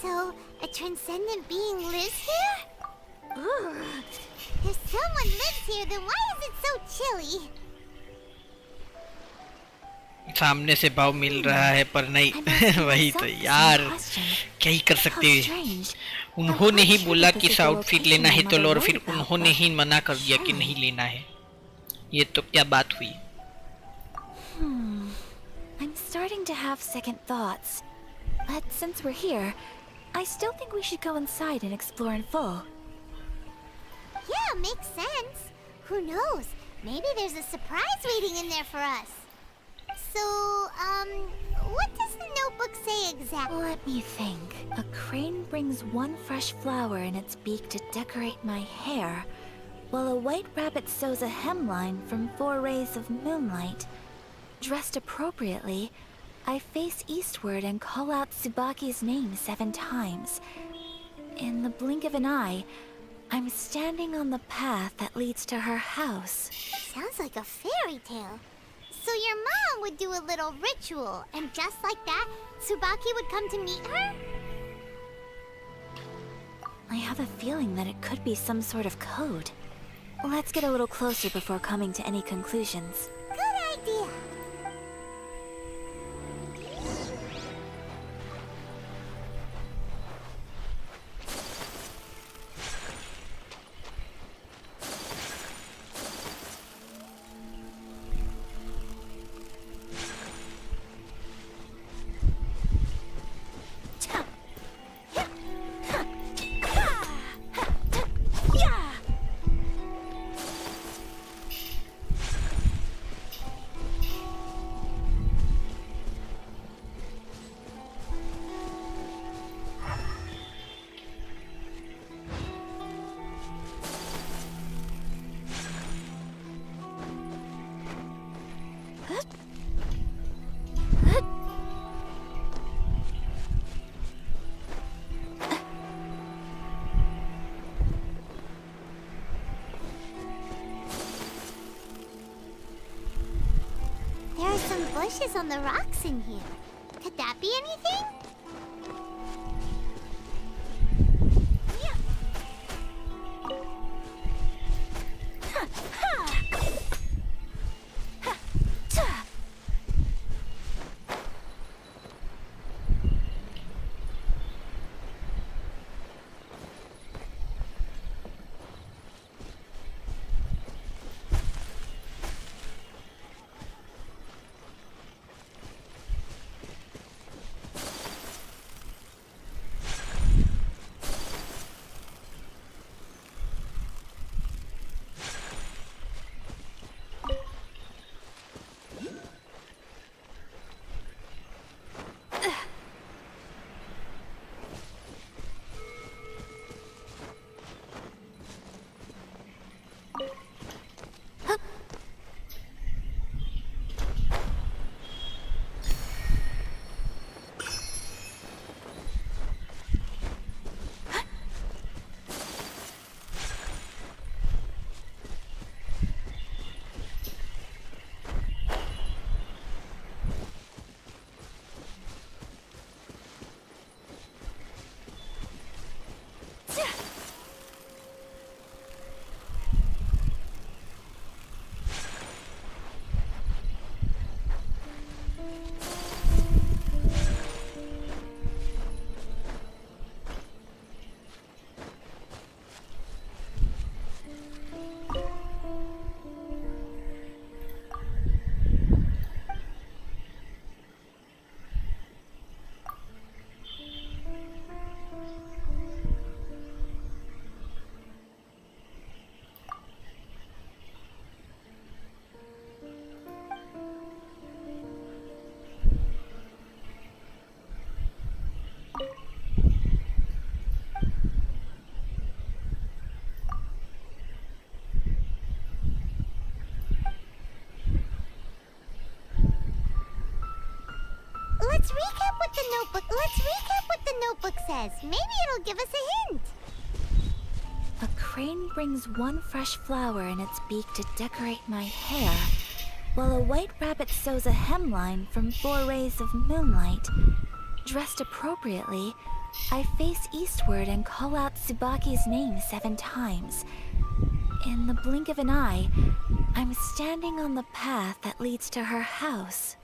So, a transcendent being lives here? Ugh. If someone lives here, then why is it so chilly? सामने से भाव मिल रहा है पर नहीं वही तो यार क्या ही कर सकते हैं उन्होंने ही बोला कि इस आउटफिट लेना है तो लो और फिर उन्होंने ही मना कर दिया कि नहीं लेना है ये तो क्या बात हुई I'm starting to have second thoughts. But since we're here, I still think we should go inside and explore in full. Yeah, makes sense. Who knows? Maybe there's a surprise waiting in there for us. So, what does the notebook say exactly? Let me think. A crane brings one fresh flower in its beak to decorate my hair, while a white rabbit sews a hemline from 4 rays of moonlight. Dressed appropriately, I face eastward and call out Tsubaki's name 7 times. In the blink of an eye, I'm standing on the path that leads to her house. Sounds like a fairy tale. So your mom would do a little ritual, and just like that, Tsubaki would come to meet her? I have a feeling that it could be some sort of code. Let's get a little closer before coming to any conclusions. Good idea. There are some bushes on the rocks in here. Could that be anything? the notebook. Let's recap what the notebook says. Maybe it'll give us a hint. A crane brings one fresh flower in its beak to decorate my hair, while a white rabbit sews a hemline from 4 rays of moonlight. Dressed appropriately, I face eastward and call out Tsubaki's name 7 times. In the blink of an eye, I'm standing on the path that leads to her house.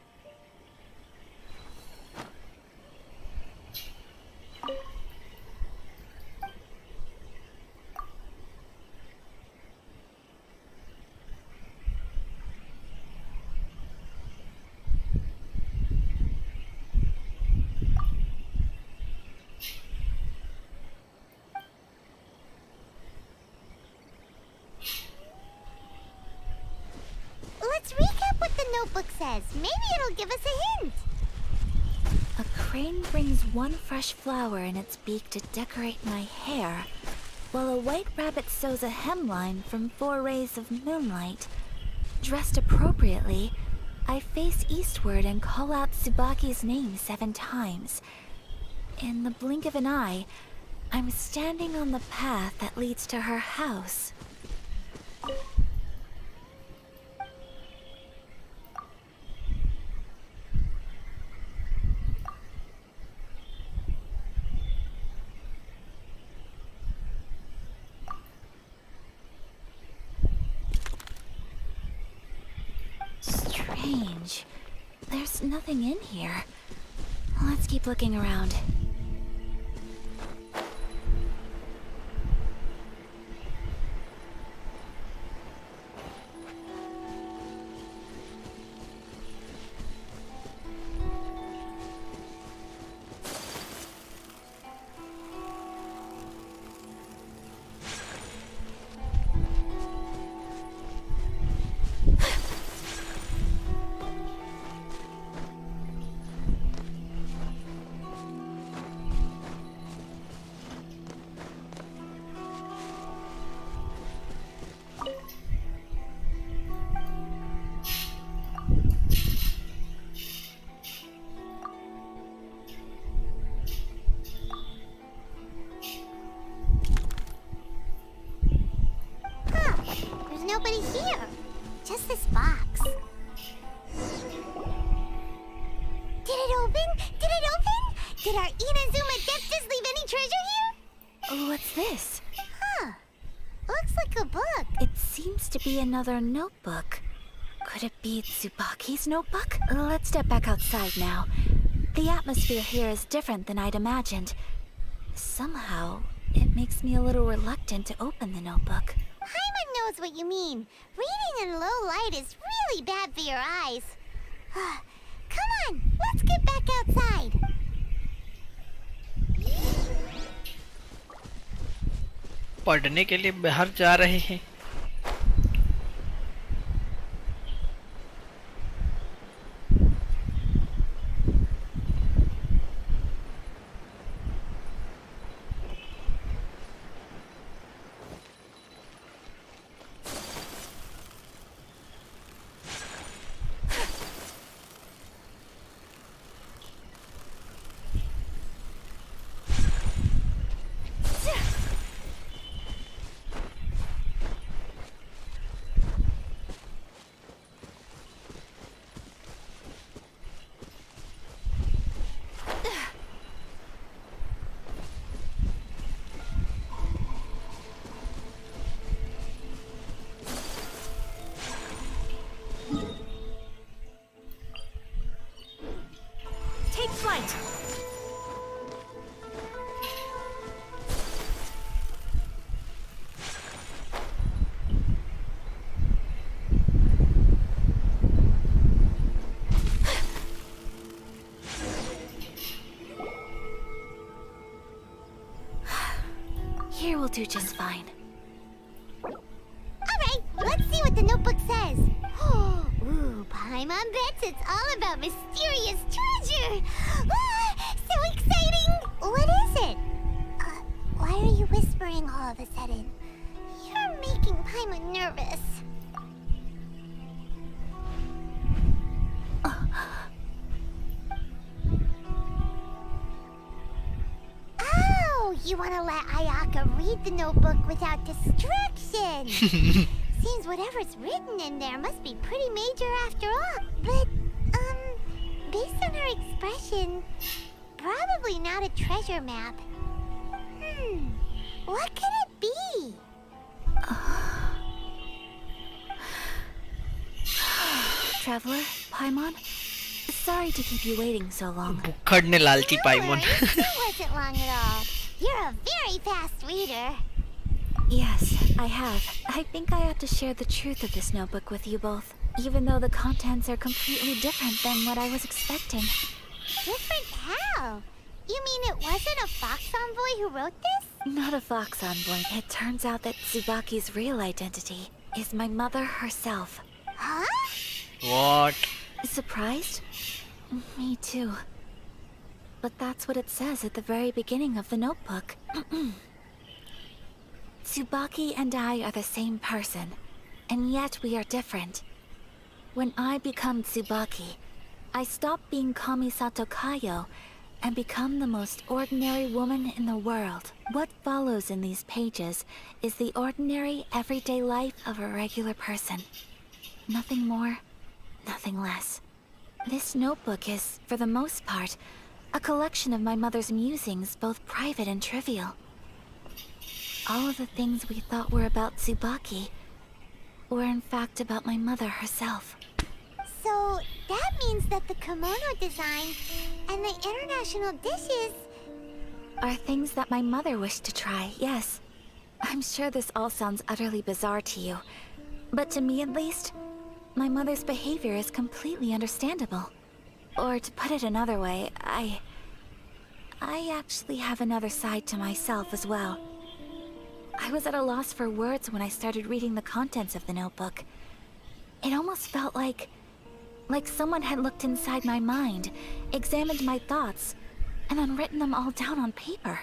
Let's recap what the notebook says. Maybe it'll give us a hint. A crane brings one fresh flower in its beak to decorate my hair, while a white rabbit sews a hemline from 4 rays of moonlight. Dressed appropriately, I face eastward and call out Tsubaki's name 7 times. In the blink of an eye, I'm standing on the path that leads to her house. Strange. There's nothing in here. Let's keep looking around. There's nobody here. Just this box. Did it open? Did it open? Did our Inazuma Depths leave any treasure here? What's this? Huh. Looks like a book. It seems to be another notebook. Could it be Tsubaki's notebook? Let's step back outside now. The atmosphere here is different than I'd imagined. Somehow, it makes me a little reluctant to open the notebook. Paimon knows what you mean. Reading in low light is really bad for your eyes. Come on, let's get back outside. पढ़ने के लिए बाहर जा रहे हैं। Take flight! Here will do just fine. Alright, let's see what the notebook says. Ooh, Paimon bets it's all about mysterious treasure. So exciting! What is it? Why are you whispering all of a sudden? You're making Paimon nervous. you want to let Ayaka read the notebook without distraction. Seems whatever's written in there must be pretty major after all. But, based on her expression, probably not a treasure map. What could it be? Traveler, Paimon, sorry to keep you waiting so long. बुक्खड़ लालची पाइमोन. It wasn't long at all. You're a very fast reader. Yes, I have. I think I ought to share the truth of this notebook with you both, even though the contents are completely different than what I was expecting. Different how? You mean it wasn't a Fox Envoy who wrote this? Not a Fox Envoy. It turns out that Tsubaki's real identity is my mother herself. Huh? What? Surprised? Me too. But that's what it says at the very beginning of the notebook. Tsubaki and I are the same person, and yet we are different. When I become Tsubaki, I stop being Kamisato Kayo and become the most ordinary woman in the world. What follows in these pages is the ordinary, everyday life of a regular person. Nothing more, nothing less. This notebook is, for the most part, a collection of my mother's musings, both private and trivial. All of the things we thought were about Tsubaki were in fact about my mother herself. So, that means that the kimono design and the international dishes are things that my mother wished to try, yes. I'm sure this all sounds utterly bizarre to you, but to me at least, my mother's behavior is completely understandable. Or to put it another way, I actually have another side to myself as well. I was at a loss for words when I started reading the contents of the notebook. It almost felt like someone had looked inside my mind, examined my thoughts, and then written them all down on paper.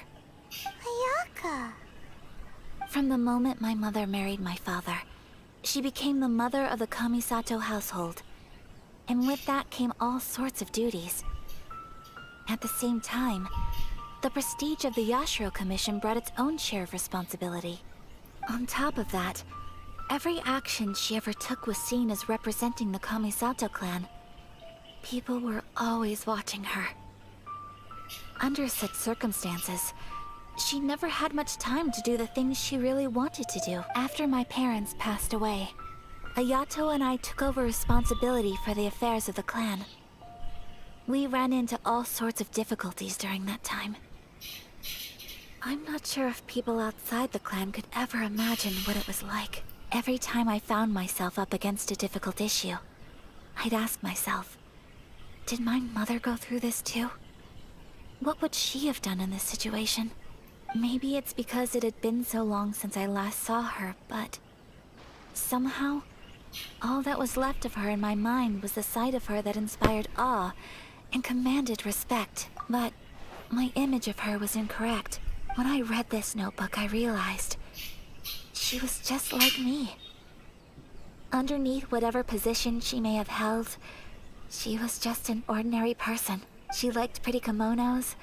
Ayaka. From the moment my mother married my father, she became the mother of the Kamisato household. And with that came all sorts of duties. At the same time, the prestige of the Yashiro Commission brought its own share of responsibility. On top of that, every action she ever took was seen as representing the Kamisato clan. People were always watching her. Under such circumstances, she never had much time to do the things she really wanted to do. After my parents passed away, Ayato and I took over responsibility for the affairs of the clan. We ran into all sorts of difficulties during that time. I'm not sure if people outside the clan could ever imagine what it was like. Every time I found myself up against a difficult issue, I'd ask myself, did my mother go through this too? What would she have done in this situation? Maybe it's because it had been so long since I last saw her, but somehow, all that was left of her in my mind was the sight of her that inspired awe and commanded respect. But my image of her was incorrect. When I read this notebook, I realized she was just like me. Underneath whatever position she may have held, she was just an ordinary person. She liked pretty kimonos.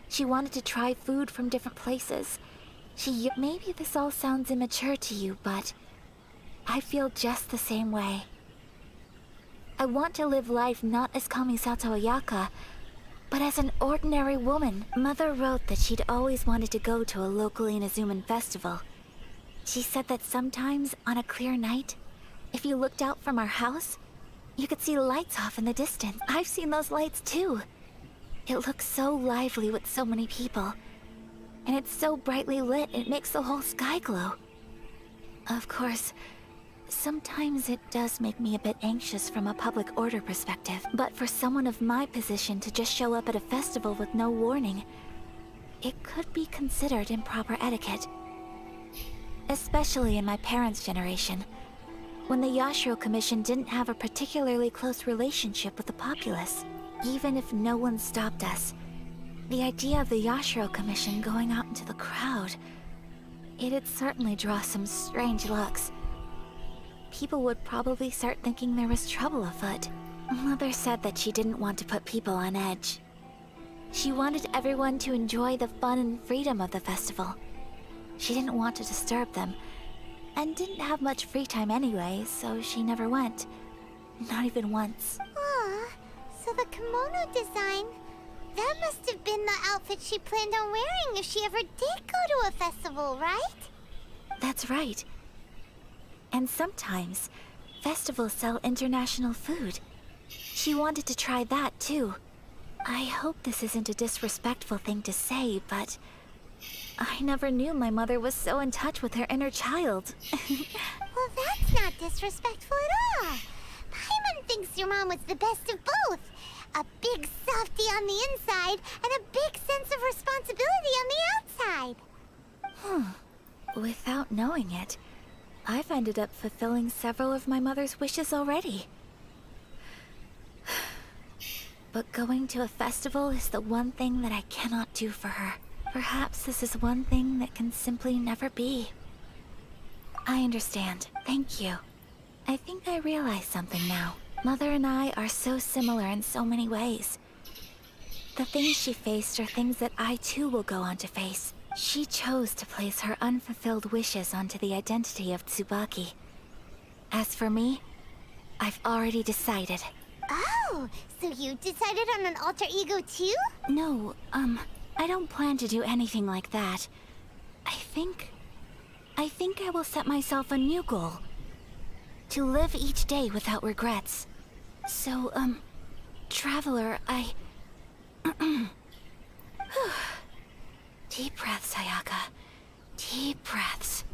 She wanted to try food from different places. Maybe this all sounds immature to you, but I feel just the same way. I want to live life not as Kamisato Ayaka, but as an ordinary woman. Mother wrote that she'd always wanted to go to a local Inazuman festival. She said that sometimes, on a clear night, if you looked out from our house, you could see lights off in the distance. I've seen those lights too. It looks so lively with so many people. And it's so brightly lit, it makes the whole sky glow. Of course, sometimes it does make me a bit anxious from a public order perspective. But for someone of my position to just show up at a festival with no warning, it could be considered improper etiquette. Especially in my parents' generation, when the Yashiro Commission didn't have a particularly close relationship with the populace. Even if no one stopped us, the idea of the Yashiro Commission going out into the crowd, it'd certainly draw some strange looks. People would probably start thinking there was trouble afoot. Mother said that she didn't want to put people on edge. She wanted everyone to enjoy the fun and freedom of the festival. She didn't want to disturb them, and didn't have much free time anyway, so she never went. Not even once. Aw, so the kimono design, that must have been the outfit she planned on wearing if she ever did go to a festival, right? That's right. And sometimes, festivals sell international food. She wanted to try that too. I hope this isn't a disrespectful thing to say, but I never knew my mother was so in touch with her inner child. Well, that's not disrespectful at all. Paimon thinks your mom was the best of both. A big softie on the inside and a big sense of responsibility on the outside. Without knowing it, I've ended up fulfilling several of my mother's wishes already. But going to a festival is the one thing that I cannot do for her. Perhaps this is one thing that can simply never be. I understand. Thank you. I think I realize something now. Mother and I are so similar in so many ways. The things she faced are things that I too will go on to face. She chose to place her unfulfilled wishes onto the identity of Tsubaki. As for me, I've already decided. Oh, so you decided on an alter ego too? No, I don't plan to do anything like that. I think I will set myself a new goal. To live each day without regrets. So, Traveler, Deep breaths, Ayaka. Deep breaths.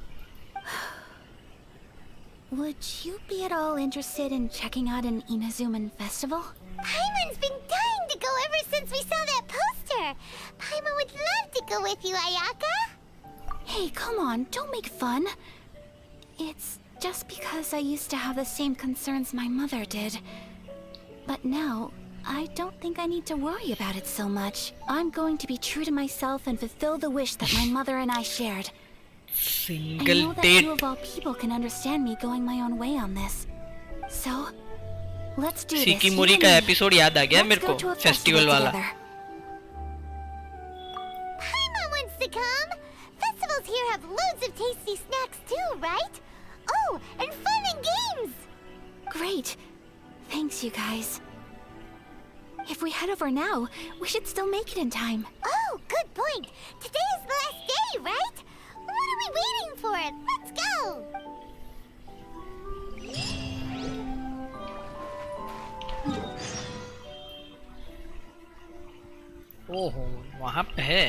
Would you be at all interested in checking out an Inazuman festival? Paimon's been dying to go ever since we saw that poster. Paimon would love to go with you, Ayaka. Hey, come on, don't make fun. It's just because I used to have the same concerns my mother did. But now, I don't think I need to worry about it so much. I'm going to be true to myself and fulfill the wish that my mother and I shared. I know that you of all people can understand me going my own way on this. So, let's do this. शिकीमोरी का episode याद आ गया मेरे को festival वाला. Paimon wants to come. Festivals here have loads of tasty snacks too, right? Oh, and fun and games. Great. Thanks, you guys. If we head over now, we should still make it in time. Oh, good point. Today is the last day, right? What are we waiting for? Let's go! ओहो, वहाँ पे है.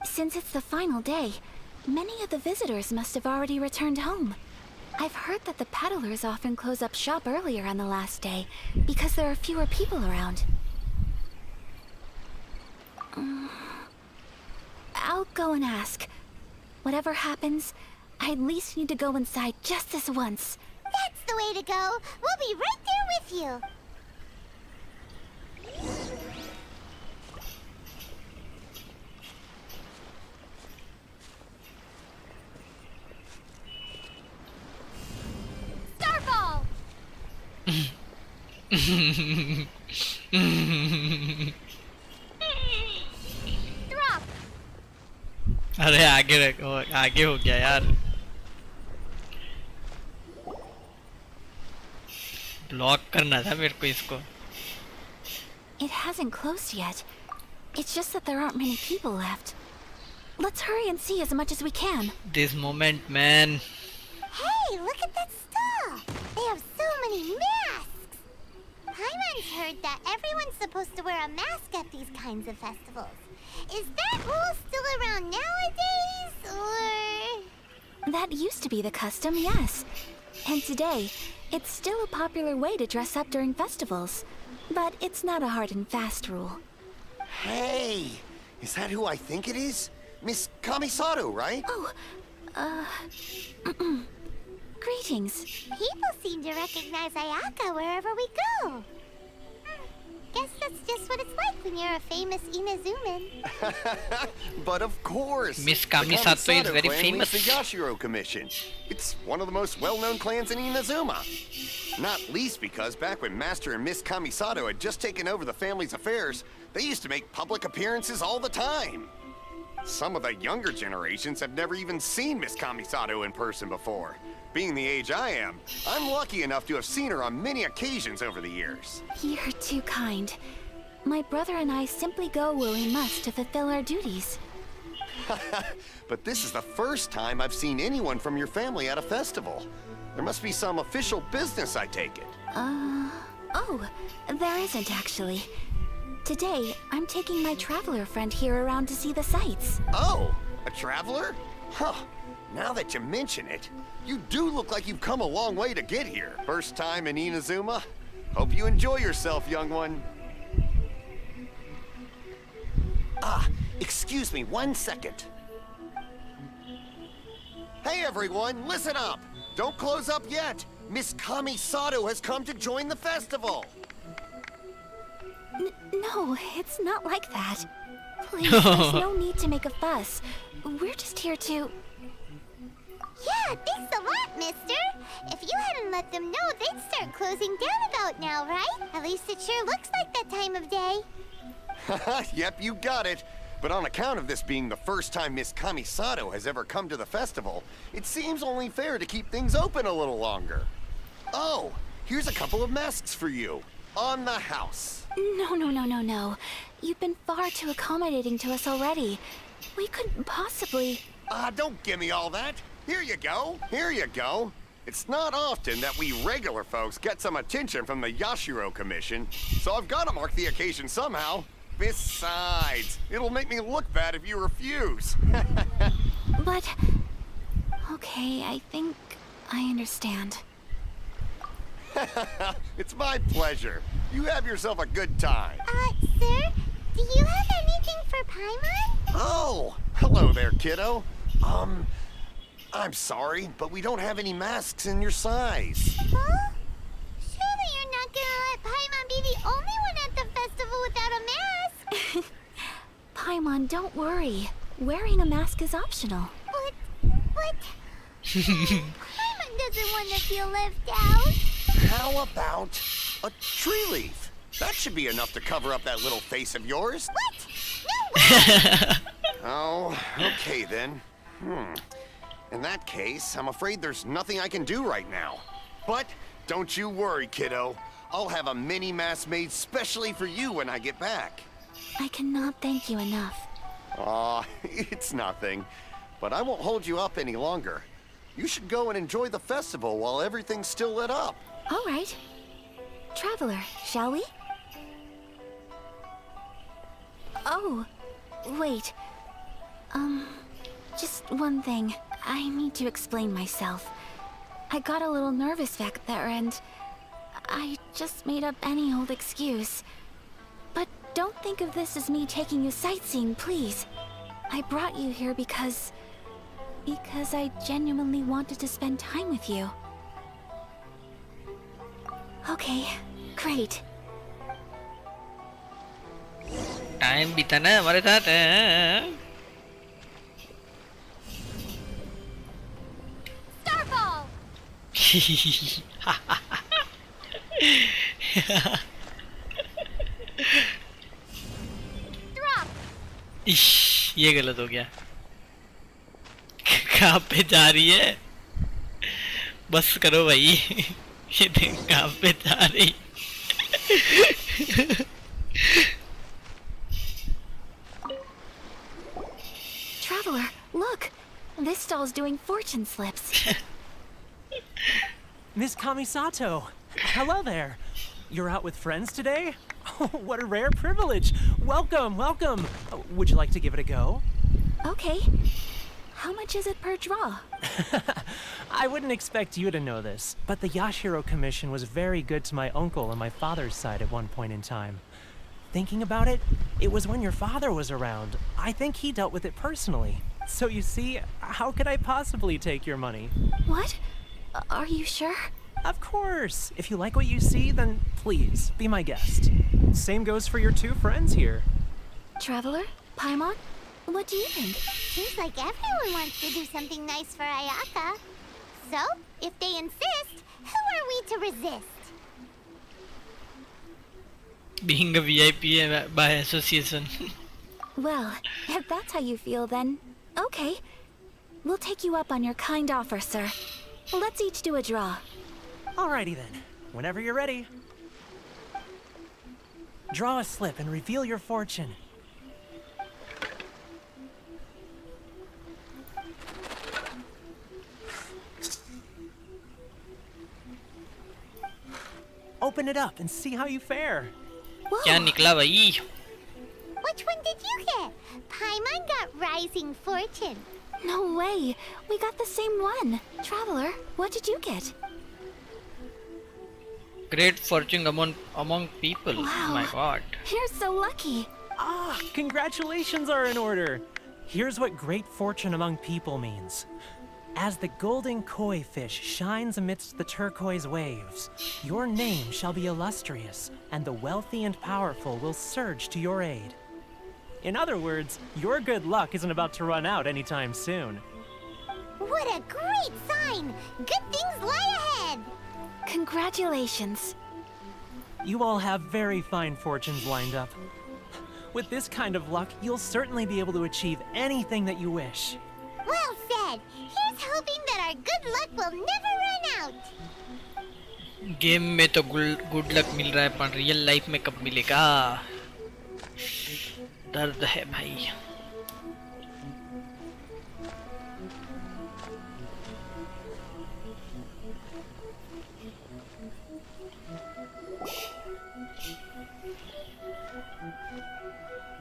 Since it's the final day, many of the visitors must have already returned home. I've heard that the peddlers often close up shop earlier on the last day because there are fewer people around. I'll go and ask. Whatever happens, I at least need to go inside just this once. That's the way to go. We'll be right there with you. Starfall! Drop! अरे आगे रखो, आगे हो गया यार. Block करना था मेरे को इसको. It hasn't closed yet. It's just that there aren't many people left. let's hurry and see as much as we can. This moment, man. Hey, look at that stall! They have so many masks! Paimon's heard that everyone's supposed to wear a mask at these kinds of festivals. Is that rule still around nowadays, or...? That used to be the custom, yes. And today, it's still a popular way to dress up during festivals. But it's not a hard and fast rule. Hey! Is that who I think it is? Miss Kamisato, right? Oh, greetings. People seem to recognize Ayaka wherever we go. Guess that's just what it's like when you're a famous Inazuman. But of course! Miss Kamisato is very clan famous. leads the Yashiro Commission. It's one of the most well-known clans in Inazuma. Not least because back when Master and Miss Kamisato had just taken over the family's affairs, they used to make public appearances all the time. Some of the younger generations have never even seen Miss Kamisato in person before. Being the age I am, I'm lucky enough to have seen her on many occasions over the years. You're too kind. My brother and I simply go where we must to fulfill our duties. But this is the first time I've seen anyone from your family at a festival. There must be some official business, I take it. Oh, there isn't actually. Today, I'm taking my traveler friend here around to see the sights. Oh, a traveler? Huh. Now that you mention it, you do look like you've come a long way to get here. First time in Inazuma? Hope you enjoy yourself, young one. Excuse me 1 second. Hey everyone, listen up! Don't close up yet! Miss Kamisato has come to join the festival! No, it's not like that. Please, there's no need to make a fuss. We're just here to... Yeah, thanks a lot, mister. If you hadn't let them know, they'd start closing down about now, right? At least it sure looks like that time of day. Yep, you got it. But on account of this being the first time Miss Kamisato has ever come to the festival, it seems only fair to keep things open a little longer. Oh, here's a couple of masks for you. On the house. No. You've been far too accommodating to us already. We couldn't possibly... Don't give me all that. Here you go. Here you go. It's not often that we regular folks get some attention from the Yashiro Commission, so I've got to mark the occasion somehow. Besides, it'll make me look bad if you refuse. But... Okay, I think I understand. It's my pleasure. You have yourself a good time. Sir? Do you have anything for Paimon? Oh, hello there, kiddo. I'm sorry, but we don't have any masks in your size. Huh? Surely you're not gonna let Paimon be the only one at the festival without a mask? Paimon, don't worry. Wearing a mask is optional. What? Paimon doesn't want to feel left out. How about a tree leaf? That should be enough to cover up that little face of yours. What? No way! Oh, okay then. In that case, I'm afraid there's nothing I can do right now. But don't you worry, kiddo. I'll have a mini mask made specially for you when I get back. I cannot thank you enough. Aw, it's nothing. But I won't hold you up any longer. You should go and enjoy the festival while everything's still lit up. All right. Traveler, shall we? Oh, wait. Just one thing. I need to explain myself. I got a little nervous back there and I just made up any old excuse. But don't think of this as me taking you sightseeing, please. I brought you here because I genuinely wanted to spend time with you. Okay, great. Time बिताना है हमारे साथ है. Starball! Drop! इश, ये गलत हो गया. कहाँ पे जा रही है? बस करो भाई. ये देख कहाँ पे जा रही. Traveler, stalls doing fortune slips. Miss Kamisato, hello there. You're out with friends today? Oh, what a rare privilege. Welcome, welcome. Would you like to give it a go? Okay. How much is it per draw? I wouldn't expect you to know this, but the Yashiro Commission was very good to my uncle on my father's side at one point in time. Thinking about it, it was when your father was around. I think he dealt with it personally. So you see, how could I possibly take your money? What? Are you sure? Of course. If you like what you see, then please, be my guest. Same goes for your two friends here. Traveler? Paimon? What do you think? Seems like everyone wants to do something nice for Ayaka. So, if they insist, who are we to resist? Being a VIP by association. Well, if that's how you feel, then okay. We'll take you up on your kind offer, sir. Let's each do a draw. Alrighty then. Whenever you're ready. Draw a slip and reveal your fortune. Open it up and see how you fare. क्या निकला भाई? Which one did you get? Paimon got Rising Fortune. No way. We got the same one. Traveler, what did you get? Great fortune among people. Wow. Oh my god. You're so lucky. Ah, congratulations are in order. Here's what great fortune among people means. As the golden koi fish shines amidst the turquoise waves, your name shall be illustrious, and the wealthy and powerful will surge to your aid. In other words, your good luck isn't about to run out anytime soon. What a great sign! Good things lie ahead! Congratulations. You all have very fine fortunes lined up. With this kind of luck, you'll certainly be able to achieve anything that you wish. Well said! Here's hoping that our good luck will never run out! Game में तो good luck मिल रहा है पर real life में कब मिलेगा? दर्द है भाई.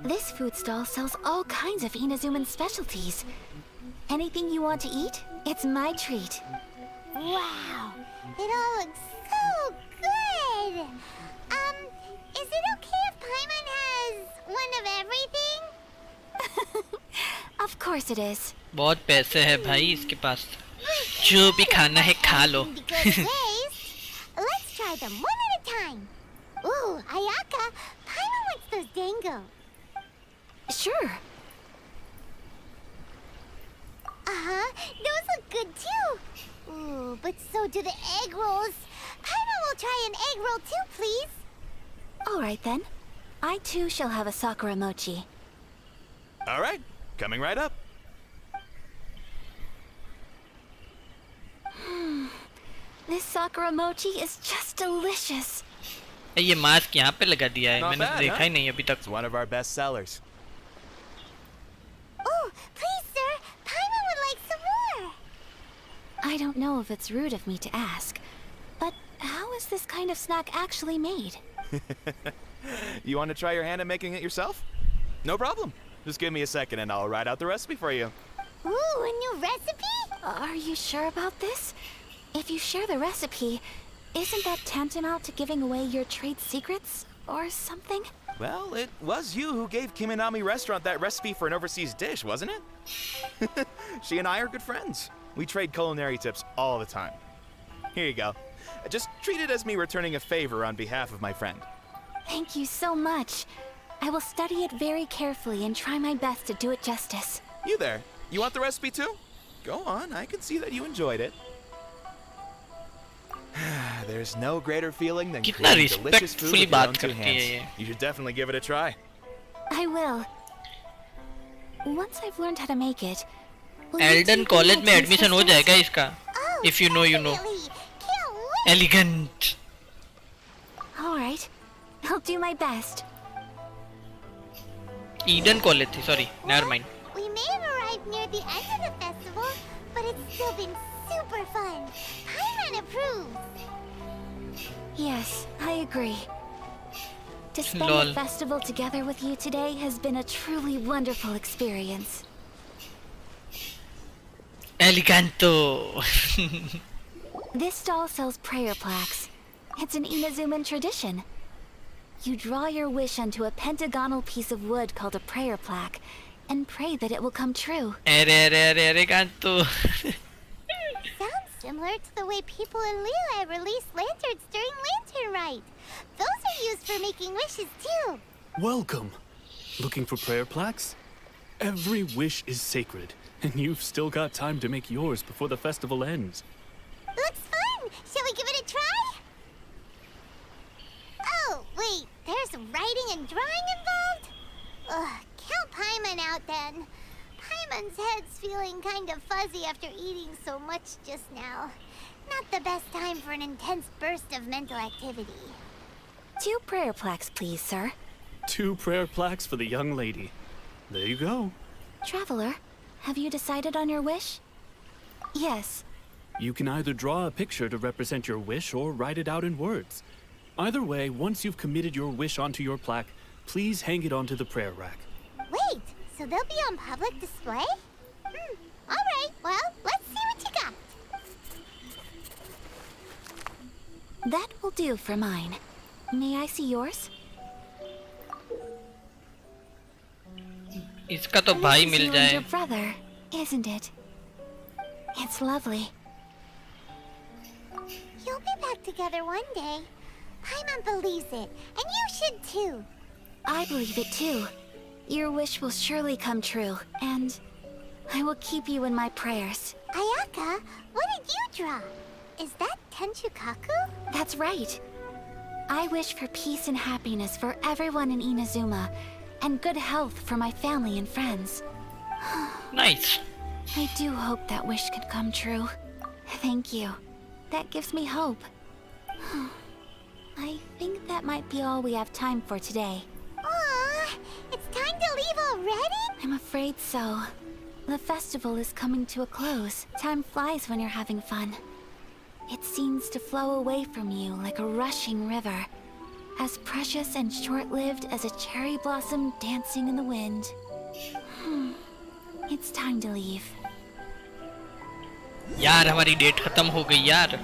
This food stall sells all kinds of Inazuman specialties. Anything you want to eat, it's my treat. Wow! It all looks so good! Is it okay if Paimon has one of everything? Of course it is. बहुत पैसे हैं भाई इसके पास. जो भी खाना है खा लो. Let's try them one at a time. Ooh, Ayaka, Paimon wants those dango. Sure. Uh-huh, those look good too. Ooh, but so do the egg rolls. Paimon will try an egg roll too, please. All right then. I too shall have a sakura mochi. All right, coming right up. This sakura mochi is just delicious. ये mask यहाँ पे लगा दिया है. Not मैंने bad, देखा huh? ही नहीं अभी तक. It's one of our best sellers. Oh, please, sir. Paimon would like some more. I don't know if it's rude of me to ask, but how is this kind of snack actually made? You want to try your hand at making it yourself? No problem. Just give me a second and I'll write out the recipe for you. Ooh, a new recipe? Are you sure about this? If you share the recipe, isn't that tantamount to giving away your trade secrets or something? Well, it was you who gave Kiminami Restaurant that recipe for an overseas dish, wasn't it? She and I are good friends. We trade culinary tips all the time. Here you go. Just treat it as me returning a favor on behalf of my friend. Thank you so much. I will study it very carefully and try my best to do it justice. You there. You want the recipe too? Go on, I can see that you enjoyed it. There's no greater feeling than कितना creating delicious food with respectfully your own बात two करती है hands. ये. You should definitely give it a try. I will. Once I've learned how to make it, will you Elden take college me में to admission हो assistance? जाएगा इसका. If you know, you know. Elegant. All right. I'll do my best. Eden college थी. Sorry, never mind. We may have arrived near the end of the festival, it's still been super fun. Paimon approves. Yes, I agree. To spend Lol. the festival together with you today has been a truly wonderful experience. Eleganto. This stall sells prayer plaques. It's an Inazuman tradition. You draw your wish onto a pentagonal piece of wood called a prayer plaque and pray that it will come true. Eleganto. Sounds similar to the way people in Liyue release lanterns during Lantern Rite. Those are used for making wishes too. Welcome. Looking for prayer plaques? Every wish is sacred, and you've still got time to make yours before the festival ends. Looks fun! Shall we give it a try? Oh, wait, there's writing and drawing involved? Ugh, count Paimon out then. Paimon's head's feeling kind of fuzzy after eating so much just now. Not the best time for an intense burst of mental activity. 2 prayer plaques, please, sir. 2 prayer plaques for the young lady. There you go. Traveler, have you decided on your wish? Yes. You can either draw a picture to represent your wish or write it out in words. Either way, once you've committed your wish onto your plaque, please hang it onto the prayer rack. Wait, so they'll be on public display? Alright, well, let's see what you got. That will do for mine. May I see yours? इसका तो भाई This is mill you and जाए. your brother, isn't it? It's lovely. You'll be back together one day. Paimon believes it, and you should too. I believe it too. Your wish will surely come true, and I will keep you in my prayers. Ayaka, what did you draw? Is that Tenchukaku? That's right. I wish for peace and happiness for everyone in Inazuma, and good health for my family and friends. Nice. I do hope that wish can come true. Thank you. That gives me hope. I think that might be all we have time for today. Aw, it's time to leave already? I'm afraid so. The festival is coming to a close. Time flies when you're having fun. It seems to flow away from you like a rushing river, as precious and short-lived as a cherry blossom dancing in the wind. It's time to leave. यार हमारी date खत्म हो गई यार.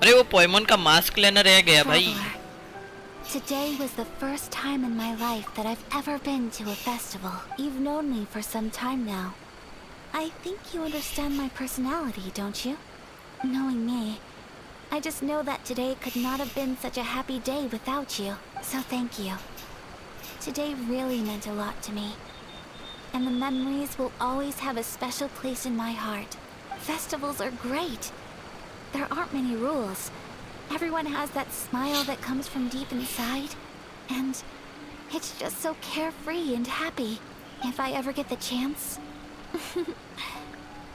अरे वो पोएमन का mask लेना रह गया भाई. Today was the first time in my life that I've ever been to a festival. You've known me for some time now. I think you understand my personality, don't you? Knowing me, I just know that today could not have been such a happy day without you. So thank you. Today really meant a lot to me. And the memories will always have a special place in my heart. Festivals are great. There aren't many rules. Everyone has that smile that comes from deep inside. And it's just so carefree and happy. If I ever get the chance,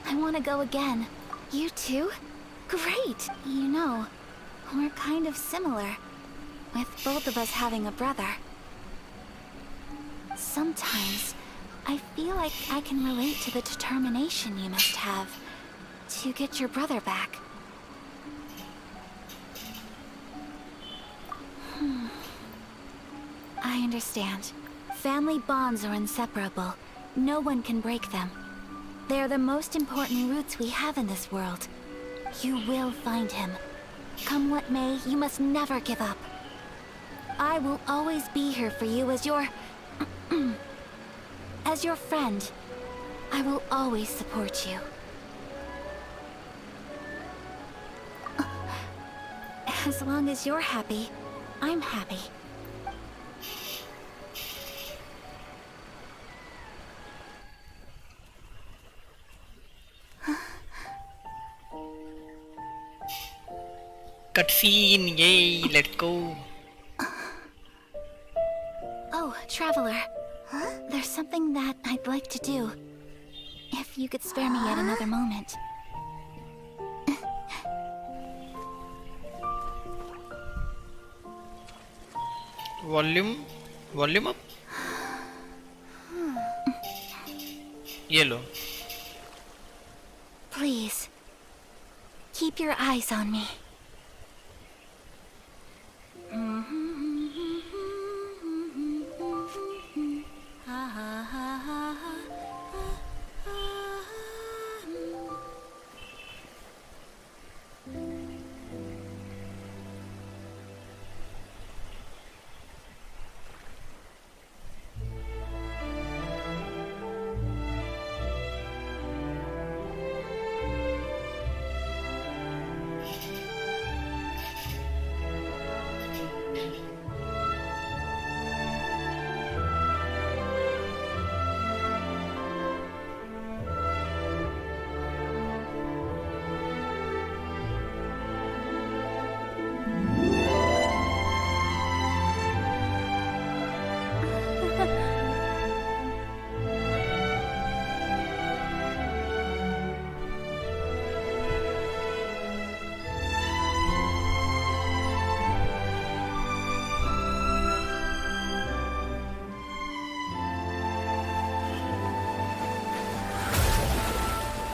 I want to go again. You too? Great! You know, we're kind of similar, with both of us having a brother. Sometimes, I feel like I can relate to the determination you must have to get your brother back. I understand. Family bonds are inseparable. No one can break them. They are the most important roots we have in this world. You will find him. Come what may, you must never give up. I will always be here for you as your... as your friend. I will always support you. As long as you're happy, I'm happy. Cutscene, yay, let's go. Oh, Traveler. There's something that I'd like to do. If you could spare me yet another moment. Volume up. ये लो. Please, keep your eyes on me.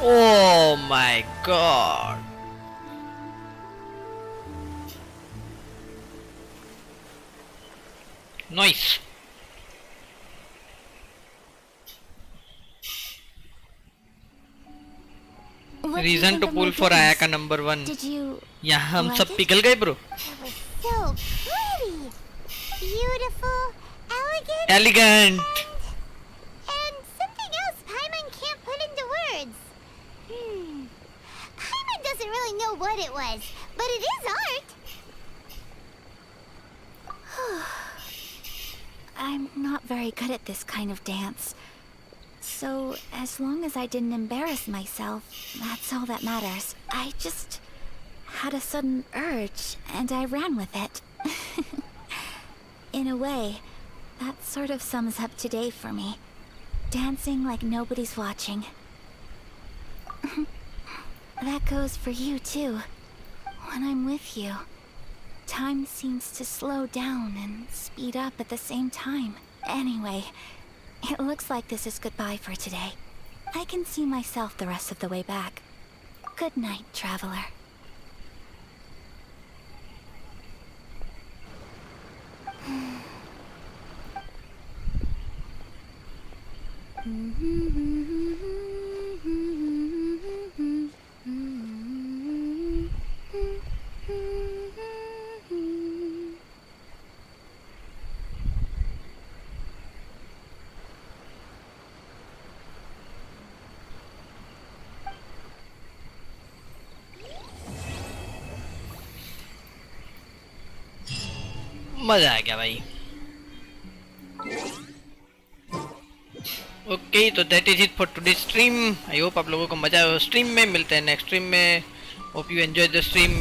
Oh my god. Nice. What do you reason think to of pull my for आया games? का number 1. Did you यहाँ हम like सब it? पिघल गए bro. So pretty, beautiful, elegant, Elegant. and something else Paimon can't put into words. Paimon doesn't really know what it was, but it is art. I'm not very good at this kind of dance. So, as long as I didn't embarrass myself, that's all that matters. I just had a sudden urge, and I ran with it. In a way, that sort of sums up today for me. Dancing like nobody's watching. That goes for you, too. When I'm with you, time seems to slow down and speed up at the same time. Anyway, it looks like this is goodbye for today. I can see myself the rest of the way back. Good night, traveler. मजा आ गया भाई. Okay तो that is it for today stream. I hope आप लोगों को मजा आया stream में. मिलते हैं नेक्स्ट स्ट्रीम में. Hope you enjoy the stream.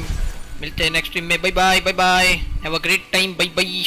मिलते हैं नेक्स्ट स्ट्रीम में. Bye bye bye bye. Have a great time. Bye bye.